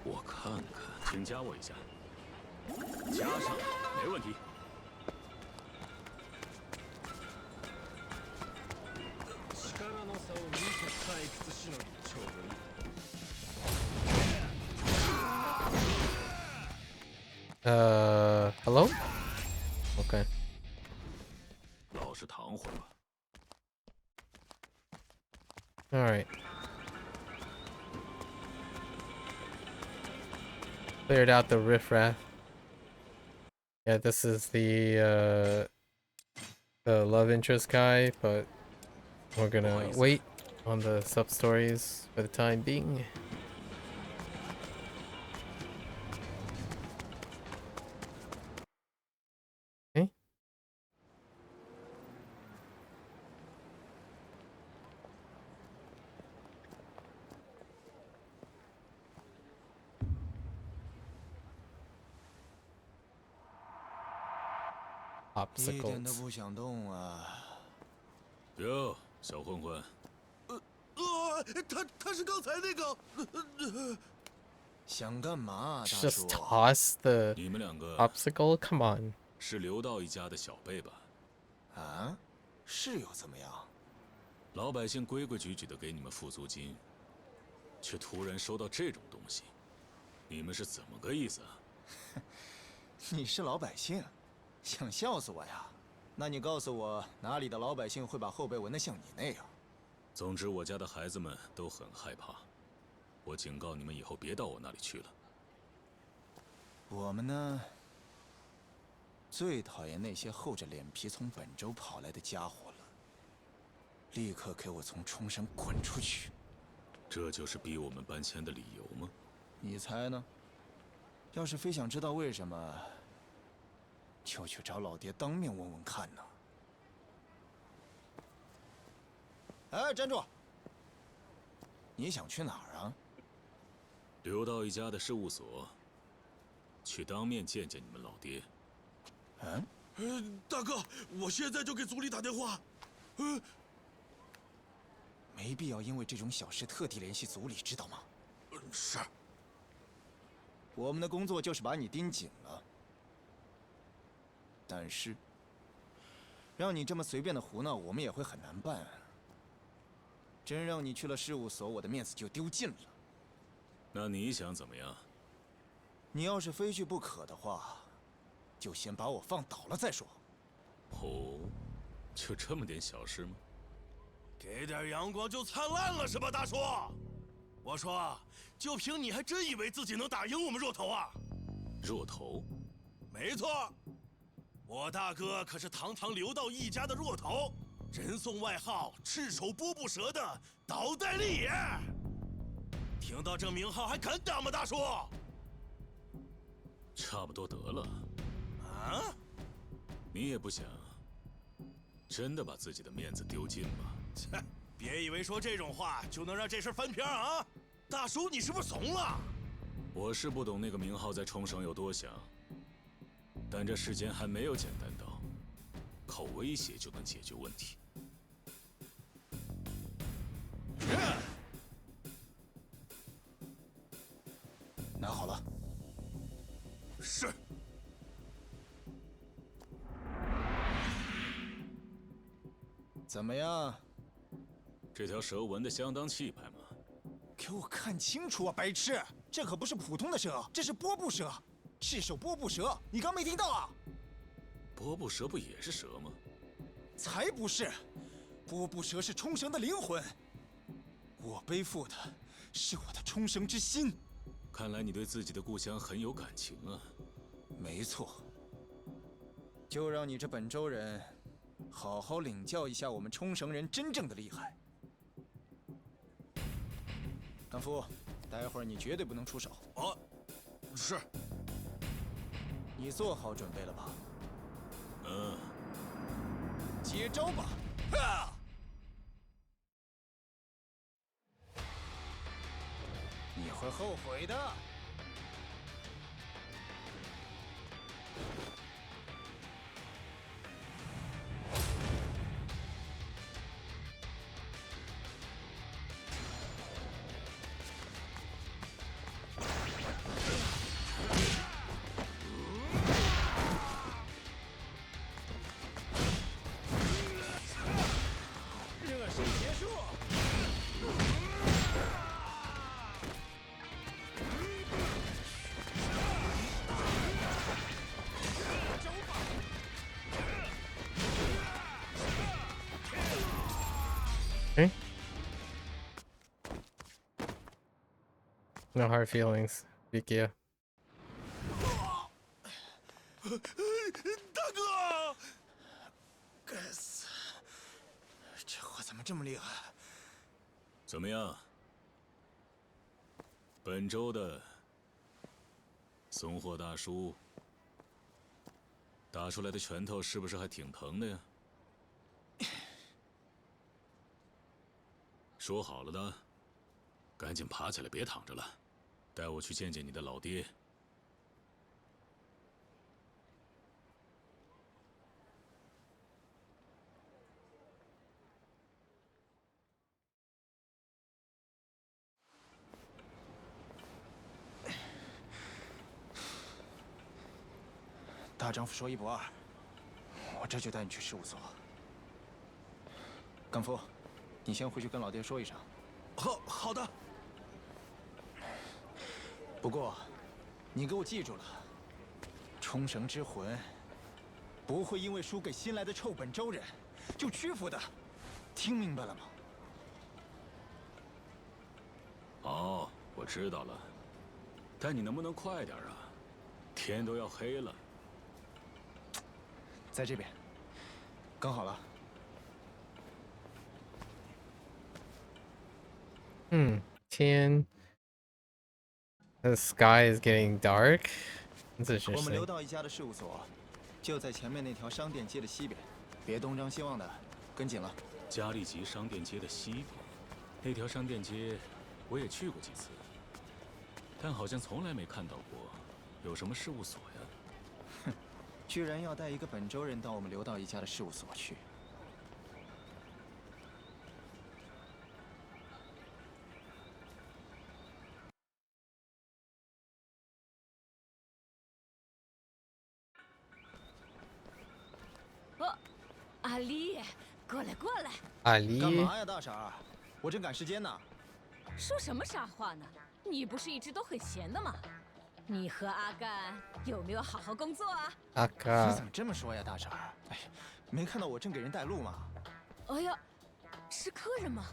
我看看，请加我一下。加上，没问题。力の差を見せ退屈しのぎちょうどいい。Hello? Okay. 老实躺会儿吧。 Alright. Cleared out the riffraff. Yeah, this is the love interest guy, but we're gonna wait on the sub stories for the time being. Okay. 一点都 popsicles. 不想动啊！哟，小混混，他是刚才那个，想干嘛，大 Just 叔？ toss the 你们两个 popsicle? Come on. 是刘道一家的小辈吧？啊，是又怎么样？老百姓规规矩矩的给你们付租金，却突然收到这种东西，你们是怎么个意思啊？你是老百姓，想笑死我呀？那你告诉我，哪里的老百姓会把后背纹得像你那样？总之，我家的孩子们都很害怕，我警告你们以后别到我那里去了。我们呢，最讨厌那些厚着脸皮从本州跑来的家伙了。立刻给我从冲绳滚出去！这就是逼我们搬迁的理由吗？你猜呢？要是非想知道为什么，就去找老爹当面问问看呢。哎，站住！你想去哪儿啊？刘道一家的事务所，去当面见见你们老爹。大哥，我现在就给组里打电话。没必要因为这种小事特地联系组里，知道吗？是。我们的工作就是把你盯紧了，但是让你这么随便的胡闹，我们也会很难办。真让你去了事务所，我的面子就丢尽了。那你想怎么样？你要是非去不可的话，就先把我放倒了再说。哦，就这么点小事吗？给点阳光就灿烂了是吧，大叔？我说，就凭你还真以为自己能打赢我们弱头啊？弱头？没错，我大哥可是堂堂刘道一家的弱头，人送外号“赤手波不折”的倒带力爷。听到这名号还敢打吗，大叔？差不多得了。啊？你也不想真的把自己的面子丢尽吧？切，别以为说这种话就能让这事翻篇啊！大叔，你是不是怂了？我是不懂那个名号在冲绳有多响，但这世间还没有简单到靠威胁就能解决问题。拿好了。是。怎么样？这条蛇纹的相当气派嘛。给我看清楚啊，白痴！这可不是普通的蛇，这是波布蛇，赤手波布蛇，你刚没听到啊？波布蛇不也是蛇吗？才不是！波布蛇是冲绳的灵魂，我背负的是我的冲绳之心。看来你对自己的故乡很有感情啊。没错，就让你这本州人好好领教一下我们冲绳人真正的厉害。干夫，待会儿你绝对不能出手。哦，是。你做好准备了吧？嗯。接招吧！哈！你会后悔的。热身结束。Okay. No hard feelings, Vikia. 大哥！该死！这货怎么这么厉害？怎么样？本州的送货大叔打出来的拳头是不是还挺疼的呀？说好了的，赶紧爬起来，别躺着了，带我去见见你的老爹。大丈夫说一不二，我这就带你去事务所。甘夫，你先回去跟老爹说一声。好的。不过，你给我记住了，冲绳之魂不会因为输给新来的臭本州人就屈服的，听明白了吗？哦，我知道了。但你能不能快点啊？天都要黑了。在这边，刚好了。天。The sky is getting dark. That's 我们 interesting. 留到一家的事务所，就在前面那条商店街的西边，别东张西望的，跟紧了。加利吉商店街的西边，那条商店街我也去过几次，但好像从来没看到过有什么事务所呀。哼，居然要带一个本州人到我们留到一家的事务所去。阿丽，过来过来。阿丽，干嘛呀，大婶儿？我正赶时间呢。说什么傻话呢？你不是一直都很闲的吗？你和阿干有没有好好工作啊？阿干，你怎么这么说呀，大婶儿？哎，没看到我正给人带路吗？哎呀，是客人吗？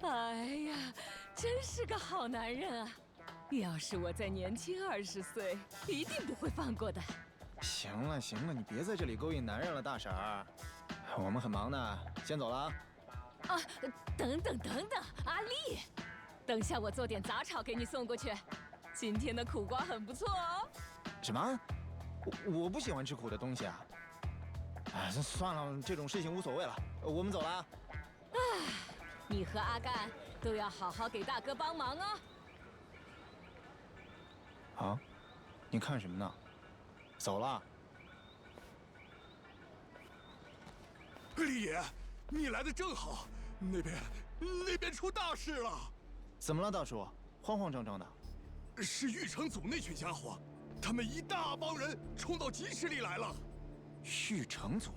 哎呀，真是个好男人啊！要是我再年轻20岁，一定不会放过的。行了行了，你别在这里勾引男人了，大婶儿。我们很忙呢，先走了啊。啊，等等，阿丽，等下我做点杂炒给你送过去。今天的苦瓜很不错哦。什么？我不喜欢吃苦的东西啊。哎，算了，这种事情无所谓了，我们走了啊。哎，你和阿干都要好好给大哥帮忙哦。啊？你看什么呢？走了。李爷，你来的正好，那边出大事了。怎么了，大叔？慌慌张张的。是玉成组那群家伙，他们一大帮人冲到集市里来了。玉成组？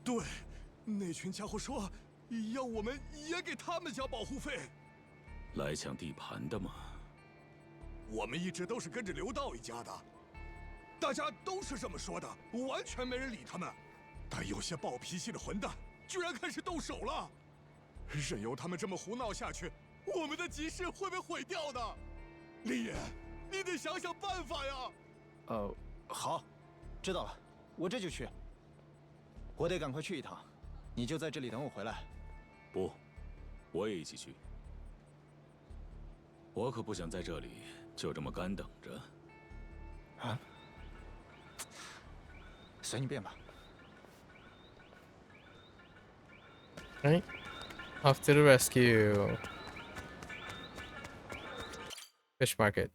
对，那群家伙说要我们也给他们交保护费。来抢地盘的吗？我们一直都是跟着刘道一家的，大家都是这么说的，完全没人理他们。但有些暴脾气的混蛋居然开始动手了，任由他们这么胡闹下去，我们的集市会被毁掉的。李爷，你得想想办法呀！好，知道了，我这就去。我得赶快去一趟，你就在这里等我回来。不，我也一起去。我可不想在这里就这么干等着。啊？随你便吧。Right, off to the rescue. Fish market.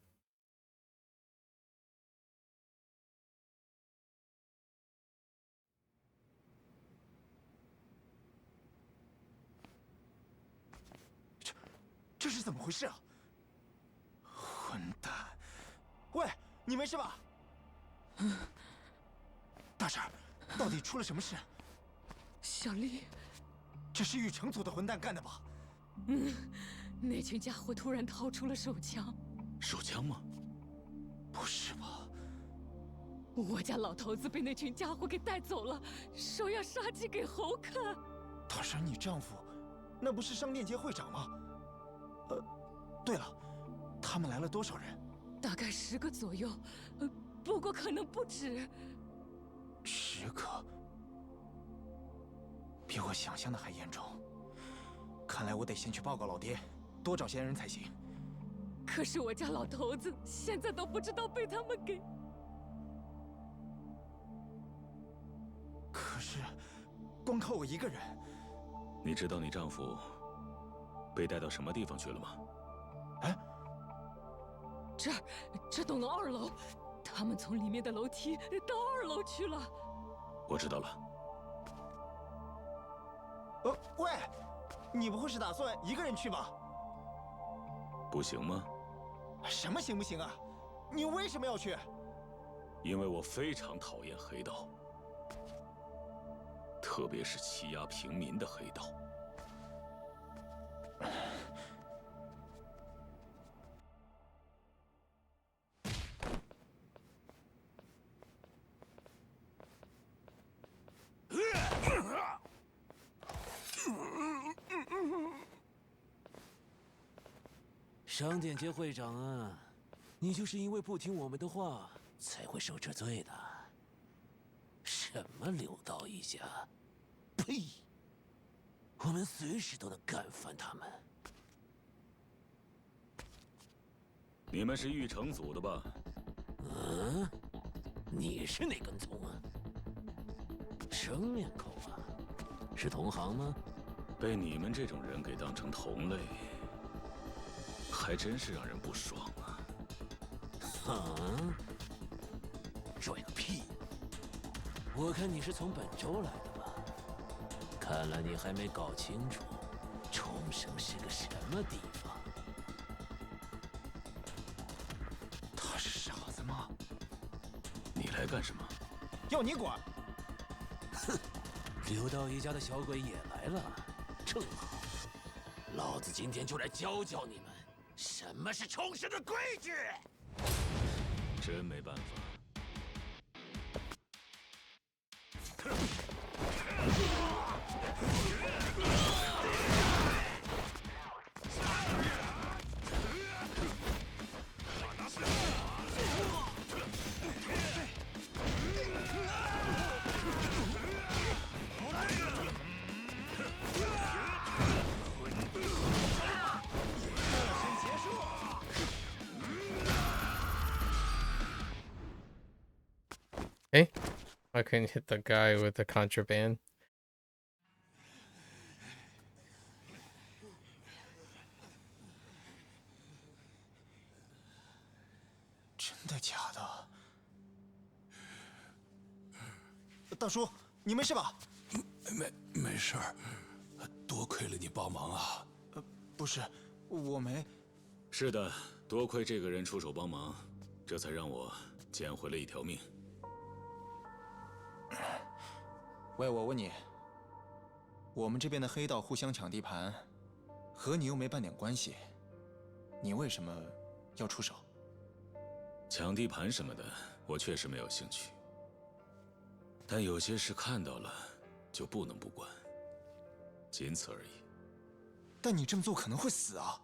这是怎么回事啊？混蛋！喂，你没事吧？大婶，到底出了什么事？小丽，这是玉成组的混蛋干的吧？那群家伙突然掏出了手枪。手枪吗？不是吧？我家老头子被那群家伙给带走了，说要杀鸡给猴看。大婶，你丈夫，那不是商店街会长吗？对了，他们来了多少人？大概10个左右，不过可能不止。10个，比我想象的还严重。看来我得先去报告老爹，多找些人才行。可是我家老头子现在都不知道被他们给……可是，光靠我一个人……你知道你丈夫被带到什么地方去了吗？哎，这栋楼2楼，他们从里面的楼梯到2楼去了。我知道了。喂，你不会是打算一个人去吧？不行吗？什么行不行啊？你为什么要去？因为我非常讨厌黑道，特别是欺压平民的黑道。商店街会长啊，你就是因为不听我们的话，才会受这罪的。什么留道一家，呸！我们随时都能干翻他们。你们是玉成组的吧？嗯，你是哪根葱啊？生面孔啊？是同行吗？被你们这种人给当成同类，还真是让人不爽啊！啊？拽个屁！我看你是从本州来的吧？看来你还没搞清楚，冲绳是个什么地方。他是傻子吗？你来干什么？要你管！哼，刘道一家的小鬼也来了，正好，老子今天就来教教你们什么是冲绳的规矩。真没办法。Hey, I couldn't hit the guy with the contraband. 真的假的？大叔，你没事吧？没事儿，多亏了你帮忙啊。不是，我没。是的，多亏这个人出手帮忙，这才让我捡回了一条命。喂，我问你，我们这边的黑道互相抢地盘，和你又没半点关系，你为什么要出手？抢地盘什么的，我确实没有兴趣。但有些事看到了，就不能不管，仅此而已。但你这么做可能会死啊！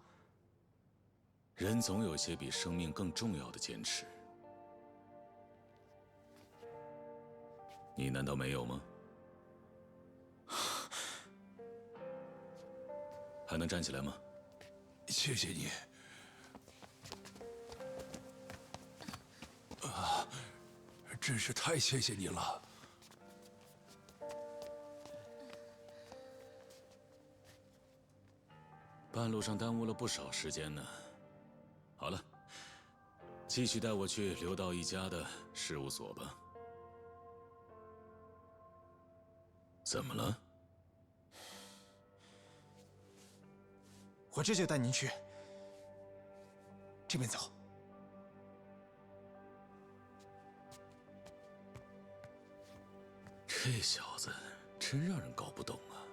人总有些比生命更重要的坚持，你难道没有吗？还能站起来吗？谢谢你。啊，真是太谢谢你了。半路上耽误了不少时间呢。好了，继续带我去刘道一家的事务所吧。怎么了？我这就带您去。这边走。这小子真让人搞不懂啊。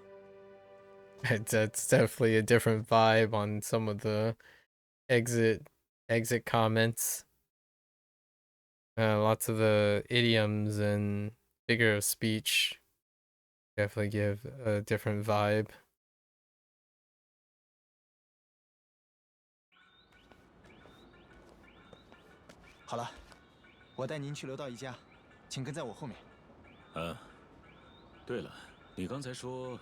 That's definitely a different vibe on some of the exit comments. Lots of the idioms and figure of speech definitely give a different vibe. 好了，我带您去刘道一家，请跟在我后面。啊，对了，你刚才说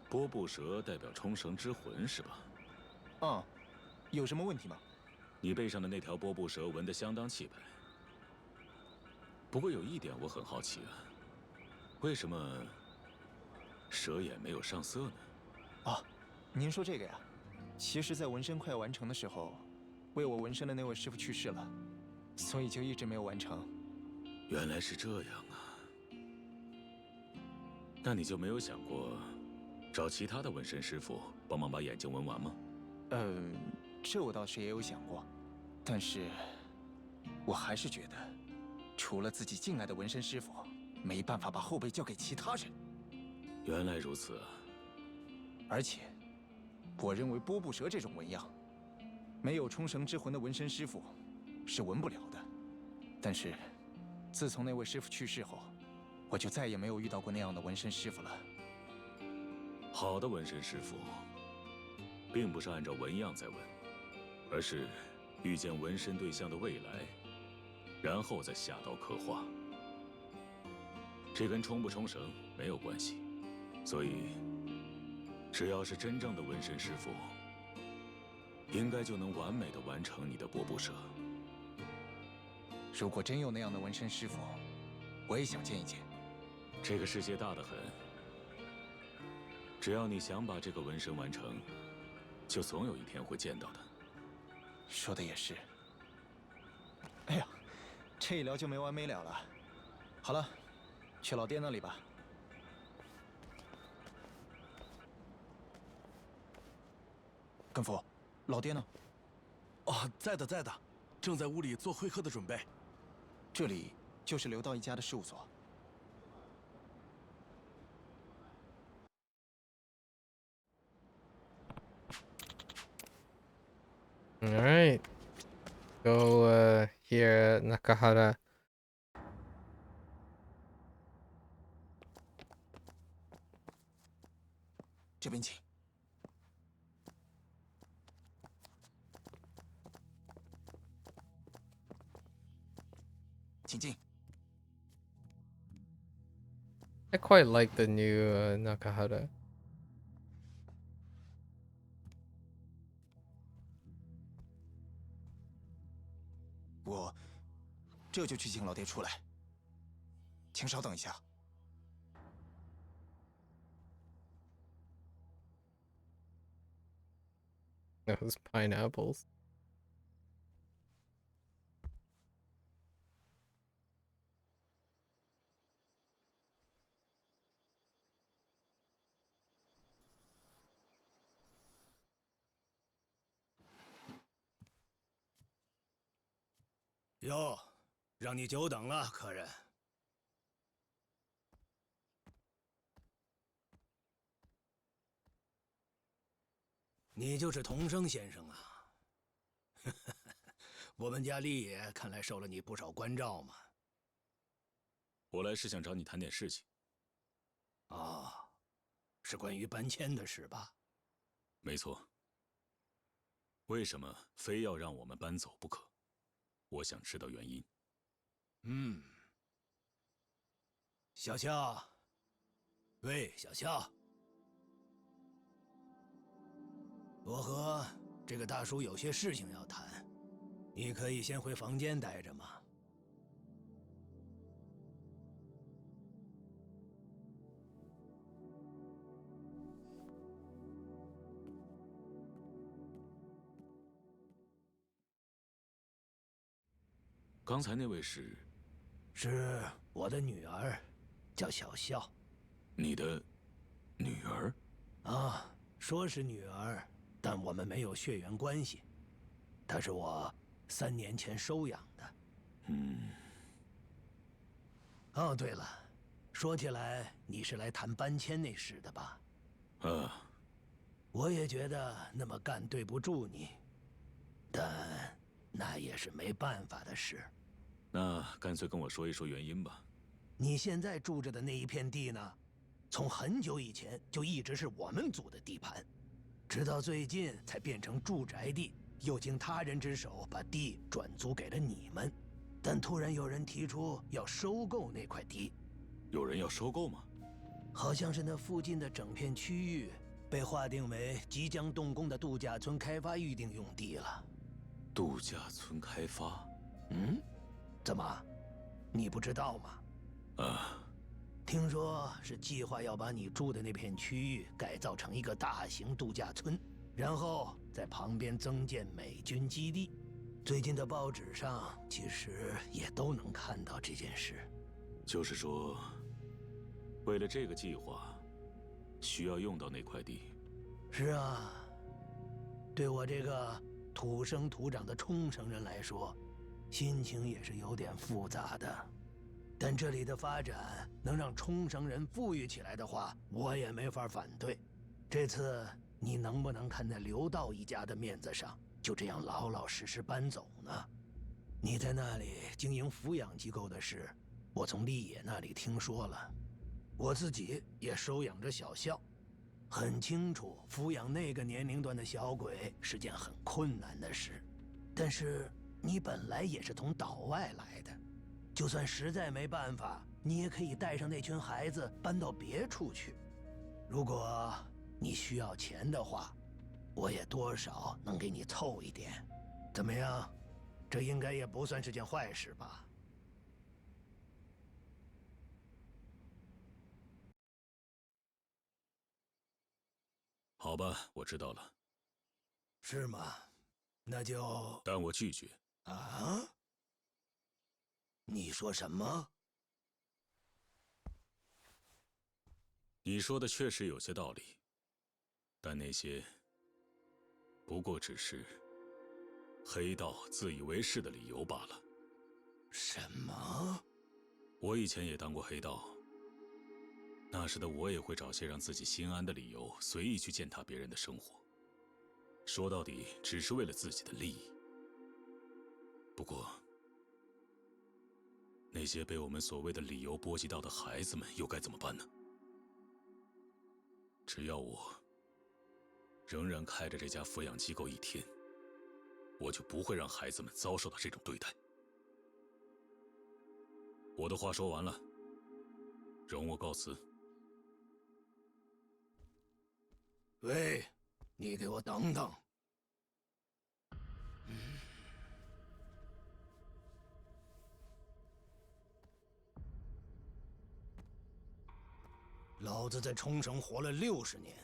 波布蛇代表冲绳之魂是吧？嗯，有什么问题吗？你背上的那条波布蛇纹得相当气派。不过有一点我很好奇啊，为什么蛇眼没有上色呢？啊，您说这个呀？其实，在纹身快要完成的时候，为我纹身的那位师傅去世了，所以就一直没有完成。原来是这样啊。那你就没有想过找其他的纹身师傅帮忙把眼睛纹完吗？这我倒是也有想过，但是我还是觉得除了自己敬爱的纹身师傅，没办法把后背交给其他人。原来如此啊！而且，我认为波布蛇这种纹样，没有冲绳之魂的纹身师傅是纹不了的。但是，自从那位师傅去世后，我就再也没有遇到过那样的纹身师傅了。好的纹身师傅，并不是按照纹样在纹，而是预见纹身对象的未来，然后再下刀刻画。这跟冲不冲绳没有关系，所以，只要是真正的纹身师傅，应该就能完美的完成你的波布蛇。如果真有那样的纹身师傅，我也想见一见。这个世界大得很，只要你想把这个纹身完成，就总有一天会见到的。说的也是。哎呀，这一聊就没完没了了。好了，去老爹那里吧。根夫，老爹呢？哦，在的，在的，正在屋里做会客的准备。这里就是刘道一家的事务所。All right, go here, Nakahara. 这边请。请进。 I quite like the new Nakahara. 我这就去请老爹出来，请稍等一下。 Those pineapples.哟，让你久等了，客人。你就是童生先生啊？我们家立野看来受了你不少关照嘛。我来是想找你谈点事情。哦，是关于搬迁的事吧？没错。为什么非要让我们搬走不可？ 我想知道原因。小夏，喂，小夏，我和这个大叔有些事情要谈，你可以先回房间待着吗？刚才那位是我的女儿，叫小笑。你的女儿？啊，说是女儿，但我们没有血缘关系。她是我3年前收养的。哦，对了，说起来，你是来谈搬迁那事的吧？啊，我也觉得那么干对不住你，但那也是没办法的事。 那干脆跟我说一说原因吧。你现在住着的那一片地呢，从很久以前就一直是我们组的地盘，直到最近才变成住宅地，又经他人之手把地转租给了你们。但突然有人提出要收购那块地。有人要收购吗？好像是那附近的整片区域被划定为即将动工的度假村开发预定用地了。度假村开发？怎么，你不知道吗？听说是计划要把你住的那片区域改造成一个大型度假村，然后在旁边增建美军基地。最近的报纸上其实也都能看到这件事。就是说，为了这个计划，需要用到那块地。是啊，对我这个土生土长的冲绳人来说，心情也是有点复杂的。但这里的发展能让冲绳人富裕起来的话，我也没法反对。这次你能不能看在刘道一家的面子上，就这样老老实实搬走呢？你在那里经营抚养机构的事，我从立野那里听说了，我自己也收养着小校，很清楚抚养那个年龄段的小鬼是件很困难的事。但是你本来也是从岛外来的，就算实在没办法，你也可以带上那群孩子搬到别处去。如果你需要钱的话，我也多少能给你凑一点。怎么样？这应该也不算是件坏事吧？好吧，我知道了。是吗？那就……但我拒绝。啊？你说什么？你说的确实有些道理，但那些不过只是黑道自以为是的理由罢了。什么？我以前也当过黑道，那时的我也会找些让自己心安的理由，随意去践踏别人的生活。说到底，只是为了自己的利益。不过，那些被我们所谓的理由波及到的孩子们，又该怎么办呢？只要我仍然开着这家抚养机构一天，我就不会让孩子们遭受到这种对待。我的话说完了，容我告辞。喂，你给我等等！老子在冲绳活了60年，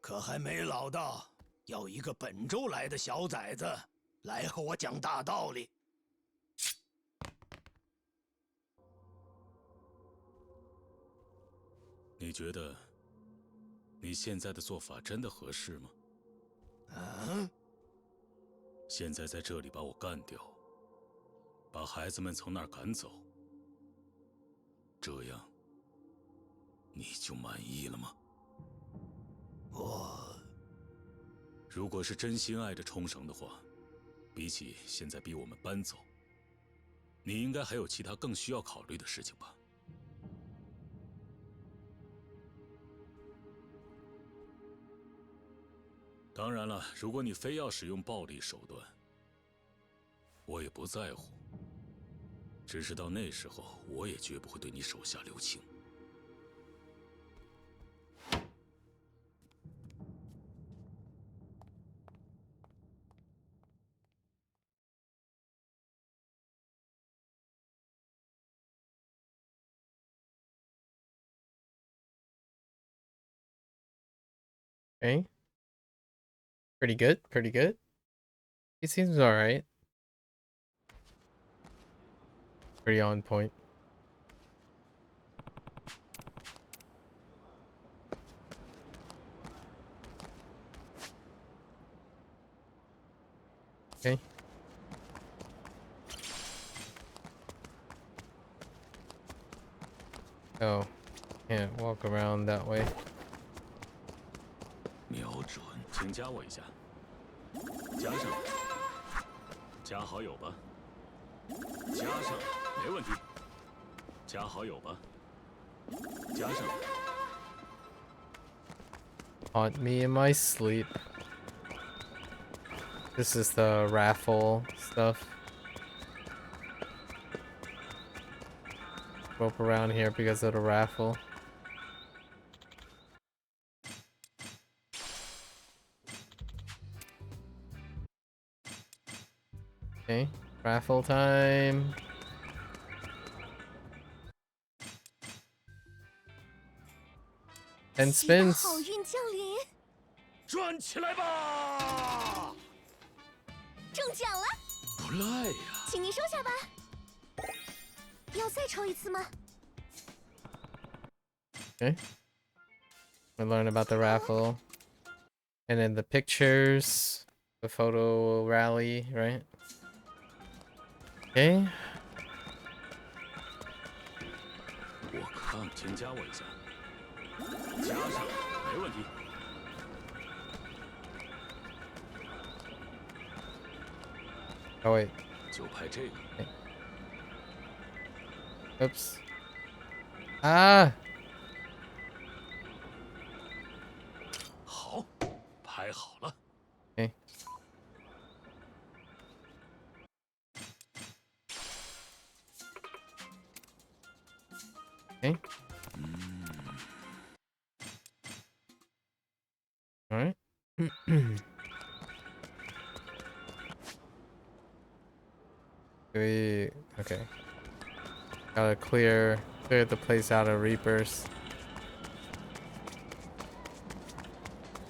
可还没老到要一个本州来的小崽子来和我讲大道理。你觉得你现在的做法真的合适吗？啊？现在在这里把我干掉，把孩子们从那儿赶走，这样你就满意了吗？如果是真心爱着冲绳的话，比起现在逼我们搬走，你应该还有其他更需要考虑的事情吧？当然了，如果你非要使用暴力手段，我也不在乎。只是到那时候，我也绝不会对你手下留情。Okay. Pretty good, pretty good. He seems alright. Pretty on point. Okay. Oh, can't walk around that way. 瞄准，请加我一下。加上，加好友吧。加上，没问题。加好友吧。加上。Haunt me in my sleep. This is the raffle stuff. Rope around here because of the raffle. Okay, raffle time. And spins. 好运降临，转起来吧！中奖了，不赖呀。请您收下吧。要再抽一次吗？ Okay. We learn about the raffle. And then the pictures. the photo rally, right? Okay. 我看，请加我一下。加上，没问题。Oh wait. 就拍这个。Oops. Ah. 好，拍好了。Okay. Okay. All right. Okay. Gotta clear the place out of Reapers.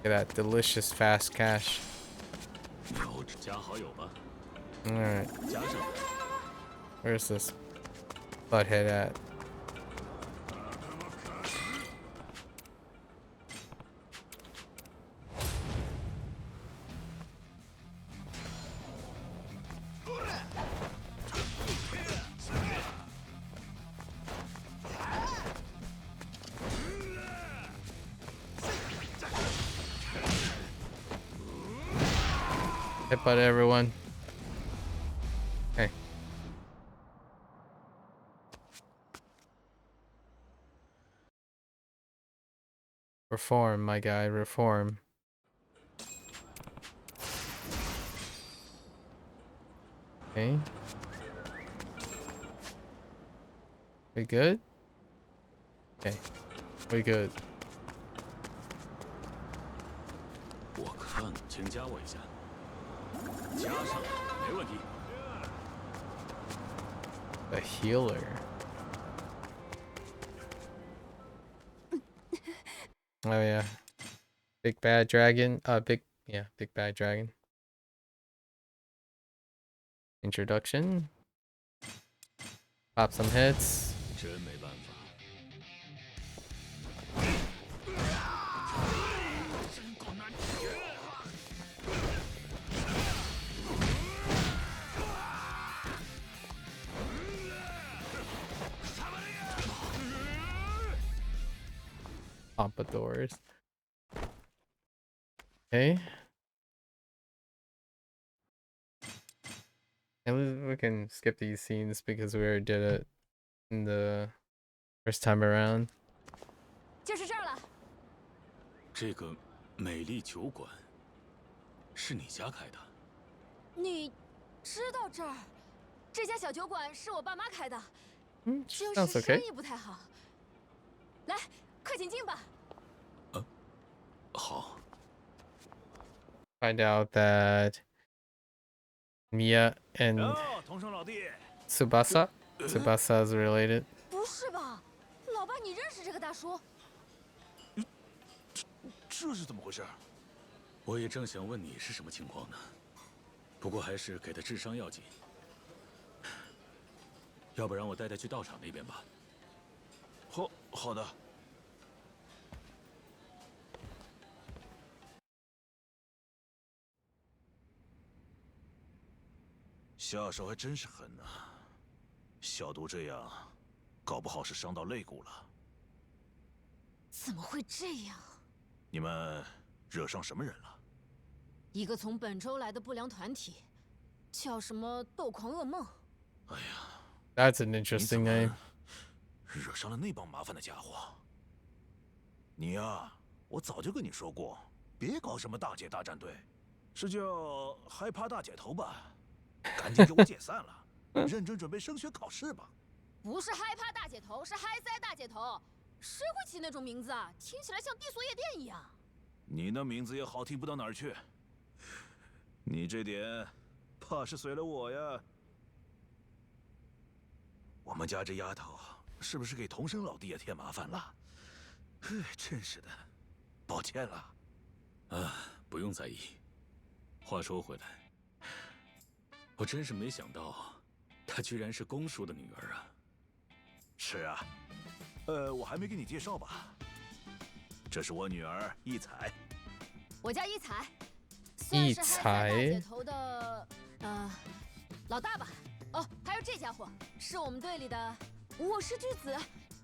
Get that delicious fast cash. 有加好友吧。All right. 加上。Where's this butthead at? Headbutt everyone. Hey. Reform, my guy, reform. Okay. We good? Okay. We good. 我看，请加我一下。加上，没问题。A healer. Oh yeah. Big bad dragon. Big bad dragon. Introduction. Pop some hits. 真没办法。真够难解。Pompadours. Okay. And we can skip these scenes because we already did it in the first time around. 就是这儿了。这个美丽酒馆是你家开的？你知道这儿？这家小酒馆是我爸妈开的，就 sounds 是 okay. 生意不太好。来，快请进吧。好。 Find out that Mia and 同生老弟。Tsubasa is related. 不是吧，老爸，你认识这个大叔？这是怎么回事？我也正想问你是什么情况呢，不过还是给他治伤要紧。要不然我带他去道场那边吧。好的。下手还真是狠呐！小毒这样，搞不好是伤到肋骨了。怎么会这样？你们惹上什么人了？一个从本州来的不良团体，叫什么“斗狂噩梦”。哎呀 That's an interesting name. 惹上了那帮麻烦的家伙。你呀，我早就跟你说过，别搞什么大姐大战队，是叫害怕大姐头吧？赶紧给我解散了，认真准备升学考试吧。不是害怕大姐头，是嗨塞大姐头。谁会起那种名字啊？听起来像地锁夜店一样。你那名字也好听不到哪儿去。你这点，怕是随了我呀。我们家这丫头是不是给童生老弟也添麻烦了？真是的，抱歉了。不用在意。话说回来，我真是没想到，她居然是公叔的女儿啊。是啊，我还没给你介绍吧？这是我女儿一彩。我叫一彩，算是嗨塞大姐头的，老大吧。哦，还有这家伙，是我们队里的。我是巨子，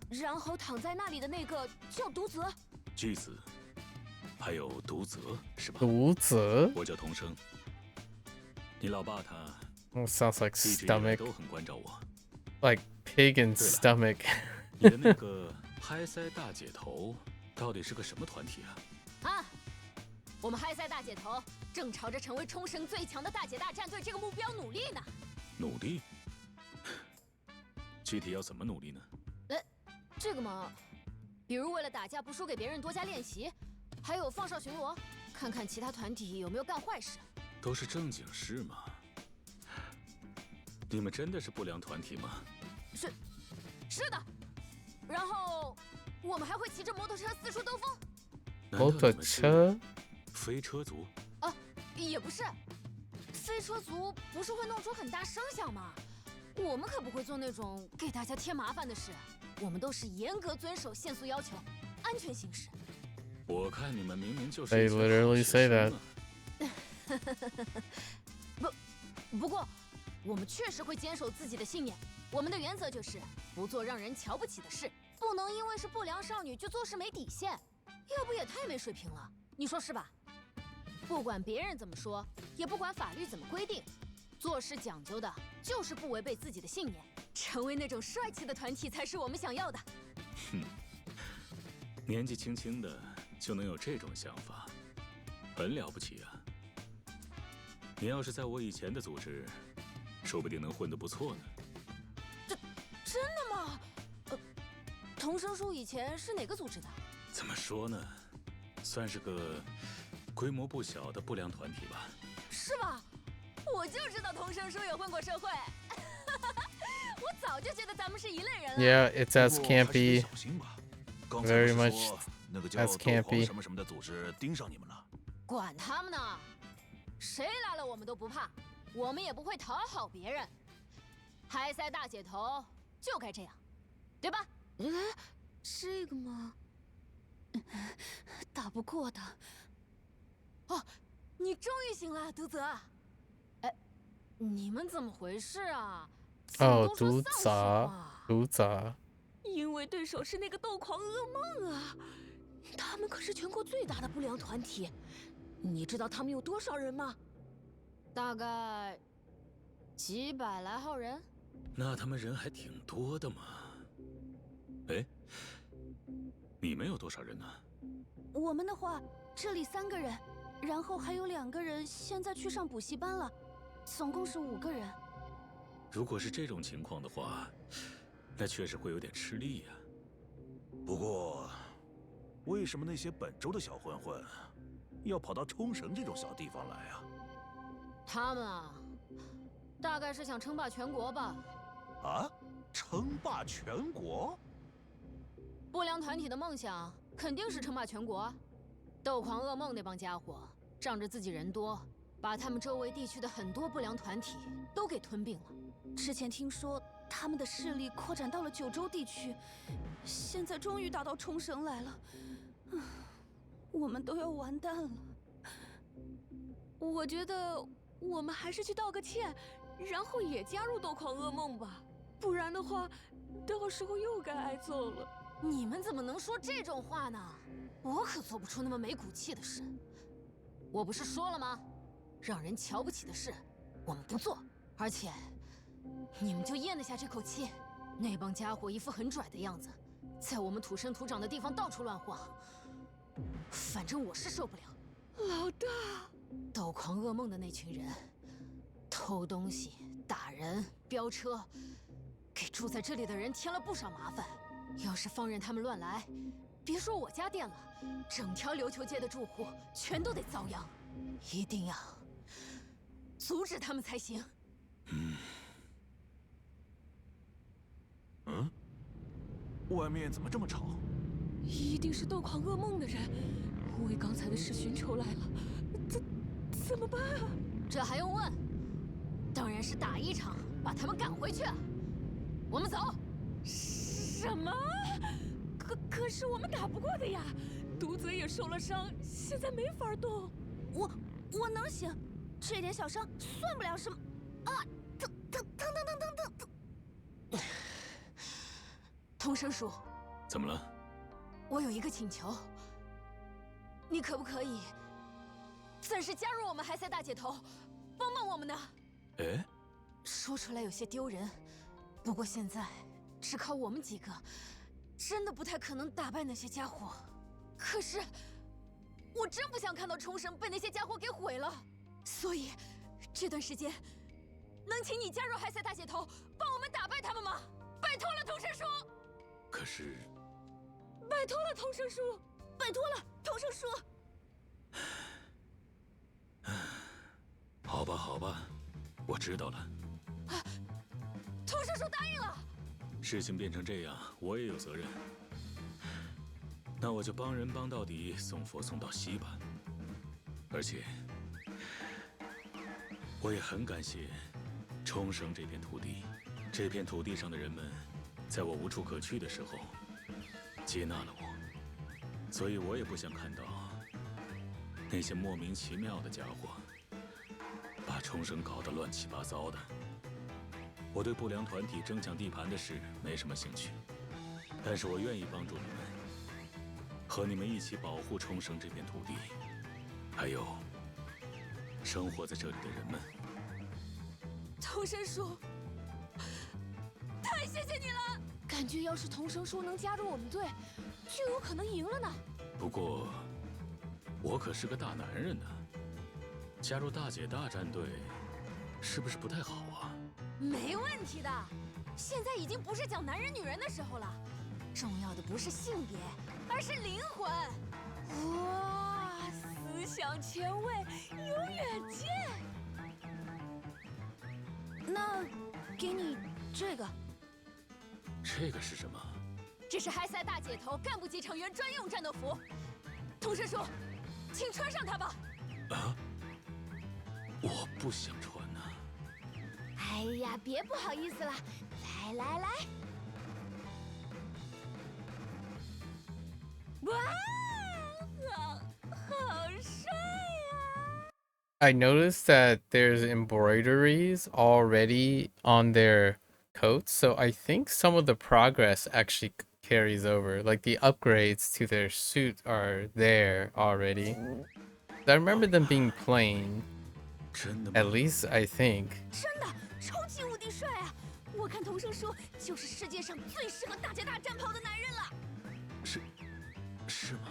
然后躺在那里的那个叫独泽。巨子，还有独泽是吧？独泽。我叫童生。你老爸他。Sounds like 一直以来 stomach. 都很关照我。Like pig and stomach. 你的那个嗨塞大姐头到底是个什么团体啊？啊，我们嗨塞大姐头正朝着成为冲绳最强的大姐大战队这个目标努力呢。努力？具体要怎么努力呢？这个嘛，比如为了打架不输给别人多加练习，还有放哨巡逻，看看其他团体有没有干坏事。都是正经事嘛。你们真的是不良团体吗？是的。然后我们还会骑着摩托车四处兜风。摩托车？飞车族？啊，也不是。飞车族不是会弄出很大声响吗？我们可不会做那种给大家添麻烦的事。我们都是严格遵守限速要求，安全行驶。我看你们明明就是 They literally say that. 不过，我们确实会坚守自己的信念。我们的原则就是不做让人瞧不起的事，不能因为是不良少女就做事没底线，要不也太没水平了。你说是吧？不管别人怎么说，也不管法律怎么规定，做事讲究的就是不违背自己的信念。成为那种帅气的团体才是我们想要的。哼，年纪轻轻的就能有这种想法，很了不起啊！你要是在我以前的组织，说不定能混得不错呢。真的吗？童生叔以前是哪个组织的？怎么说呢，算是个规模不小的不良团体吧。是吧？我就知道童生叔也混过社会。我早就觉得咱们是一类人了。Yeah, it's as campy. Very much 那个叫 as campy. 什么什么的组织盯上你们了。管他们呢，谁来了我们都不怕，我们也不会讨好别人。嗨塞大姐头就该这样，对吧？这个嘛，打不过的。哦，你终于醒了，独泽。你们怎么回事啊？哦，独泽。因为对手是那个斗狂噩梦啊，他们可是全国最大的不良团体。你知道他们有多少人吗？大概几百来号人。那他们人还挺多的嘛。哎，你们有多少人呢？我们的话，这里3个人，然后还有2个人现在去上补习班了，总共是5个人。如果是这种情况的话，那确实会有点吃力呀。不过，为什么那些本州的小混混要跑到冲绳这种小地方来啊？他们啊，大概是想称霸全国吧。啊？称霸全国？不良团体的梦想肯定是称霸全国啊！斗狂噩梦那帮家伙仗着自己人多，把他们周围地区的很多不良团体都给吞并了。之前听说他们的势力扩展到了9州地区，现在终于打到冲绳来了，我们都要完蛋了。我觉得我们还是去道个歉，然后也加入斗狂噩梦吧，不然的话，到时候又该挨揍了。你们怎么能说这种话呢？我可做不出那么没骨气的事。我不是说了吗？让人瞧不起的事，我们不做。而且，你们就咽得下这口气？那帮家伙一副很拽的样子，在我们土生土长的地方到处乱晃。反正我是受不了。老大，斗狂噩梦的那群人，偷东西、打人、飙车，给住在这里的人添了不少麻烦。要是放任他们乱来，别说我家店了，整条琉球街的住户全都得遭殃。一定要阻止他们才行。外面怎么这么吵？一定是斗狂噩梦的人为刚才的事寻仇来了，怎么办啊？这还用问？当然是打一场，把他们赶回去。我们走。什么？可是我们打不过的呀！独泽也受了伤，现在没法动。我能行，这点小伤算不了什么。啊，疼！童生叔，怎么了？我有一个请求，你可不可以暂时加入我们海塞大姐头，帮帮我们呢？哎，说出来有些丢人，不过现在只靠我们几个，真的不太可能打败那些家伙。可是，我真不想看到冲绳被那些家伙给毁了，所以这段时间，能请你加入海塞大姐头，帮我们打败他们吗？拜托了，童生叔！可是，拜托了，童生叔！拜托了，童生叔！好吧，好吧，我知道了。童生叔答应了。事情变成这样，我也有责任。那我就帮人帮到底，送佛送到西吧。而且，我也很感谢冲绳这片土地，这片土地上的人们，在我无处可去的时候，接纳了我。所以我也不想看到那些莫名其妙的家伙把冲绳搞得乱七八糟的。我对不良团体争抢地盘的事没什么兴趣，但是我愿意帮助你们，和你们一起保护冲绳这片土地，还有生活在这里的人们。童生叔，太谢谢你了！感觉要是童生叔能加入我们队，就有可能赢了呢。不过，我可是个大男人呢，加入大姐大战队，是不是不太好啊？没问题的，现在已经不是讲男人女人的时候了，重要的不是性别，而是灵魂。哇，思想前卫，有远见。那，给你这个。这个是什么？这是海塞大姐头干部级成员专用战斗服，童生叔，请穿上它吧。啊？我不想穿呐。哎呀，别不好意思了，来。哇，好帅呀！ I noticed that there's embroideries already on their coats, so I think some of the progress actually carries over. Like the upgrades to their suit are there already. I remember them being plain. At least I think. 真的超级无敌帅啊！我看童生叔就是世界上最适合大姐大战袍的男人了。是吗？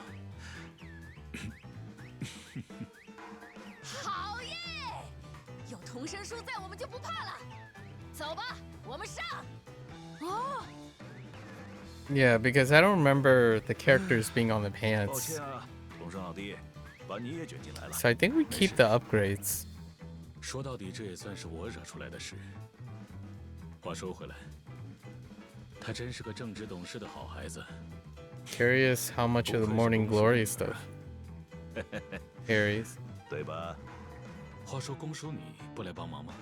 好耶！有童生叔在，我们就不怕了。走吧，我们上。哦。Yeah, because I don't remember the characters being on the 抱 pants. 歉啊，童生老弟，把你也卷进来了。 So I think we keep the upgrades. 说到底，这也算是我惹出来的事。话说回来，他真是个正直懂事的好孩子。Curious how much of the Morning Glory stuff carries. 对吧？话说公叔，你不来帮忙吗？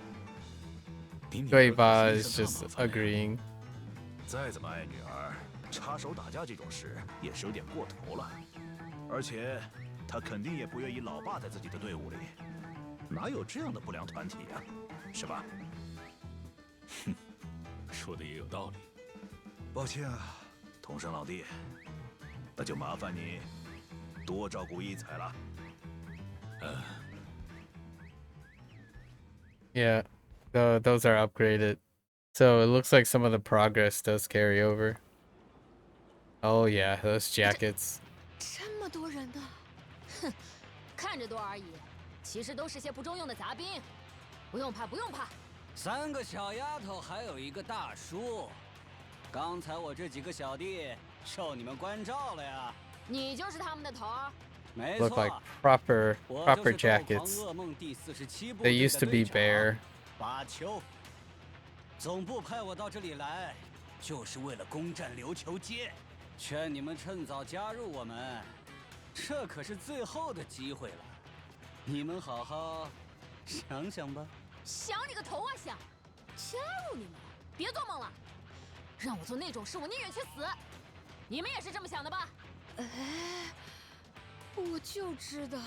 对吧 is just agreeing. 再怎么爱女儿，插手打架这种事也是有点过头了。而且，他肯定也不愿意老爸在自己的队伍里。 哪有这样的不良团体呀，是吧？哼，说的也有道理。抱歉啊，童生老弟，那就麻烦你多照顾一彩了。Yeah, those are upgraded. So it looks like some of the progress does carry over. Oh yeah, those jackets. 这么多人呢，哼，看着多而已。 其实都是些不中用的杂兵，不用怕，不用怕。3个小丫头，还有1个大叔。刚才我这几个小弟受你们关照了呀。你就是他们的头儿。没 Look 错 like proper jackets. They used to be bare. 巴丘。总部派我到这里来，就是为了攻占琉球街，劝你们趁早加入我们，这可是最后的机会了。 你们好好想想吧。想你个头啊！想加入你们，别做梦了。让我做那种事，我宁愿去死。你们也是这么想的吧？哎，我就知道。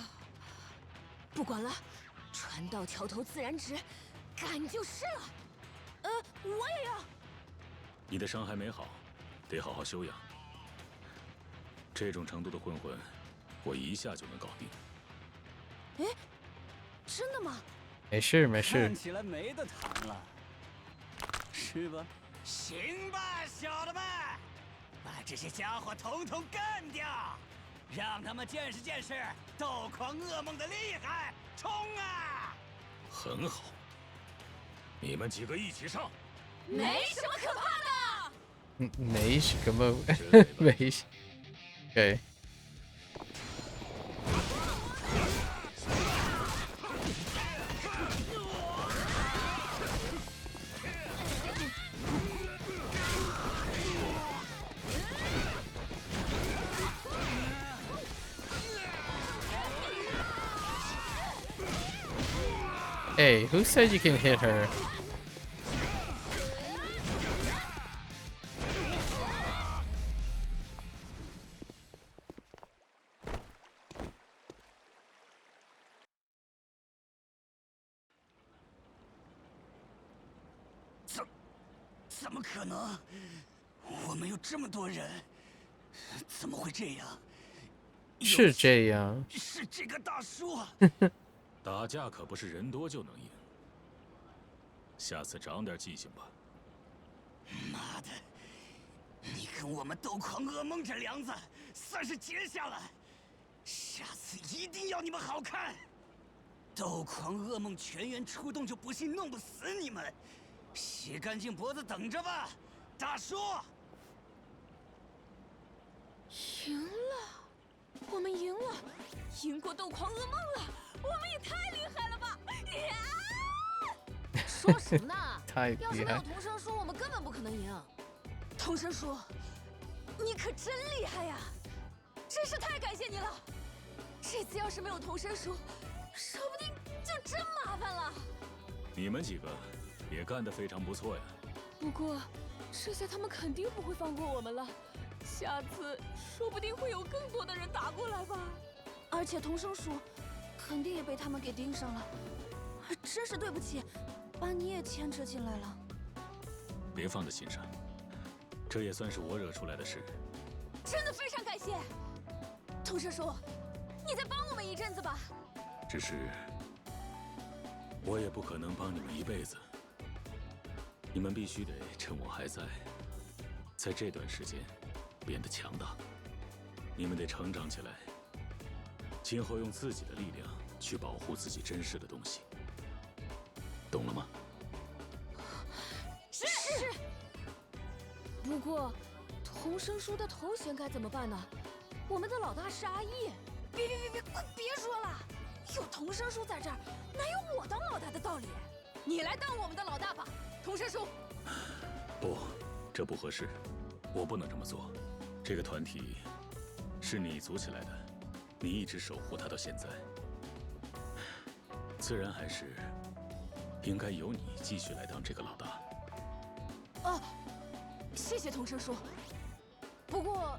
不管了，船到桥头自然直，干就是了。我也要。你的伤还没好，得好好休养。这种程度的混混，我一下就能搞定。哎，真的吗？没事没事看。起来没得谈了，是吧？行吧，小的们，把这些家伙统统干掉，让他们见识见识斗狂噩梦的厉害！冲啊！很好，你们几个一起上。没什么可怕的。没什么，没什。Okay. Hey, who said you can hit her?怎么可能？我们有这么多人，怎么会这样？是这样。是这个大叔啊！打架可不是人多就能赢，下次长点记性吧。妈的！你跟我们斗狂噩梦这梁子算是结下了，下次一定要你们好看！斗狂噩梦全员出动，就不信弄不死你们！洗干净脖子等着吧，大叔！赢了，我们赢了，赢过斗狂噩梦了，我们也太厉害了吧！说什么呢？太厉害！要是没有童生叔，我们根本不可能赢。童生叔，你可真厉害呀！真是太感谢你了。这次要是没有童生叔，说不定就真麻烦了。你们几个也干得非常不错呀。不过，这下他们肯定不会放过我们了。下次说不定会有更多的人打过来吧。而且童生叔肯定也被他们给盯上了。真是对不起，把你也牵扯进来了。别放在心上，这也算是我惹出来的事。真的非常感谢，童生叔，你再帮我们一阵子吧。只是，我也不可能帮你们一辈子。你们必须得趁我还在，在这段时间变得强大。你们得成长起来，今后用自己的力量去保护自己珍视的东西，懂了吗？是。不过，童生叔的头衔该怎么办呢？我们的老大是阿义。别，快别说了！有童生叔在这儿，哪有我当老大的道理？你来当我们的老大吧，童生叔。不，这不合适，我不能这么做。这个团体是你组起来的，你一直守护它到现在，自然还是应该由你继续来当这个老大。哦，谢谢童生叔。不过，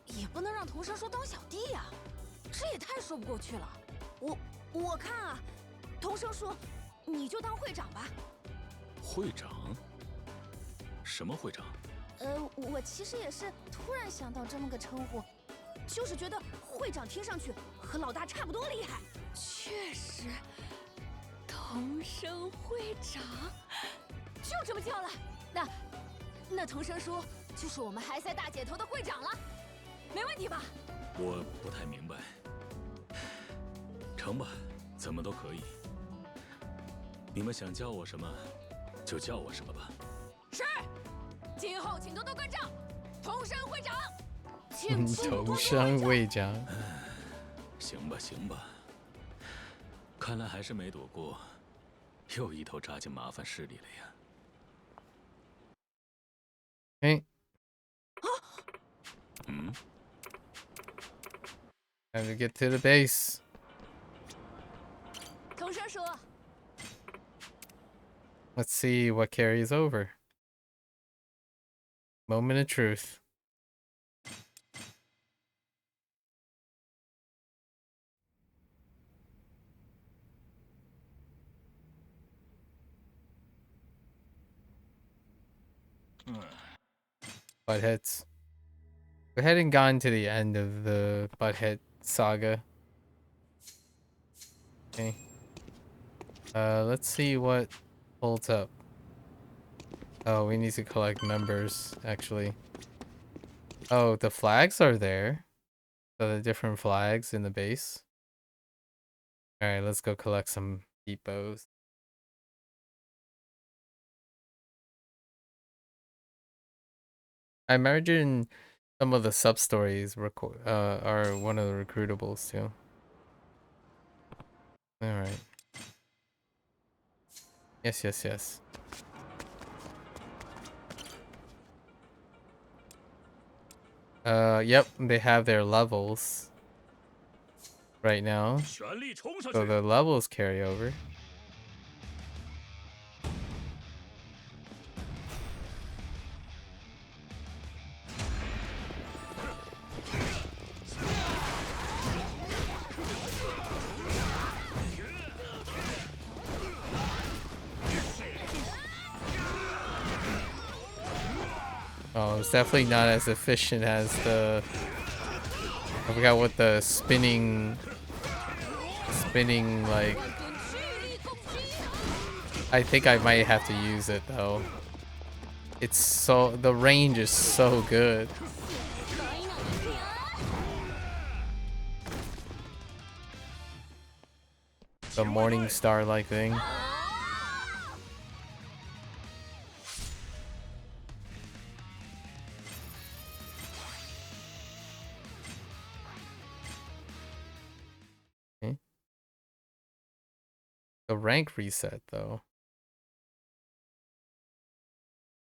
也不能让童生叔当小弟呀，这也太说不过去了。我看啊，童生叔，你就当会长吧。会长？什么会长？我其实也是突然想到这么个称呼，就是觉得会长听上去和老大差不多厉害。确实，童生会长，就这么叫了。那童生叔就是我们海塞大姐头的会长了，没问题吧？我不太明白。成吧，怎么都可以。你们想叫我什么，就叫我什么吧。是，今后请多多关照，童生会长。童生会长。行吧，看来还是没躲过，又一头扎进麻烦事里了呀。哎。嗯。Time to get to the base. 童生叔。Let's see what carries over. Moment of truth. Buttheads. We hadn't gotten to the end of the Butthead saga. Okay. Let's see what holds up. Oh, we need to collect members, actually. Oh, the flags are there. So the different flags in the base. Alright, let's go collect some depots. I imagine some of the sub-stories are one of the recruitables too. Alright. Yes, yes, yes. Yep, they have their levels right now. So the levels carry over. Oh, it's definitely not as efficient as the... I forgot what the spinning like... I think I might have to use it though. It's so... the range is so good. The Morning Star like thing. Okay. The rank reset though.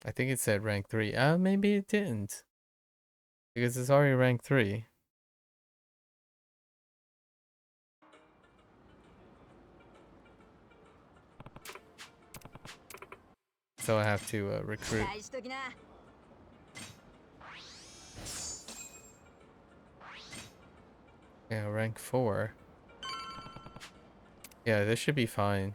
I think it said rank 3. Maybe it didn't. Because it's already rank 3. So I have to recruit. Yeah, rank 4. Yeah, this should be fine.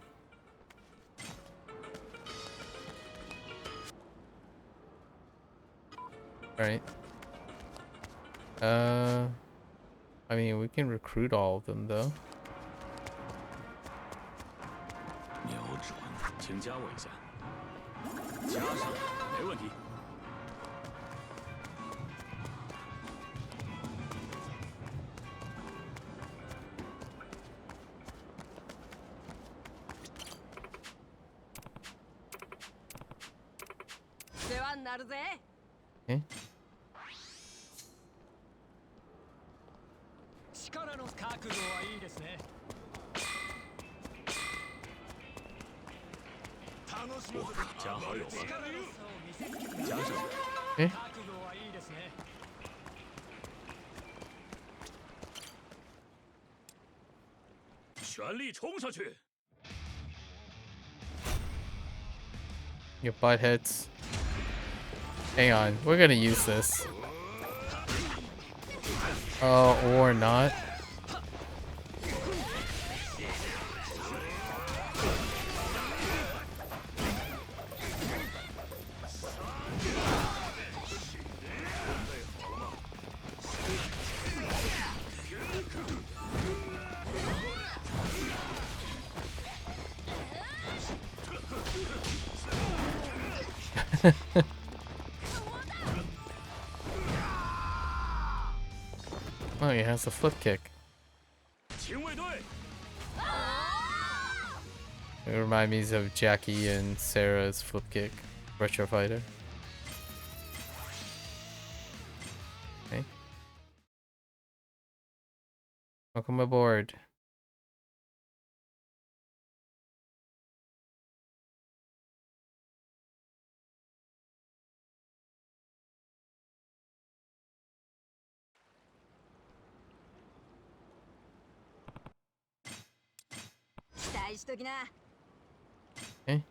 Right. I mean, we can recruit all of them though. 瞄准，请加我一下。加上，没问题。世話になるぜ。Okay. 力の覚悟はいいですね。我加好友吧。加上。哎。覚悟はいいですね。全力冲上去！ Your buttheads. Hang on, we're gonna use this. Oh, or not. Oh, he has a flip kick. It reminds me of Jackie and Sarah's flip kick. Retro Fighter. Okay. Welcome aboard. Okay. .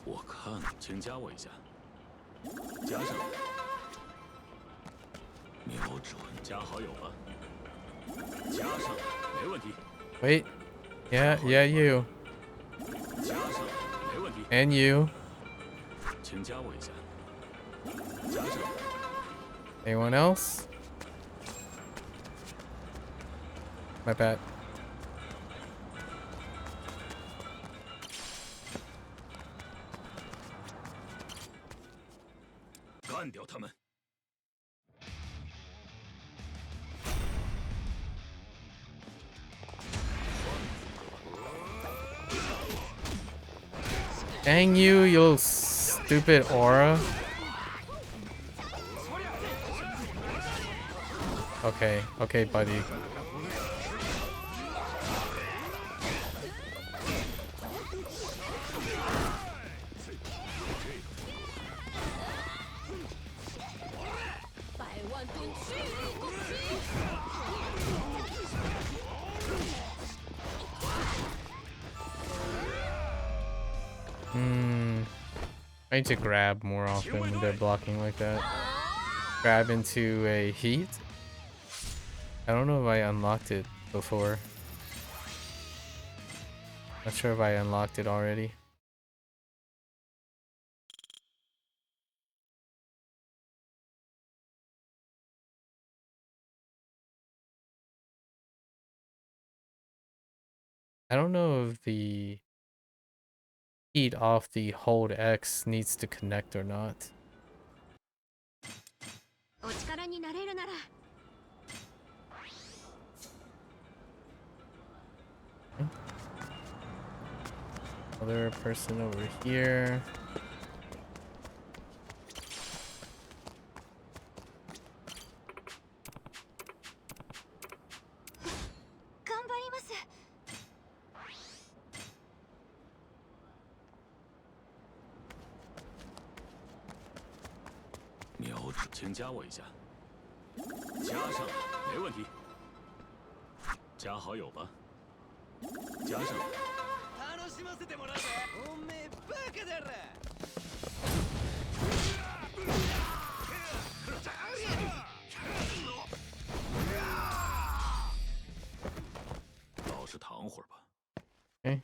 我看，请加我一下。加上。瞄准，加好友吧。加上，没问题。Wait. Yeah, you. 加上，没问题。And you. 请加我一下。加上。Anyone else? My bad. 干掉他们！ Dang you, you little stupid aura. Okay, okay, buddy. I need to grab more often when they're blocking like that. Grab into a heat? I don't know if I unlocked it before. Not sure if I unlocked it already. I don't know if the heat off the hold X needs to connect or not. Other person over here.瞄准，请加我一下。加上，没问题。加好友吧。加上。 倒是躺会儿吧。哎。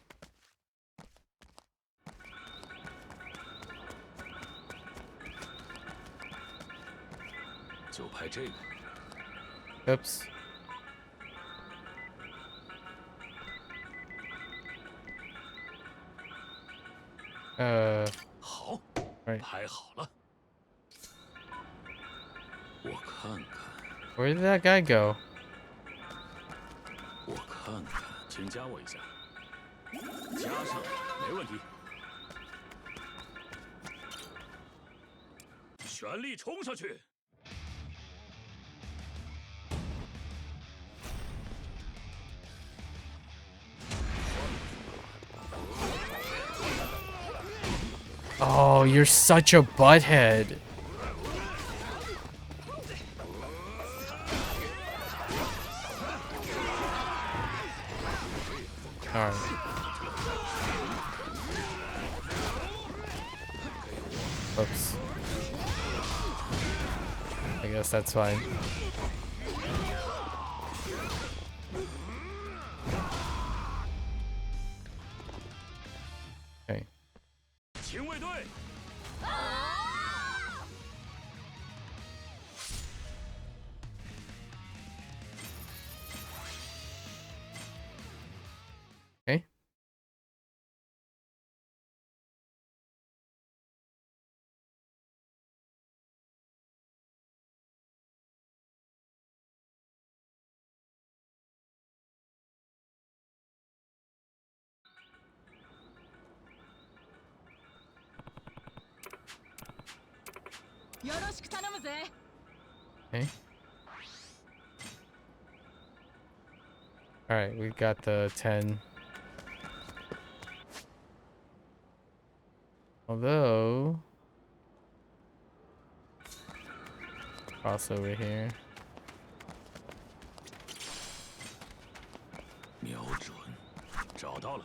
就拍这个。Oops.好， right. 拍好了。我看看。 Where did that guy go? 我看看，请加我一下。加上，没问题。全力冲上去！ Oh, you're such a butthead. Alright. Oops. I guess that's fine. Okay. 警卫队。Okay. Okay. Alright, we got the 10. Although... cross over here. 瞄准，找到了。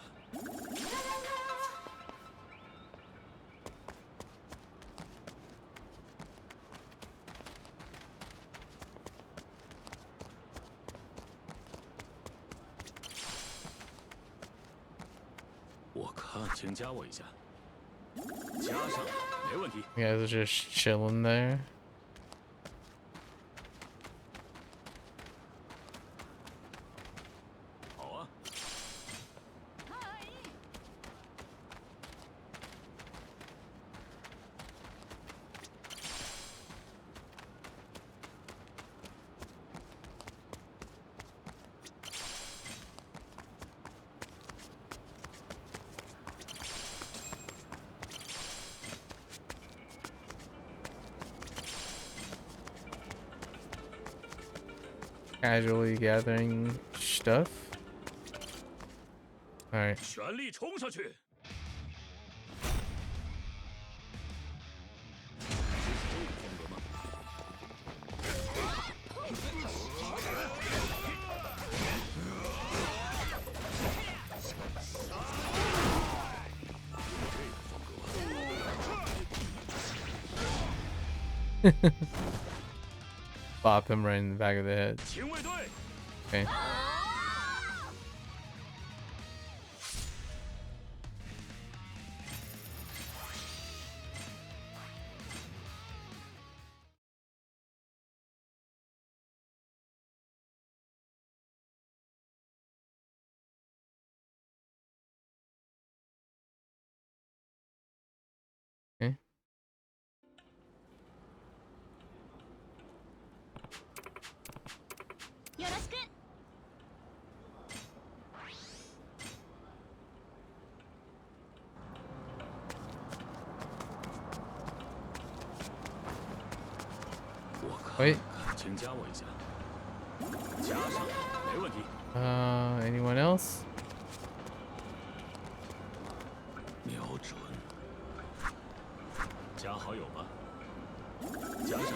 请加我一下。加上，没问题。 You guys are just chilling there. Casually gathering stuff. All right. 全力冲上去！ Bop him right in the back of the head. Okay. Okay. Wait. 请加我一下。加上，没问题。Anyone else? 瞄准。加好友吧。加上。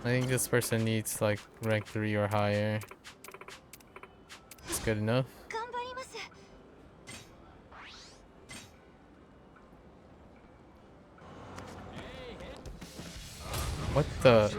I think this person needs like rank 3 or higher. It's good enough. What the?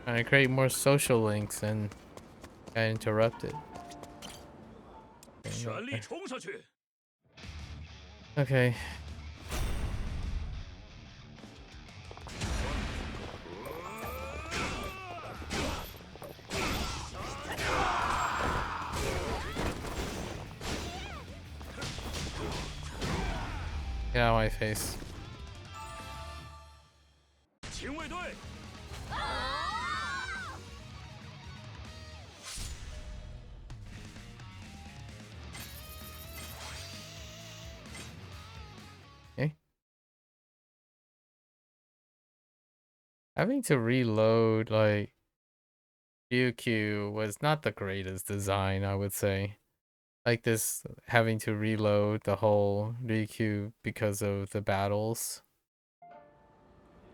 Trying to create more social links and got interrupted. Okay. Get out of my face. Okay. Having to reload like Ryukyu was not the greatest design, I would say. Like this, having to reload the whole Ryukyu because of the battles.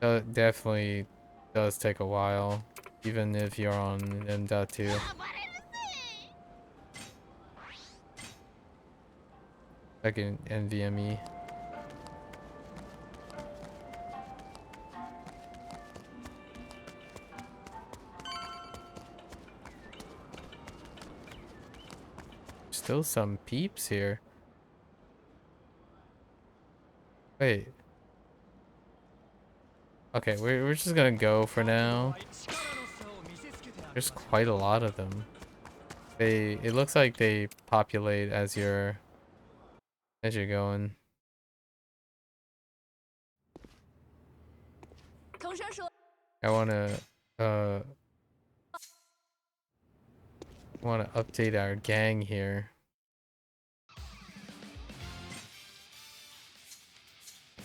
Definitely does take a while, even if you're on M.2. Like in NVMe. Still some peeps here. Wait. Okay, we're just gonna go for now. There's quite a lot of them. It looks like they populate as you're going. I wanna update our gang here.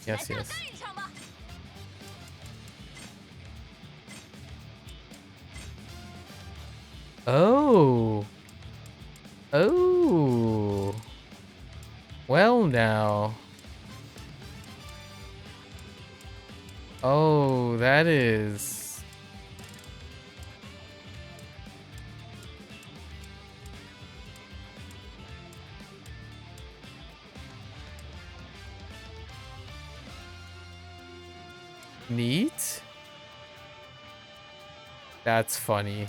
Yes, yes. Oh. Oh. Well now. Oh, that is Neat. That's funny.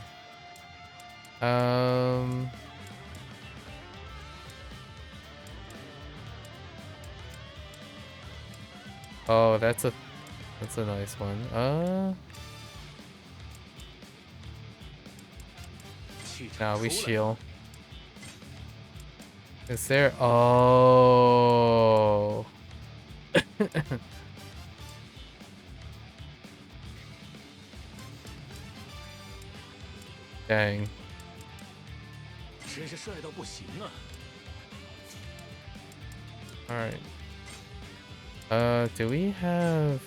Oh, that's a nice one. Nah, we shield. Is there? Oh. Dang. 真是帅到不行啊！ All right. Do we have?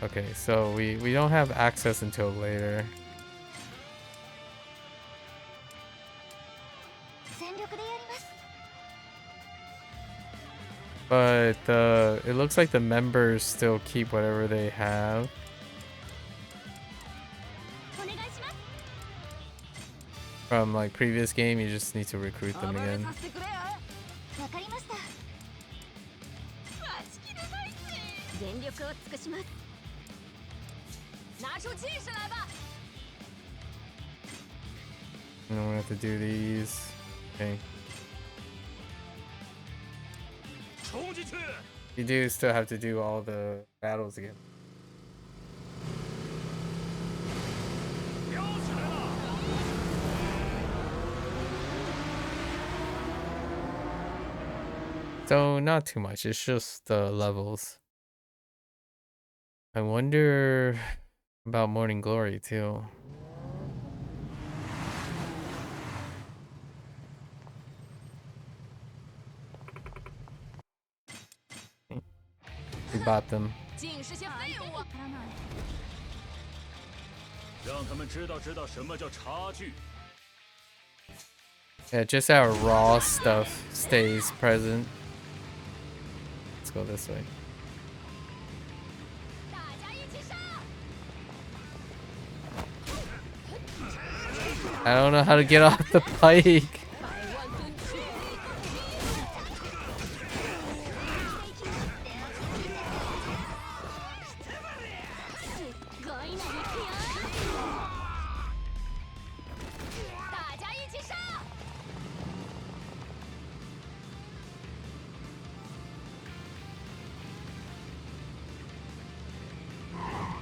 Okay, so we don't have access until later. But it looks like the members still keep whatever they have. From like previous game, you just need to recruit them again. 全力を尽くします。拿出气势来吧。 I don't have to do these. Okay. You do still have to do all the battles again. So not too much, it's just the levels. I wonder about Morning Glory too. We bought them. 尽是些废物。 让他们知道什么叫差距。 Yeah, just our raw stuff stays present. Let's go this way. I don't know how to get off the pike.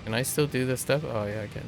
Can I still do this stuff? Oh yeah, I can.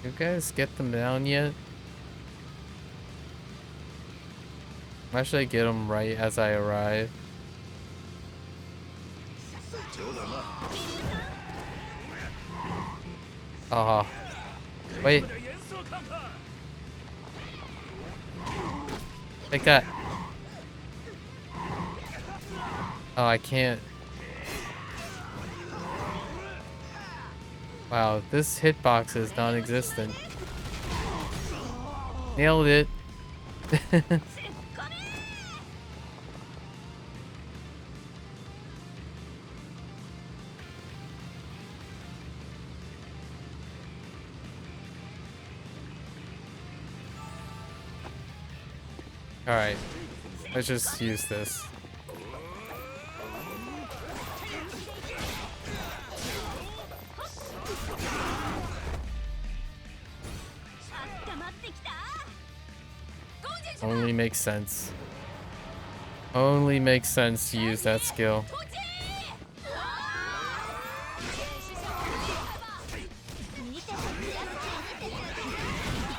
You guys get them down yet? Why should I get them right as I arrive? Oh, wait. Take that. Oh, I can't. Wow, this hitbox is non-existent. Nailed it. Alright, let's just use this. Only makes sense. Only makes sense to use that skill.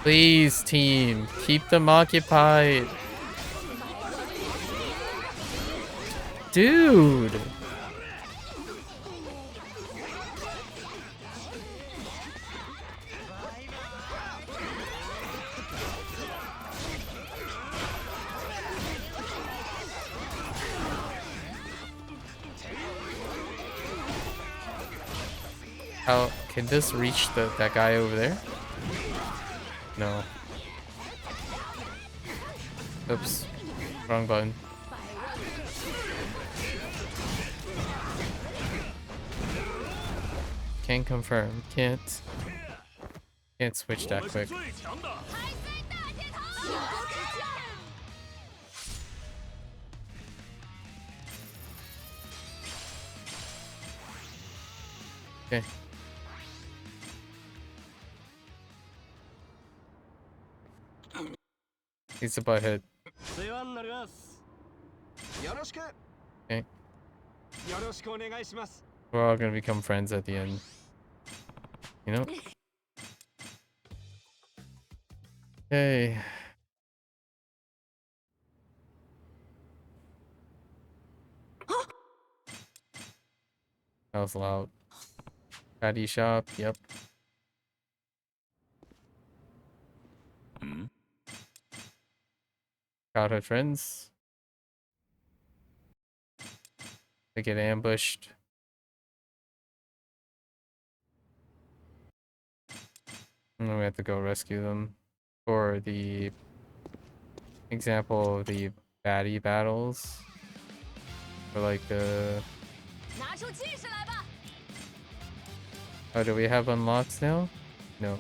Please, team, keep them occupied. Dude. How can this reach that guy over there? No. Oops. Wrong button. Can't confirm. Can't switch that quick. Okay. He's a butthead. Okay. We're all gonna become friends at the end. You know? Okay. That was loud. Patty shop, yep. Childhood friends. They get ambushed. And then we have to go rescue them. For the example of the baddie battles. Or like oh, do we have unlocks now? No.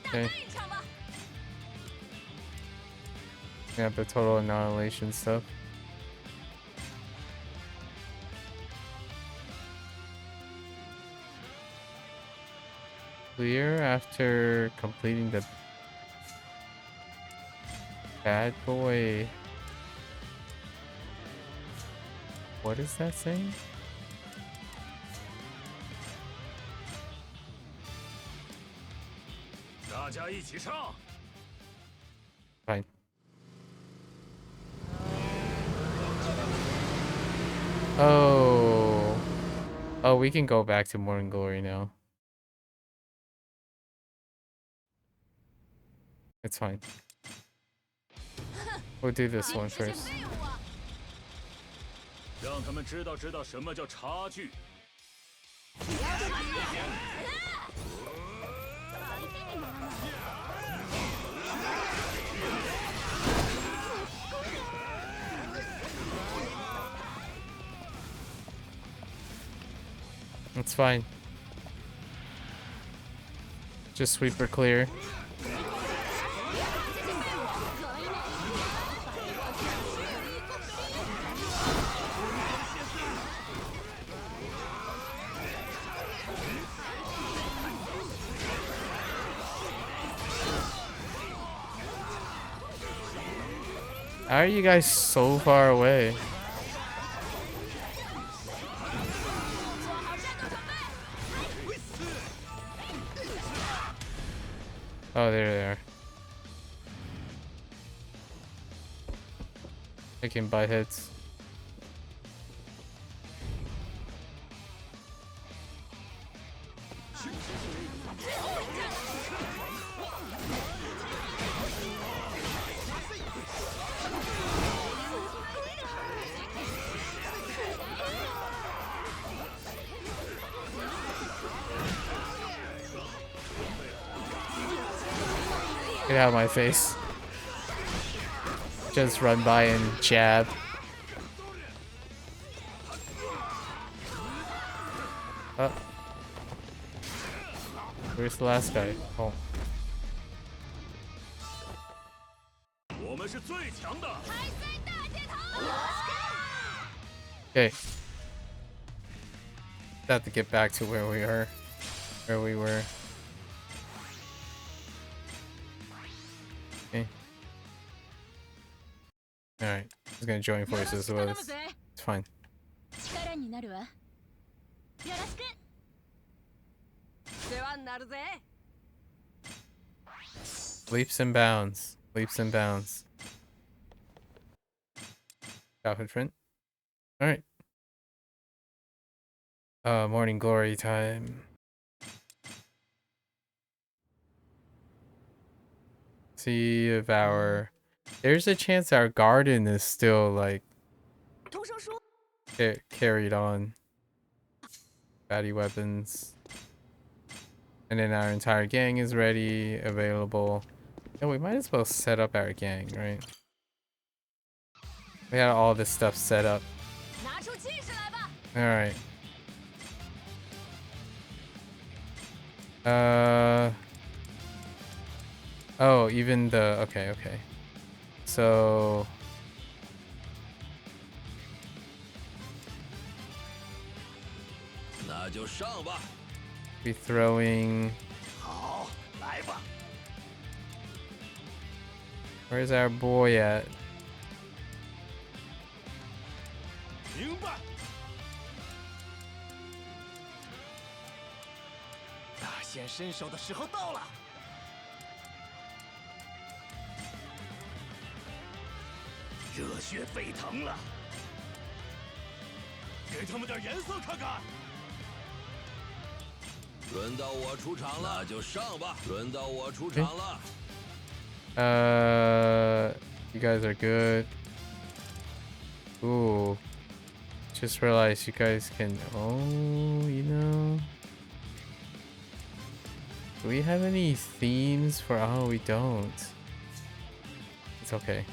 Okay. We have the total annihilation stuff. Clear after completing the bad boy. What is that saying? Fine. Oh. Oh, we can go back to Morning Glory now. It's fine. We'll do this one first. 让他们知道什么叫差距。It's fine. Just sweep her clear. How are you guys so far away? Oh, there they are. They can butt hits. Get out of my face. Just run by and jab. Oh. Where's the last guy? Oh. Okay. Have to get back to where we are. Where we were. Okay. Alright. He's gonna join forces with us. It's fine. Leaps and bounds. Leaps and bounds. Childhood friend. Alright. Morning glory time. See if there's a chance our garden is still like carried on. Fatty weapons. And then our entire gang is ready, available. And we might as well set up our gang, right? We got all this stuff set up. Alright. Oh, even the... Okay. So... Be throwing... Where's our boy at? You guys are good. Ooh. Just realized you guys can... Oh, you know... Do we have any themes for... Oh, we don't. It's okay.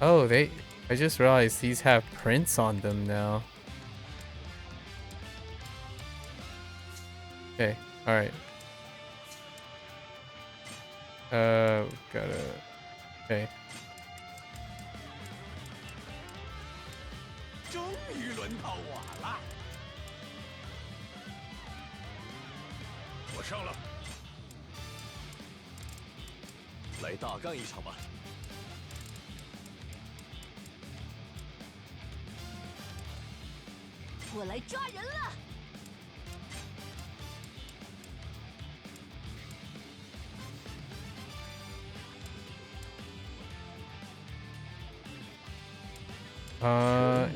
Oh, I just realized these have prints on them now. Okay, alright. Gotta... Okay.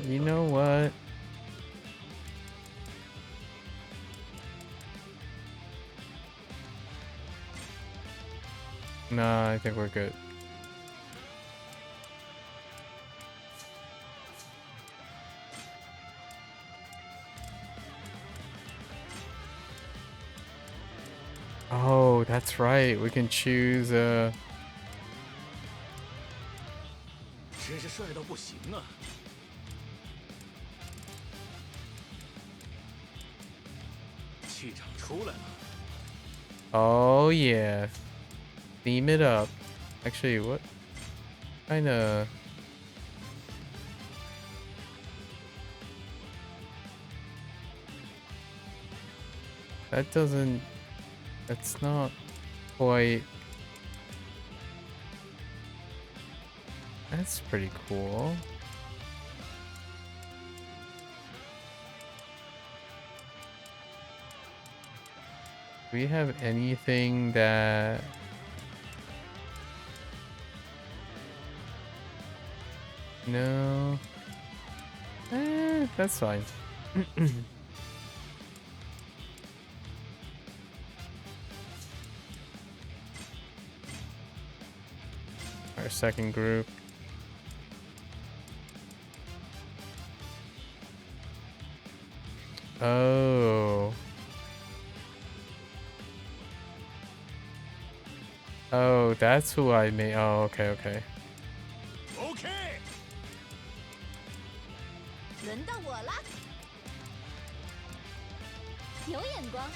You know what? Nah, I think we're good. Oh, that's right. We can choose Oh yeah. Theme it up. Actually, what kinda... That doesn't... That's not quite... That's pretty cool. Do we have anything that... No. That's fine. Our second group. Oh. Oh, that's who I made. Oh, okay. 轮到我了，有眼光，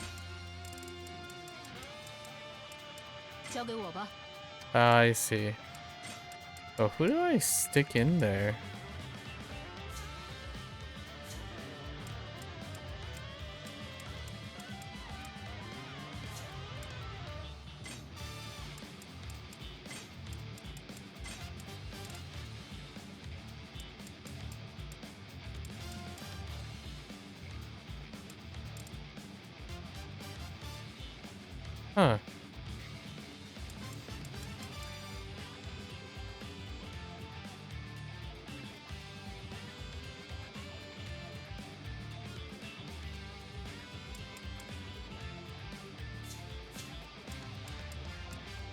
交给我吧。I see. Oh, who do I stick in there? Huh.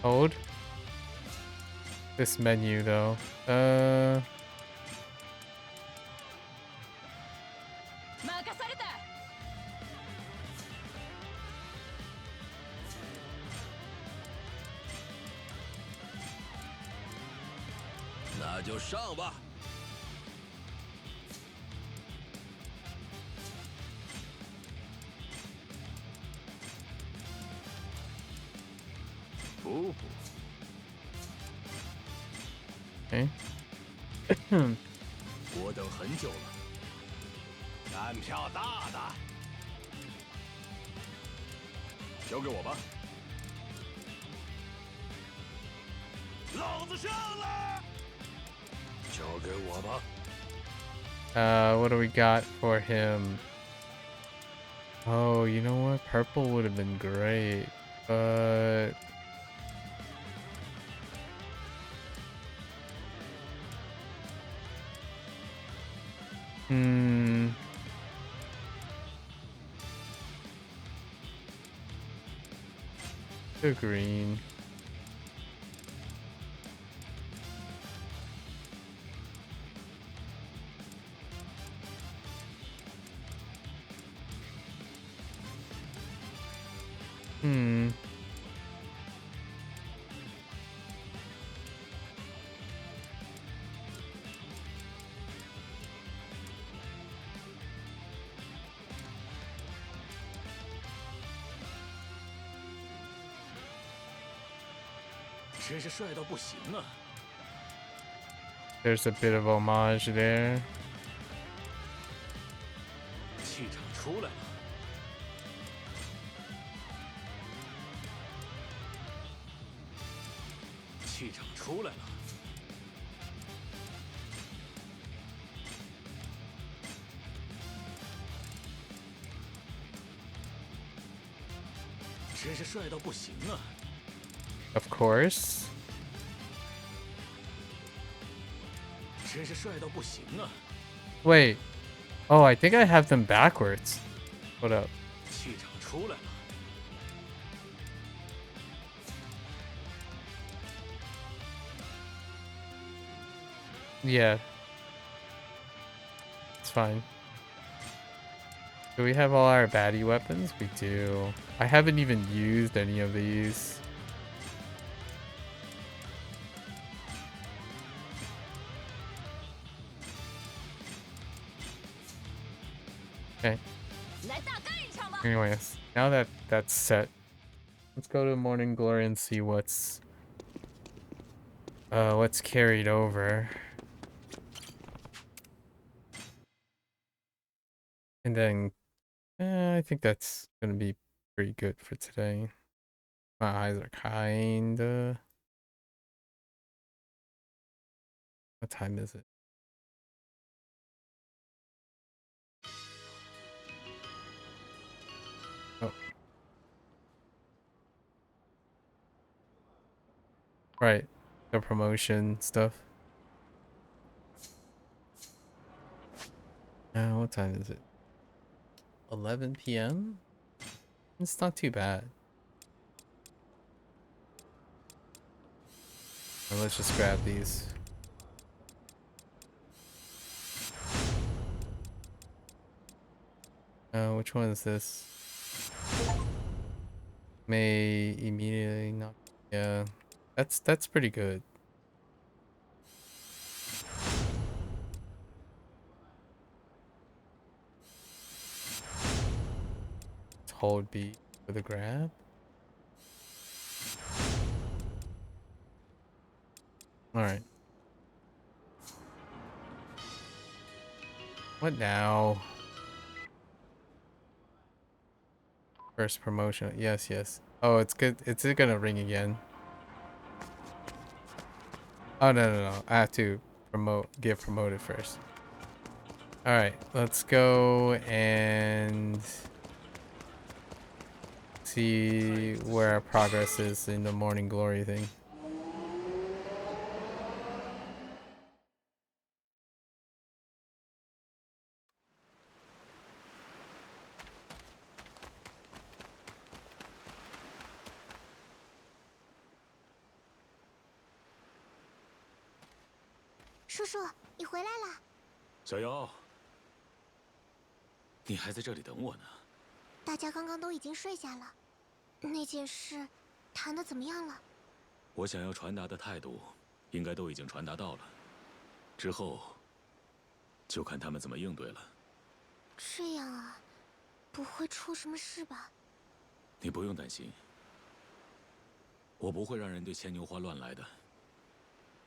Hold. This menu though. 任された。那就上吧。不不，哎，我等很久了。干票大的，交给我吧。老子上了。交给我吧。what do we got for him? Oh, you know what? Purple would have been great, but the green. Hmm. There's a bit of homage there. 气场出来了。气场出来了。真是帅到不行啊！ Of course. 真是帅到不行啊！ Wait. Oh, I think I have them backwards. Hold up. 气场出来了。 Yeah. It's fine. Do we have all our baddie weapons? We do. I haven't even used any of these. Okay. Anyways, now that that's set, let's go to Morning Glory and see what's carried over. And then I think that's gonna be pretty good for today. My eyes are kinda... What time is it? Oh. Right. The promotion stuff. What time is it? 11 p.m.? It's not too bad. Well, let's just grab these. Which one is this? May immediately not. Yeah, that's pretty good. Let's hold B for the grab. All right. What now? First promotion. Yes, yes. Oh, it's good. It's gonna ring again. Oh, no. I have to get promoted first. All right, let's go and see where our progress is in the Morning Glory thing. 叔叔，你回来了。小妖，你还在这里等我呢？大家刚刚都已经睡下了，那件事谈得怎么样了？我想要传达的态度，应该都已经传达到了。之后，就看他们怎么应对了。这样啊，不会出什么事吧？你不用担心，我不会让人对牵牛花乱来的。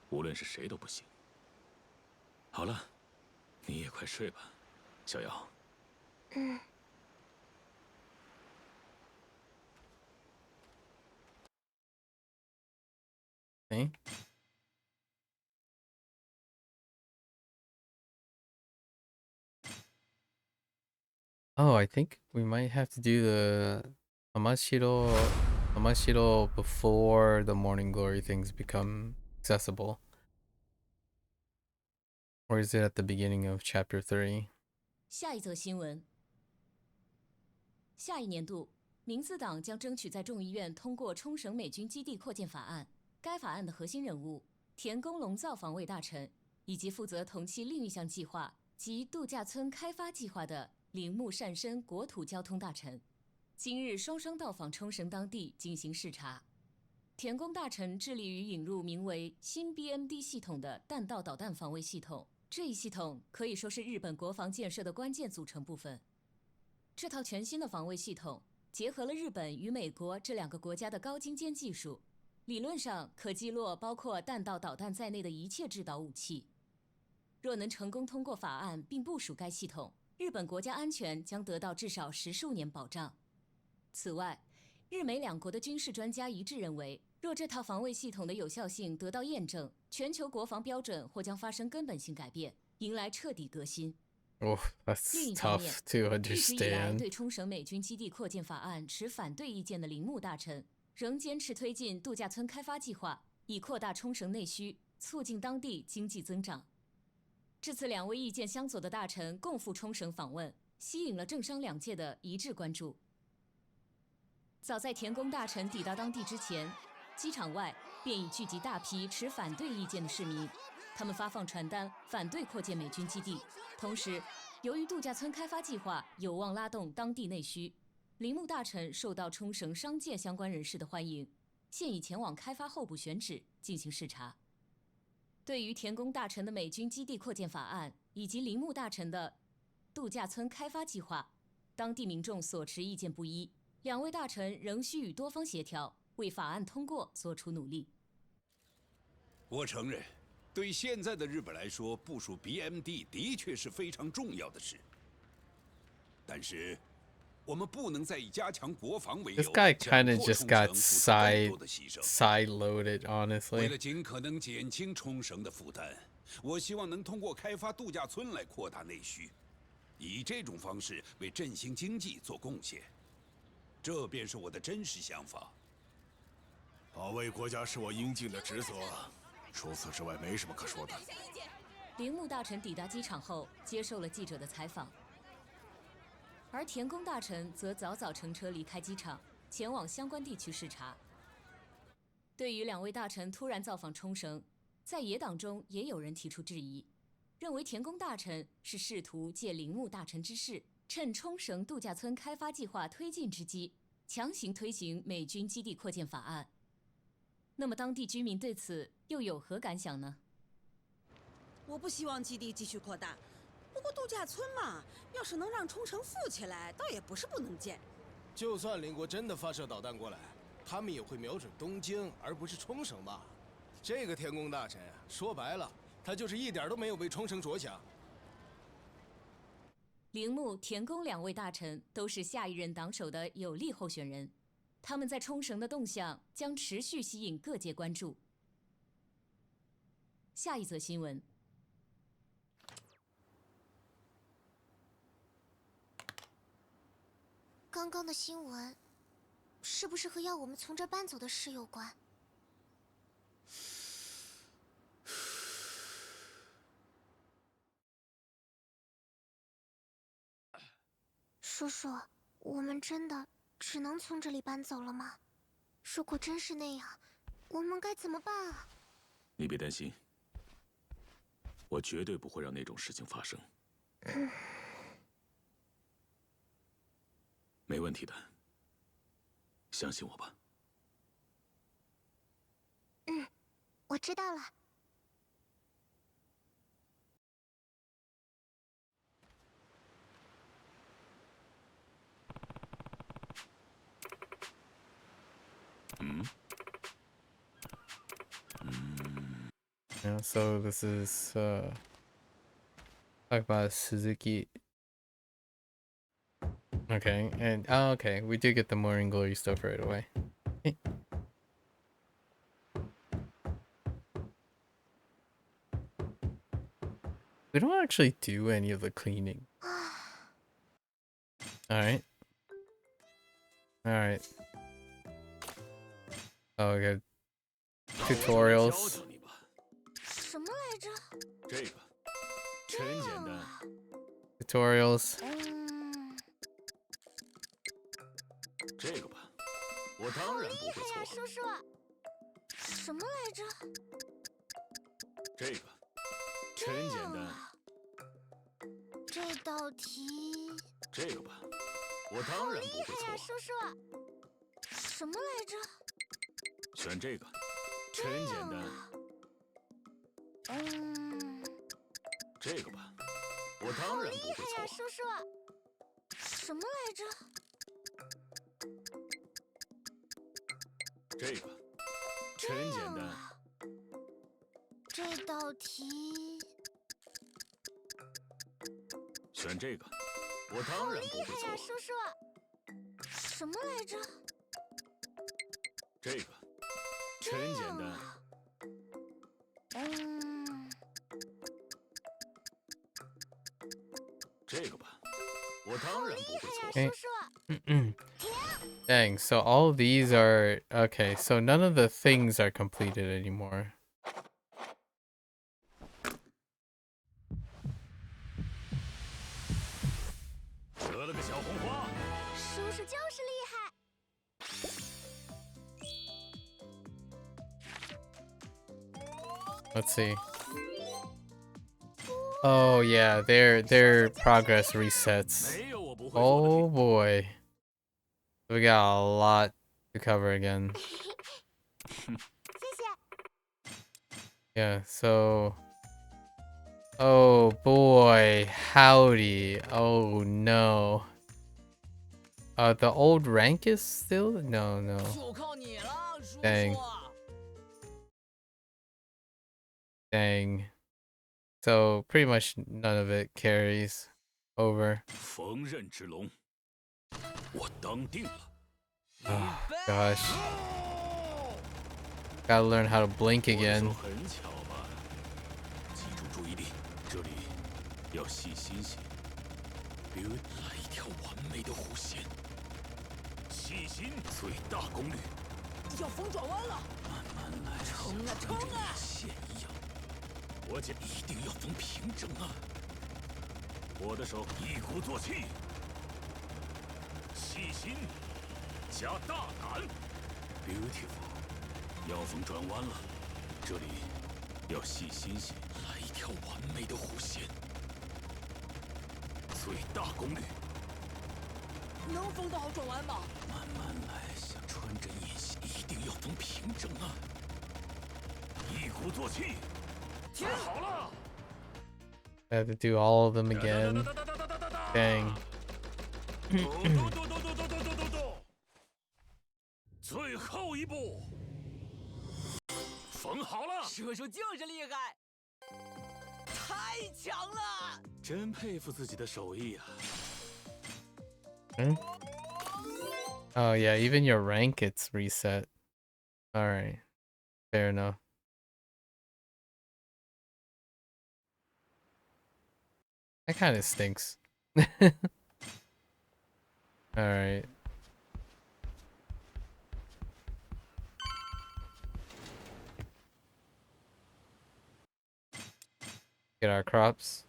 无论是谁都不行。好了，你也快睡吧，小瑶。嗯。Okay. Oh, I think we might have to do the Amashiro before the Morning Glory things become accessible. Or is it at the beginning of Chapter 3? 下一则新闻：下一年度，民自党将争取在众议院通过冲绳美军基地扩建法案。该法案的核心人物田宫隆造防卫大臣，以及负责同期另一项计划及度假村开发计划的铃木善生国土交通大臣，今日双双到访冲绳当地进行视察。田宫大臣致力于引入名为新 BMD 系统的弹道导弹防卫系统。这一系统可以说是日本国防建设的关键组成部分。这套全新的防卫系统结合了日本与美国这两个国家的高精尖技术，理论上可击落包括弹道导弹在内的一切制导武器。若能成功通过法案并部署该系统，日本国家安全将得到至少10数年保障。此外，日美两国的军事专家一致认为，若这套防卫系统的有效性得到验证，全球国防标准或将发生根本性改变，迎来彻底革新。Oh, that's 另一方面， tough to 一直以来 understand. 对冲绳美军基地扩建法案持反对意见的铃木大臣，仍坚持推进度假村开发计划，以扩大冲绳内需，促进当地经济增长。这次两位意见相左的大臣共赴冲绳访问，吸引了政商两界的一致关注。早在田宫大臣抵达当地之前，机场外便已聚集大批持反对意见的市民，他们发放传单反对扩建美军基地。同时，由于度假村开发计划有望拉动当地内需，铃木大臣受到冲绳商界相关人士的欢迎，现已前往开发候补选址进行视察。对于田宫大臣的美军基地扩建法案以及铃木大臣的度假村开发计划，当地民众所持意见不一，两位大臣仍需与多方协调，为法案通过做出努力。我承认，对现在的日本来说，部署 BMD 的确是非常重要的事。但是，我们不能再以加强国防为由， This guy kind of 强迫 just 冲 got 绳付出更多的牺牲。 side loaded, 为 honestly. 了尽可能减轻冲绳的负担，我希望能通过开发度假村来扩大内需，以这种方式为振兴经济做贡献。这便是我的真实想法。保卫国家是我应尽的职责，除此之外没什么可说的。铃木大臣抵达机场后，接受了记者的采访，而田宫大臣则早早乘车离开机场，前往相关地区视察。对于两位大臣突然造访冲绳，在野党中也有人提出质疑，认为田宫大臣是试图借铃木大臣之势，趁冲绳度假村开发计划推进之机，强行推行美军基地扩建法案。那么当地居民对此又有何感想呢？我不希望基地继续扩大，不过度假村嘛，要是能让冲绳富起来，倒也不是不能建。就算邻国真的发射导弹过来，他们也会瞄准东京，而不是冲绳吧？这个田宫大臣说白了，他就是一点都没有为冲绳着想。铃木、田宫两位大臣都是下一任党首的有力候选人，他们在冲绳的动向将持续吸引各界关注。下一则新闻。刚刚的新闻，是不是和要我们从这搬走的事有关？叔叔，我们真的只能从这里搬走了吗？如果真是那样，我们该怎么办啊？你别担心，我绝对不会让那种事情发生。没问题的，相信我吧。我知道了。Yeah, so this is talk about Suzuki. Okay, and okay, we do get the Morning Glory stuff right away. We don't actually do any of the cleaning. Alright. Alright. Oh, we got tutorials. 什么来着？这个真简单。Tutorials. 这个吧，我当然不会错。叔叔，什么来着？这个真简单。这道题。这个吧，我当然不会错。叔叔，什么来着？选这个，真简单。这个吧，我当然不会错。叔叔，什么来着？这个真简单。这道题。选这个，我当然不会错。叔叔，什么来着？这个真简单。这个吧，我当然不会错。Dang, so all of these are okay, so none of the things are completed anymore. 得了个小红花，叔叔就是厉害。Let's see. Oh yeah, their progress resets. Oh boy. We got a lot to cover again. Yeah, so oh boy, howdy. Oh no. The old rank is still? No. Dang. Dang. So pretty much none of it carries over. 缝纫之龙，我当定了。 Oh gosh. Gotta learn how to blink again. 很巧吧？记住注意力，这里要细心些。来一条完美的弧线，细心，最大功率。要风转弯了！慢慢来，冲啊冲啊！线一样。我姐一定要缝平整啊！我的手一鼓作气，细心加大胆 ，beautiful。要缝转弯了，这里要细心些，来一条完美的弧线，最大功率。能缝得好转弯吗？慢慢来，像穿针演戏，一定要缝平整啊！一鼓作气，做好了。I have to do all of them again. Dang. 最后一步，缝好了。叔叔就是厉害，太强了！真佩服自己的手艺啊。Oh yeah, even your rank gets reset. Alright. Fair enough. That kind of stinks. Alright. Get our crops.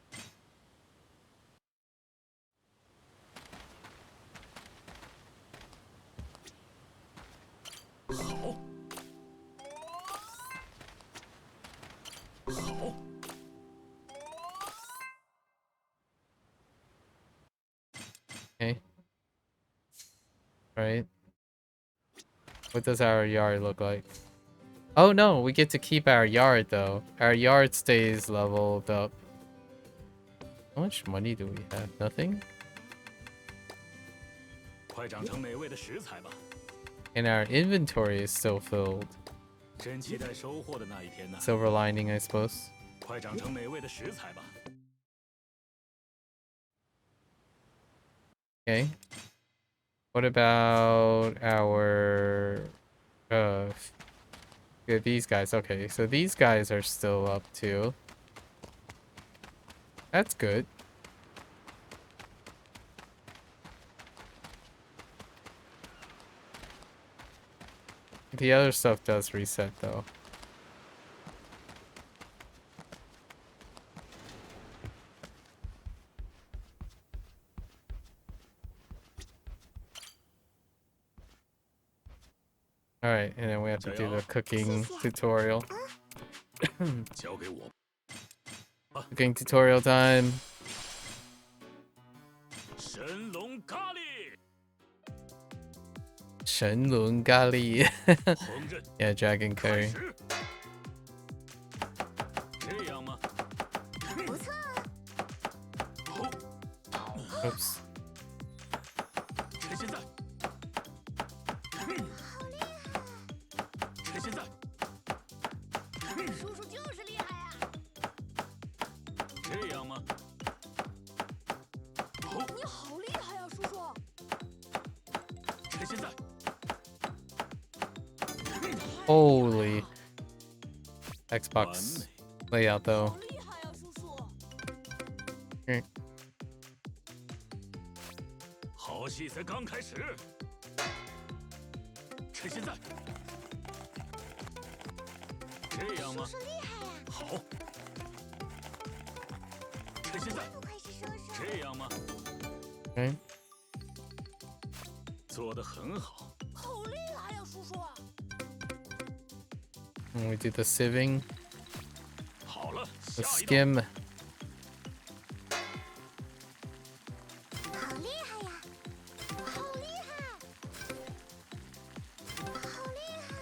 Right? What does our yard look like? Oh no, we get to keep our yard though. Our yard stays leveled up. How much money do we have? Nothing? 快长成美味的食材吧！ And our inventory is still filled. 真期待收获的那一天呢。 Silver lining, I suppose. 快长成美味的食材吧！ Okay. What about our yeah, these guys? Okay, so these guys are still up too. That's good. The other stuff does reset though. Alright, and then we have to do the cooking tutorial. Cooking tutorial time. 神龙咖喱，神龙咖喱. Yeah, dragon curry. 这样吗？不错。 Oops. 趁现在，趁现在，叔叔就是厉害呀！这样吗？你好厉害呀，叔叔！趁现在， Holy. Xbox layout though. Okay. 好戏才刚开始，趁现在，这样吗？好，趁现在，这样吗？ Okay. 做得很好。 好厉害呀，叔叔！ And we do the sieving. 好了， The 下一道。 skim. 好厉害呀！好厉害！好厉害！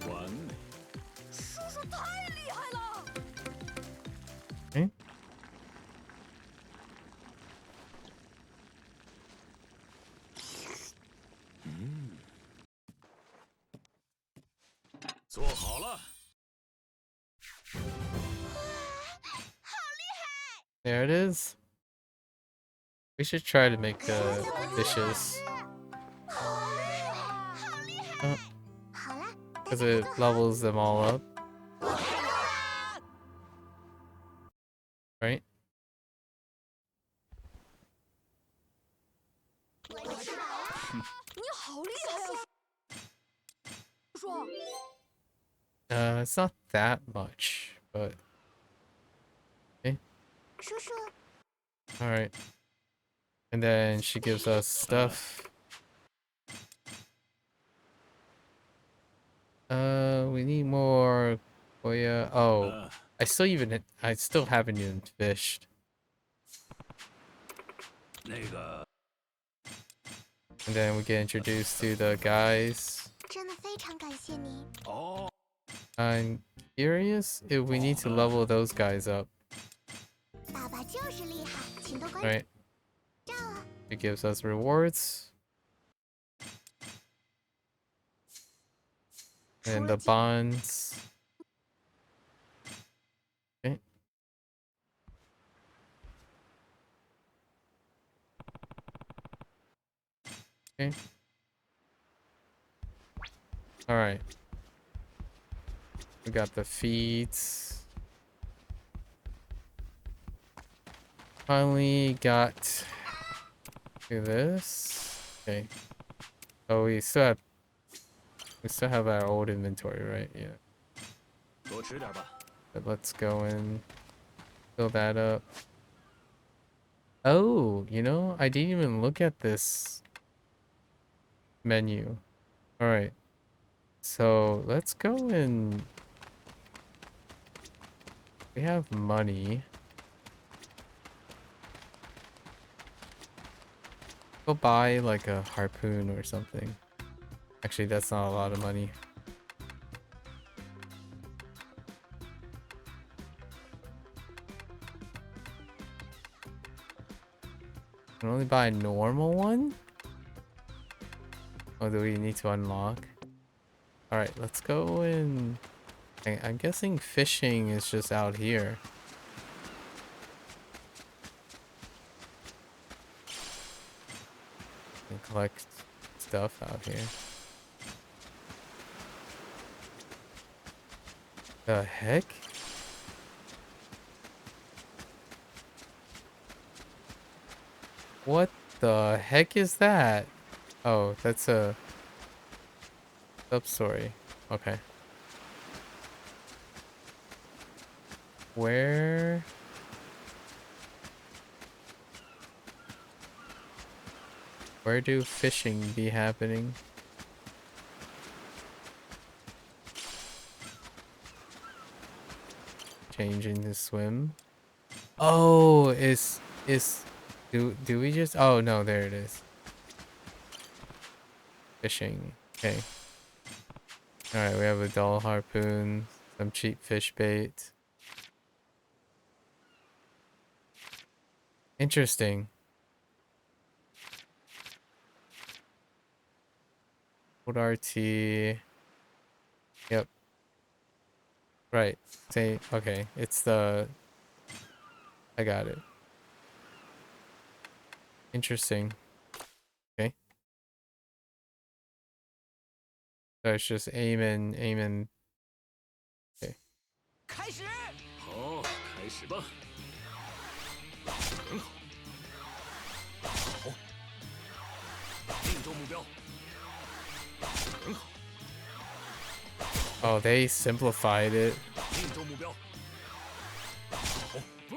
完美。 叔叔太厉害了！ Okay. 做好了。 There it is. We should try to make the dishes. Because it levels them all up. Right? 你好厉害呀，叔叔！ It's not that much, but okay. 叔叔， All right. And then she gives us stuff. We need more. Oh yeah. Oh, I still haven't even fished. 那个。 And then we get introduced to the guys. 真的非常感谢你。 哦。 I'm curious if we need to level those guys up. 爸爸就是厉害，请多关 Right? 照啊！ It gives us rewards. And the bonds. Okay. Okay. All right. We got the feeds. Finally got to this. Okay. Oh, we still have our old inventory, right? Yeah. 多吃点吧。 But let's go and fill that up. Oh, you know, I didn't even look at this menu. All right. So let's go and We have money. Go buy like a harpoon or something. Actually, that's not a lot of money. Can only buy a normal one? Oh, do we need to unlock? Alright, let's go and... I'm guessing fishing is just out here. And collect stuff out here. The heck? What the heck is that? Oh, that's a sub-story. Okay. Where do fishing be happening? Changing to swim. Oh, do we just... Oh no, there it is. Fishing. Okay. Alright, we have a dull harpoon, some cheap fish bait. Interesting. Old RT. Yep. Right. Say okay. It's the... I got it. Interesting. Okay. So it's just aiming. Okay. 开始。好，开始吧。很好。好。命中目标。很好。 Oh, they simplified it.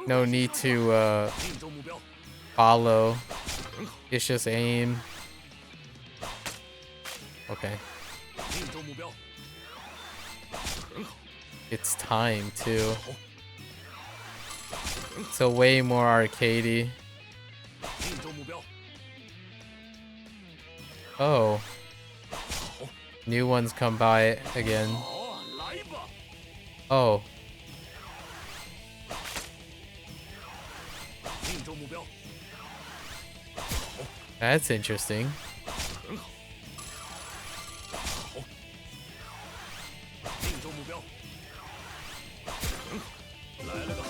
No need to follow. It's just aim. Okay. It's time too. So way more arcadey. Oh. New ones come by again. Oh. That's interesting.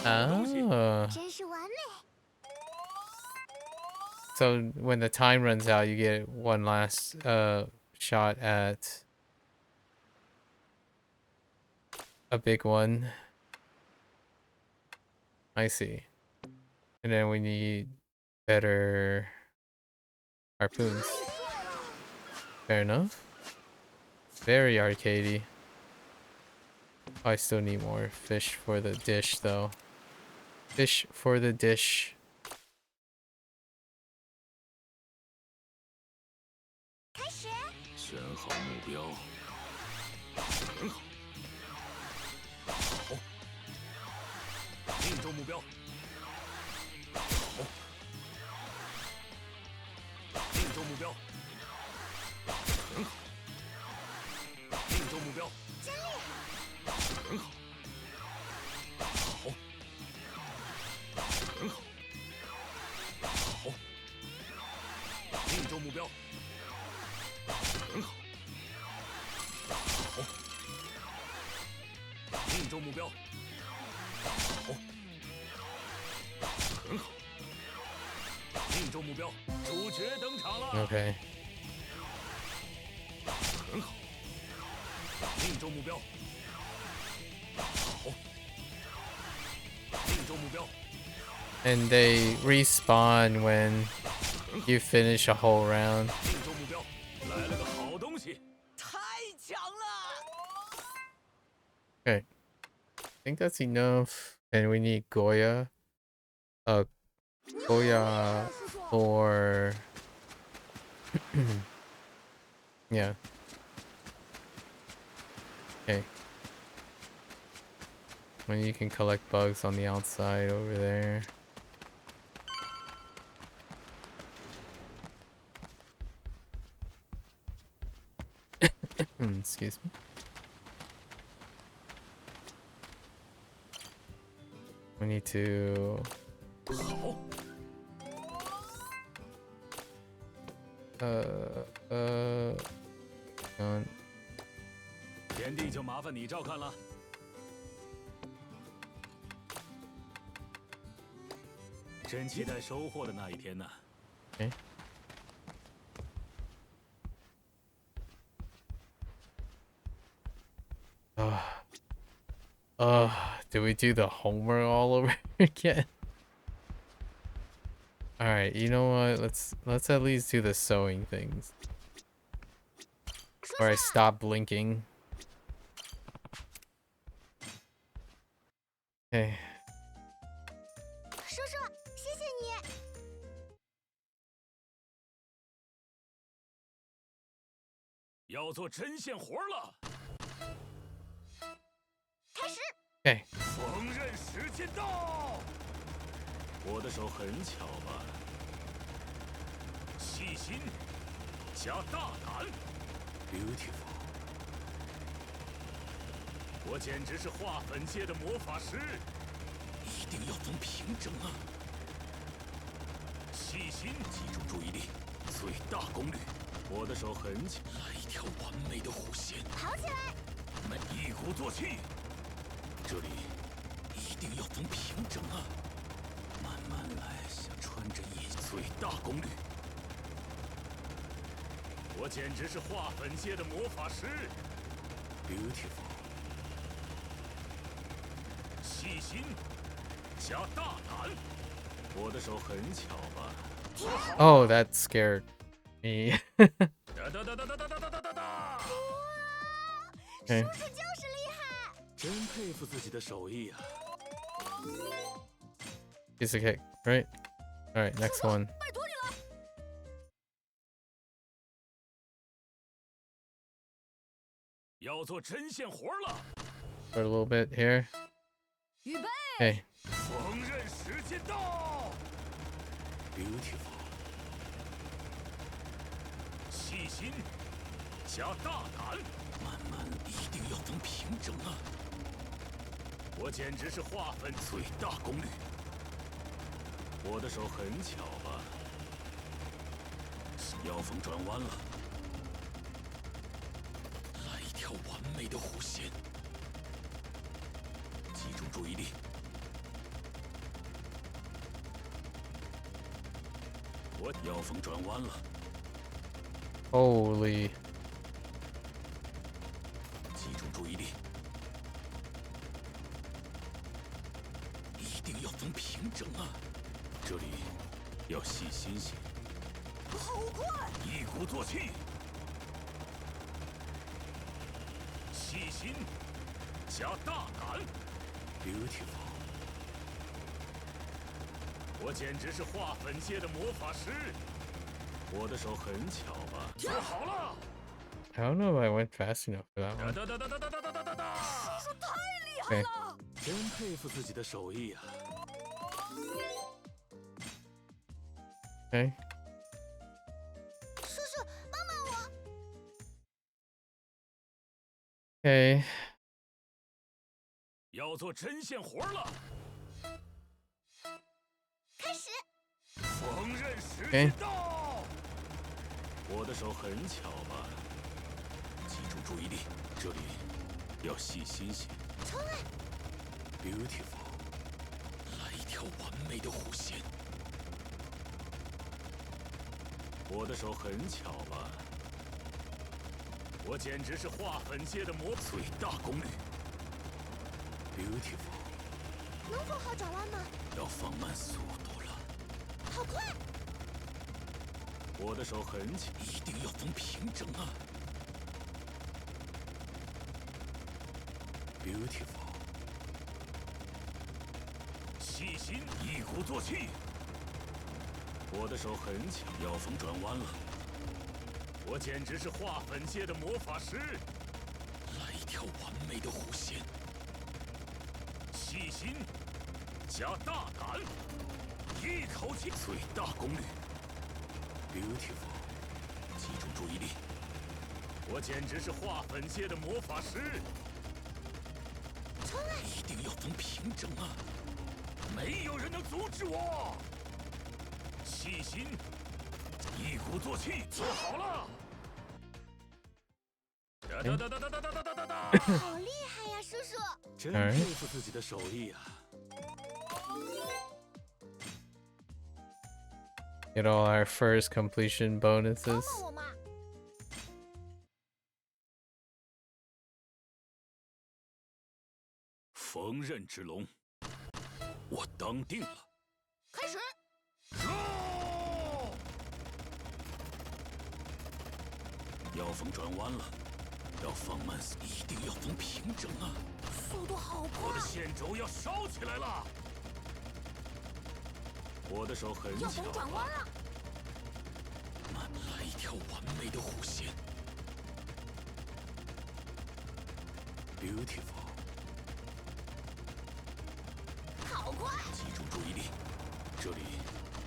Oh. So when the time runs out, you get one last shot at a big one. I see. And then we need better harpoons. Fair enough. Very arcadey. Oh, I still need more fish for the dish though. Fish for the dish. Okay. And they respawn when you finish a whole round. Okay. I think that's enough. And we need Goya. Goya for... yeah. Okay. when you can collect bugs on the outside over there. Excuse me. We need to. On. 田地就麻烦你照看了。真期待收获的那一天呢。Okay. Do we do the homework all over again? All right, you know what? Let's at least do the sewing things. Or I stop blinking. Okay. 叔叔，谢谢你。要做针线活了。开始。Okay. 缝纫时间到。我的手很巧吧？细心加大胆 ，beautiful。我简直是画粉界的魔法师，一定要缝平整啊！细心，集中注意力，最大功率。我的手很巧，来一条完美的弧线。跑起来！一鼓作气。这里一定要缝平整啊！慢慢来，像穿着衣，最大功率。我简直是画粉界的魔法师 ，beautiful。细心加大胆，我的手很巧吧？ Oh, that scared me. Okay. 叔叔就是厉害。真佩服自己的手艺啊！ Piece of cake, right? All right, next one. 拜托你了。要做针线活了。 For a little bit here. 预备。Hey. 缝纫时间到。Beautiful。细心加大胆，慢慢，一定要缝平整啊！我简直是画粉最大功率。我的手很巧吧？要缝转弯了，来一条完美的弧线。集中注意力。我要缝转弯了。 Holy. 集中注意力，一定要缝平整啊！这里要细心些。好快！一鼓作气，细心加大胆 ，beautiful。我简直是画粉界的魔法师。 我的手很巧吧？做好了。I don't know if I went fast enough for that one. 叔叔太厉害了！真佩服自己的手艺啊！ Okay. 叔叔，帮帮我！ Okay. 要做针线活了。开始。缝纫时间到。 我的手很巧吧？集中注意力，这里要细心些。冲啊 ！Beautiful， 来一条完美的弧线。我的手很巧吧？我简直是画粉界的魔，最大功率。Beautiful， 能缝好转弯吗？要放慢速度了。好快！ 我的手很巧，一定要缝平整啊 ！Beautiful， 细心，一鼓作气。我的手很巧，要缝转弯了。我简直是画粉界的魔法师，来一条完美的弧线。细心加大胆，一口气最大功率。Beautiful， 集中注意力。我简直是化粉界的魔法师。冲啊！一定要逢平整啊！没有人能阻止我。细心，一鼓作气，做好了。好厉害呀，叔叔！真佩服自己的手艺啊！ Get all our first completion bonuses. 锋刃之龙，我当定了。开始。要逢转弯了，要放慢，一定要逢平整啊！速度好快！我的线轴要烧起来了。我的手很巧。要逢转弯了。来一条完美的弧线。Beautiful。 好快！集中注意力，这里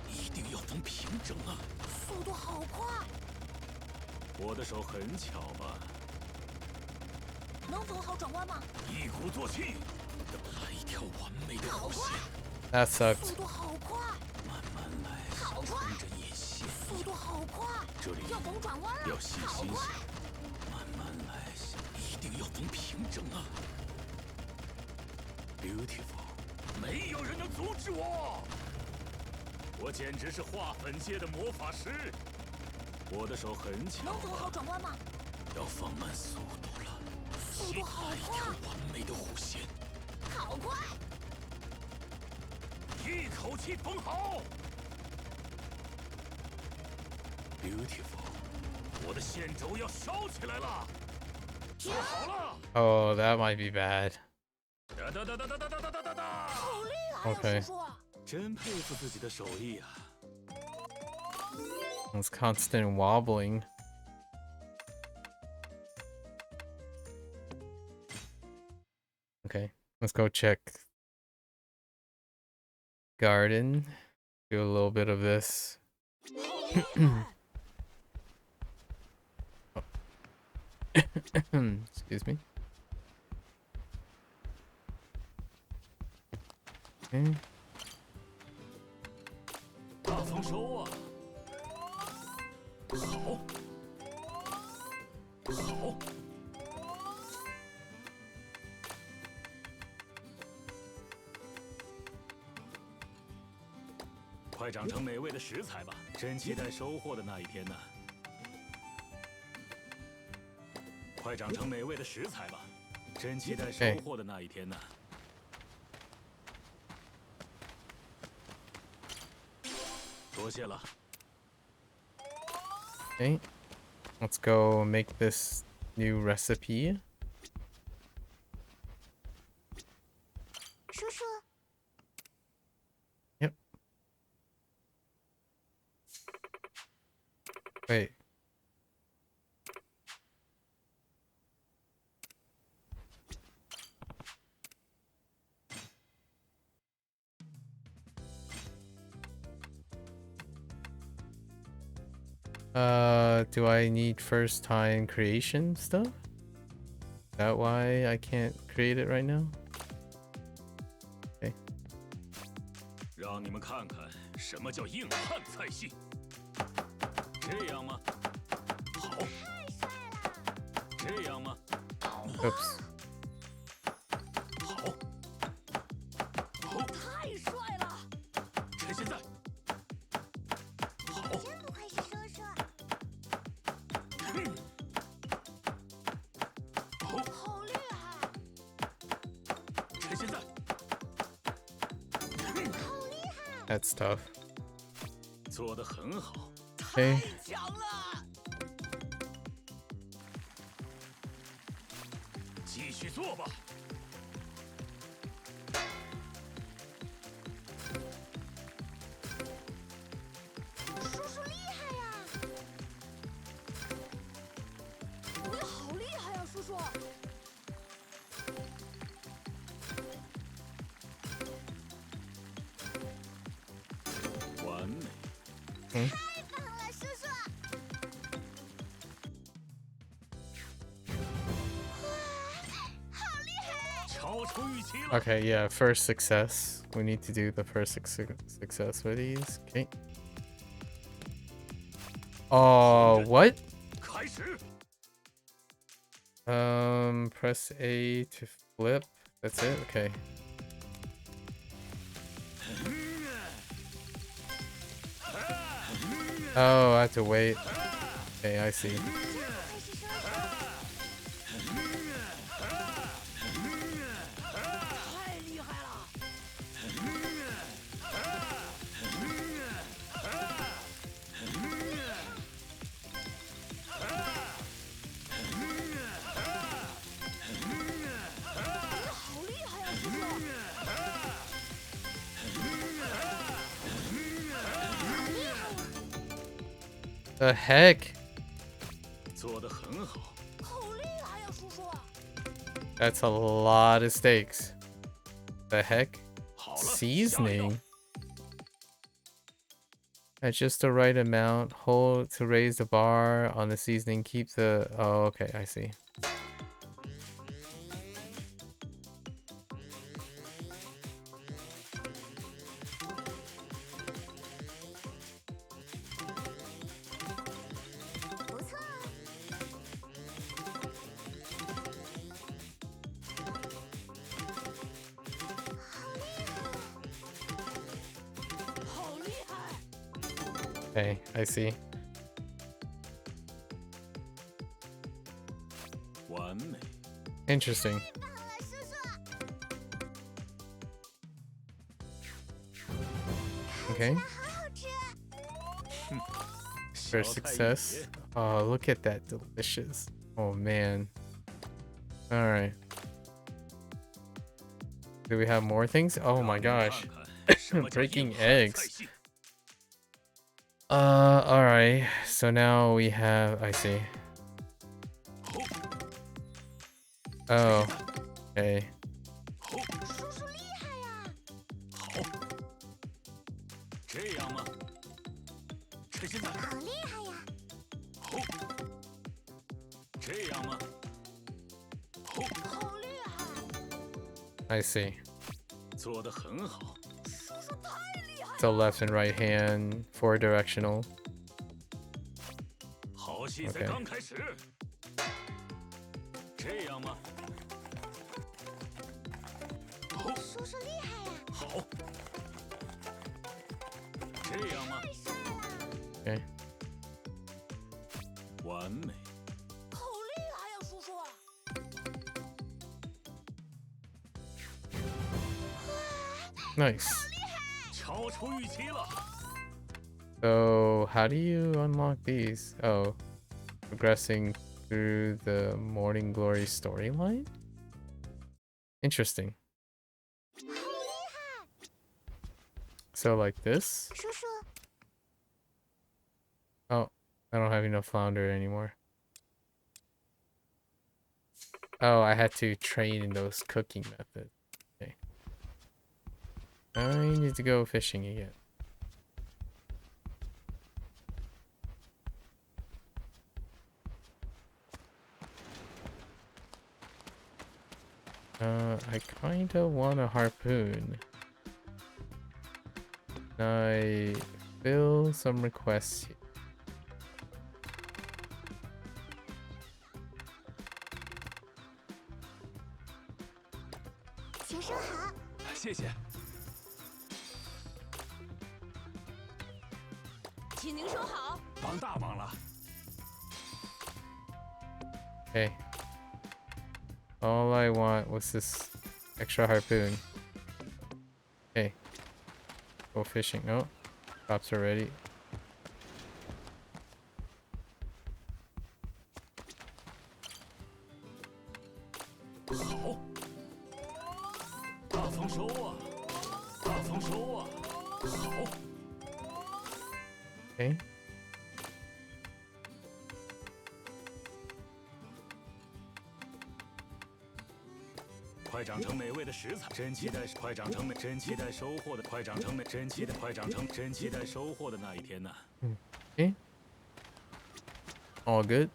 一定要逢平整啊！速度好快！我的手很巧吧？能逢好转弯吗？一鼓作气，来一条完美的弧线。That sucked. 速度好快！慢慢来，好快！跟着眼线。速度好快！这里要逢转弯了，要细心些，慢慢来，一定要逢平整啊！ Beautiful。 没有人能阻止我！我简直是化粉界的魔法师。我的手很巧。能逢好转弯吗？要放慢速度了。速度好快！一条完美的弧线。好快！一口气缝好。Beautiful， 我的线轴要烧起来了。做好了。Oh, that might be bad. 好厉害呀，叔叔！真佩服自己的手艺啊！ It's constant wobbling. Okay, let's go check garden. Do a little bit of this. Excuse me. Okay. 大丰收啊！好，好。快长成美味的食材吧！真期待收获的那一天呢。快长成美味的食材吧！真期待收获的那一天呢。 多谢了。 Okay, let's go make this new recipe. 叔叔。 Yep. Wait. Do I need first time creation stuff? Is that why I can't create it right now? Okay. 让你们看看什么叫硬汉菜系。这样吗？好。这样吗？ Oops. 好。好。太帅了！趁现在。 真不愧是叔叔。好厉害！趁现在。好厉害！ That's tough. 做得很好。 Okay. 太强了！继续做吧。 叔叔厉害呀！你好厉害呀，叔叔！ Hmm? Okay, yeah, first success. We need to do the first success with these. Okay. Oh, what? Press A to flip. That's it? Okay. Oh, I have to wait. Okay, I see. The heck? That's a lot of steaks. The heck? Seasoning? At just the right amount. Hold to raise the bar on the seasoning. Keep the... Oh, okay, I see. Okay, I see. Interesting. Okay. First success. Oh, look at that, delicious. Oh man. All right. Do we have more things? Oh my gosh. Breaking eggs. All right. So now we have, I see. Oh, okay. I see. So left and right hand, 4 directional. Okay. Okay. Nice. So how do you unlock these? Oh, progressing through the Morning Glory storyline? Interesting. So like this? Oh, I don't have enough flounder anymore. Oh, I had to train in those cooking methods. Okay. I need to go fishing again. I kinda want a harpoon. I fill some requests here. Okay. All I want was this extra harpoon. Okay. Go fishing. Oh, crops are ready. Okay. 快长成美味的食材，真期待快长成美，真期待收获的快长成美，真期待快长成，真期待收获的那一天呢。Okay. All good.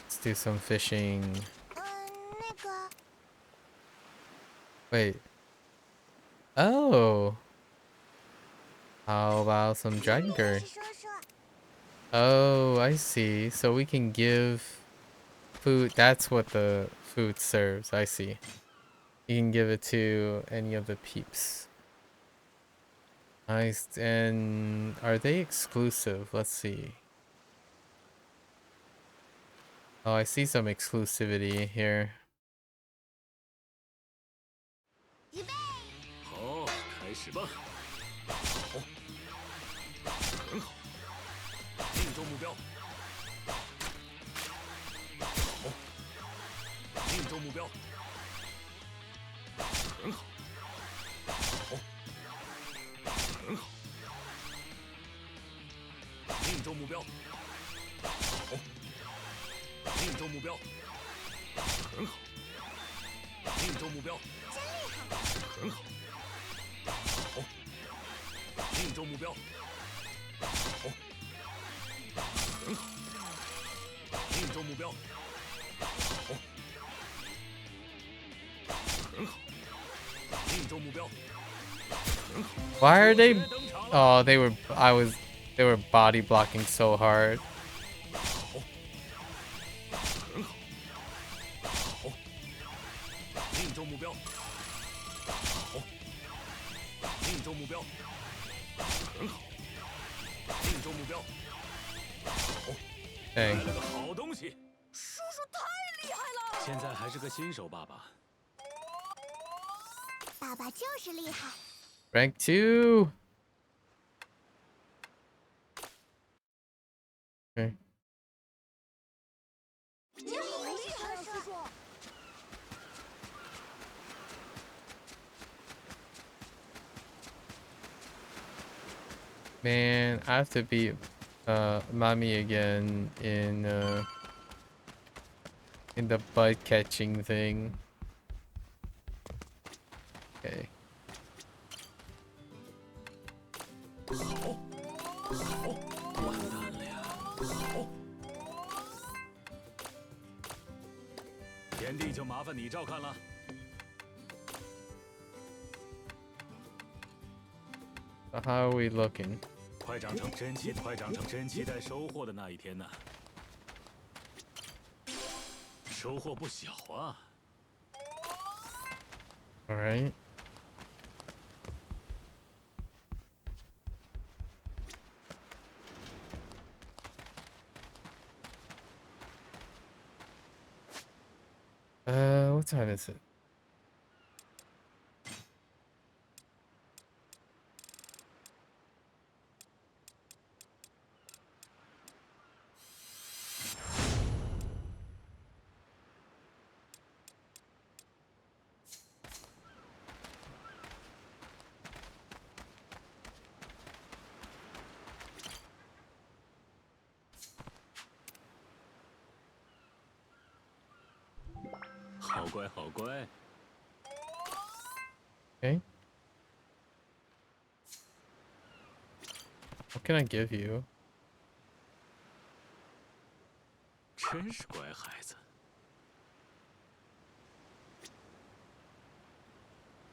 Let's do some fishing. 那个 Wait. Oh. How about some dragon curry? Oh, I see. So we can give food. That's what the food serves. I see. You can give it to any of the peeps. Nice. And are they exclusive? Let's see. Oh, I see some exclusivity here. 好，开始吧。好，很好，命中目标。好，命中目标。很好，好，很好，命中目标。好，命中目标。很好，命中目标。很好，好，命中目标。好，很好，命中目标。好，很好，命中目标。很好。 Why are they? Oh, they were body blocking so hard. 好，很好，好，命中目标。 好，命中目标。很好，命中目标。好，带了个好东西。叔叔太厉害了！现在还是个新手爸爸。爸爸就是厉害。 Rank 2. Okay. 你好厉害啊，叔叔！ Man, I have to beat Mommy again in the bud catching thing. Okay. 好，好，完蛋了呀！好，田地就麻烦你照看了。 So how are we looking? 快长成真期，快长成真期待收获的那一天呢。收获不小啊。All right. What time is it? Okay. What can I give you? 真是乖孩子。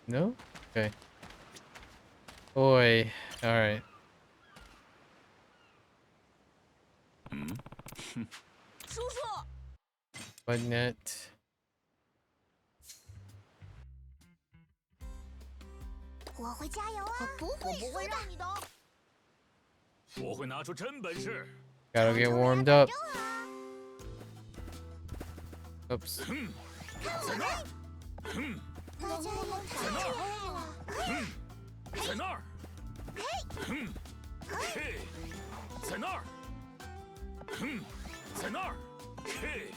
No? Okay. Boy. Alright. 叔叔。 Bud net. 我会加油啊！我不会让你的。我会拿出真本事。 Gotta get warmed up. Oops. 在那儿。大家也太巧了。在那儿。嘿，在那儿。在那儿。嘿。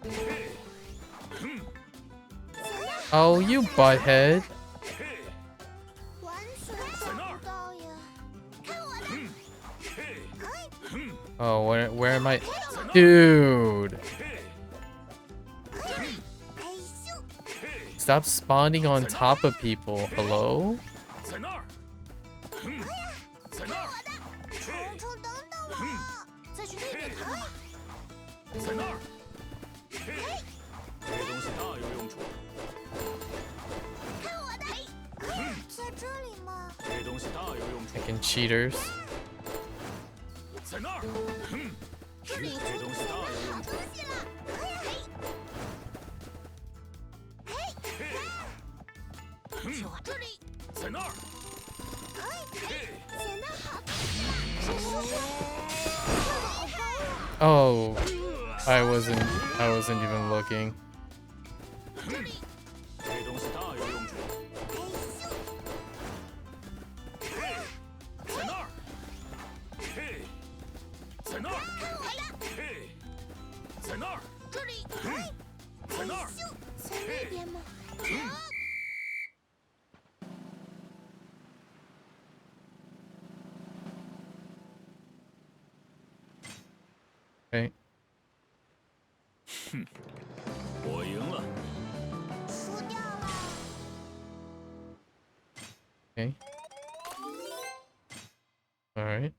嘿。Oh, you butthead. Oh, where am I? Dude. Stop spawning on top of people. Hello? Fucking cheaters. Oh, I wasn't even looking. Okay. 我赢了。 Okay. All right.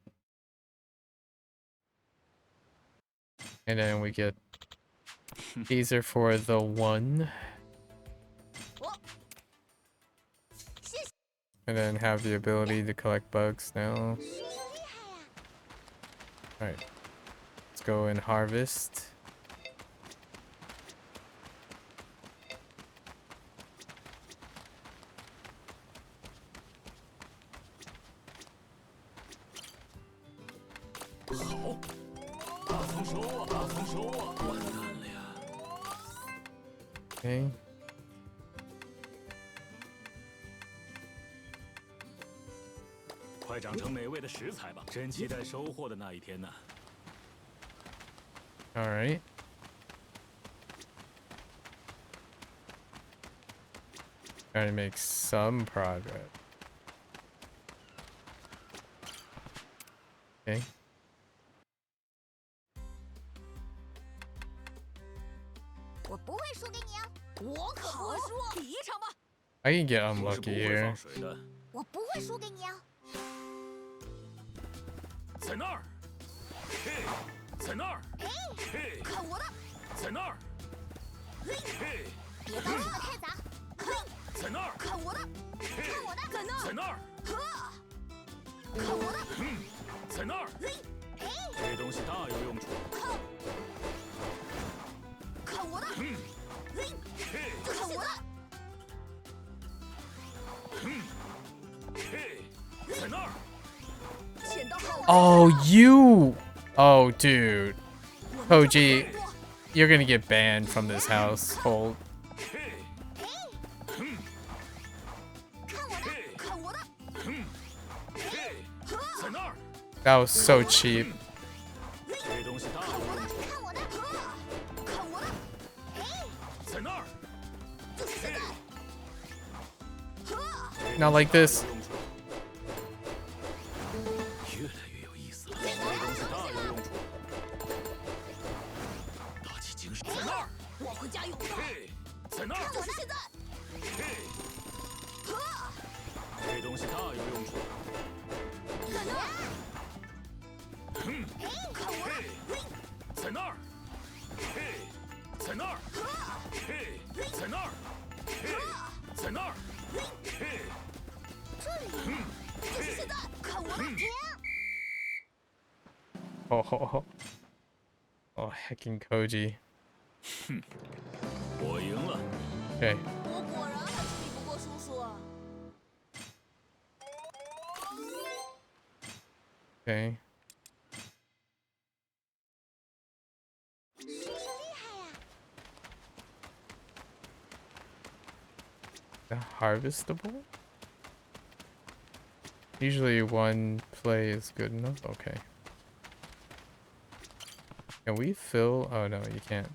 And then we get teaser for the one. And then have the ability to collect bugs now. Alright. Let's go and harvest. Okay. 快长成美味的食材吧！真期待收获的那一天呢。All right. Trying to make some progress. Okay. I can get unlucky here. 我不会输给你啊！在那儿，嘿，在那儿，嘿，看我的！在那儿，嘿，别当心的太杂！嘿，在那儿，看我的！看我的！在那儿！在那儿，看我的！在那儿，嘿，这东西大有用处。看我的！嘿，看我的！ Oh, you! Oh, dude. Koji, you're gonna get banned from this household. That was so cheap. Not like this. 越来越有意思了，这东西大有用处。打起精神，在那儿，我会加油的。嘿，在那儿，就是现在。嘿，这东西大有用处。在那儿。看我的，在那儿，嘿，在那儿，嘿，在那儿，嘿，在那儿，嘿。 这里，就是现在！看我的天！ Oh, heckin' Koji. 我赢了。Okay. 我果然还是比不过叔叔啊！ Okay. 叔叔厉害呀！ The harvestable? Usually one play is good enough. Okay. Can we fill? Oh no, you can't.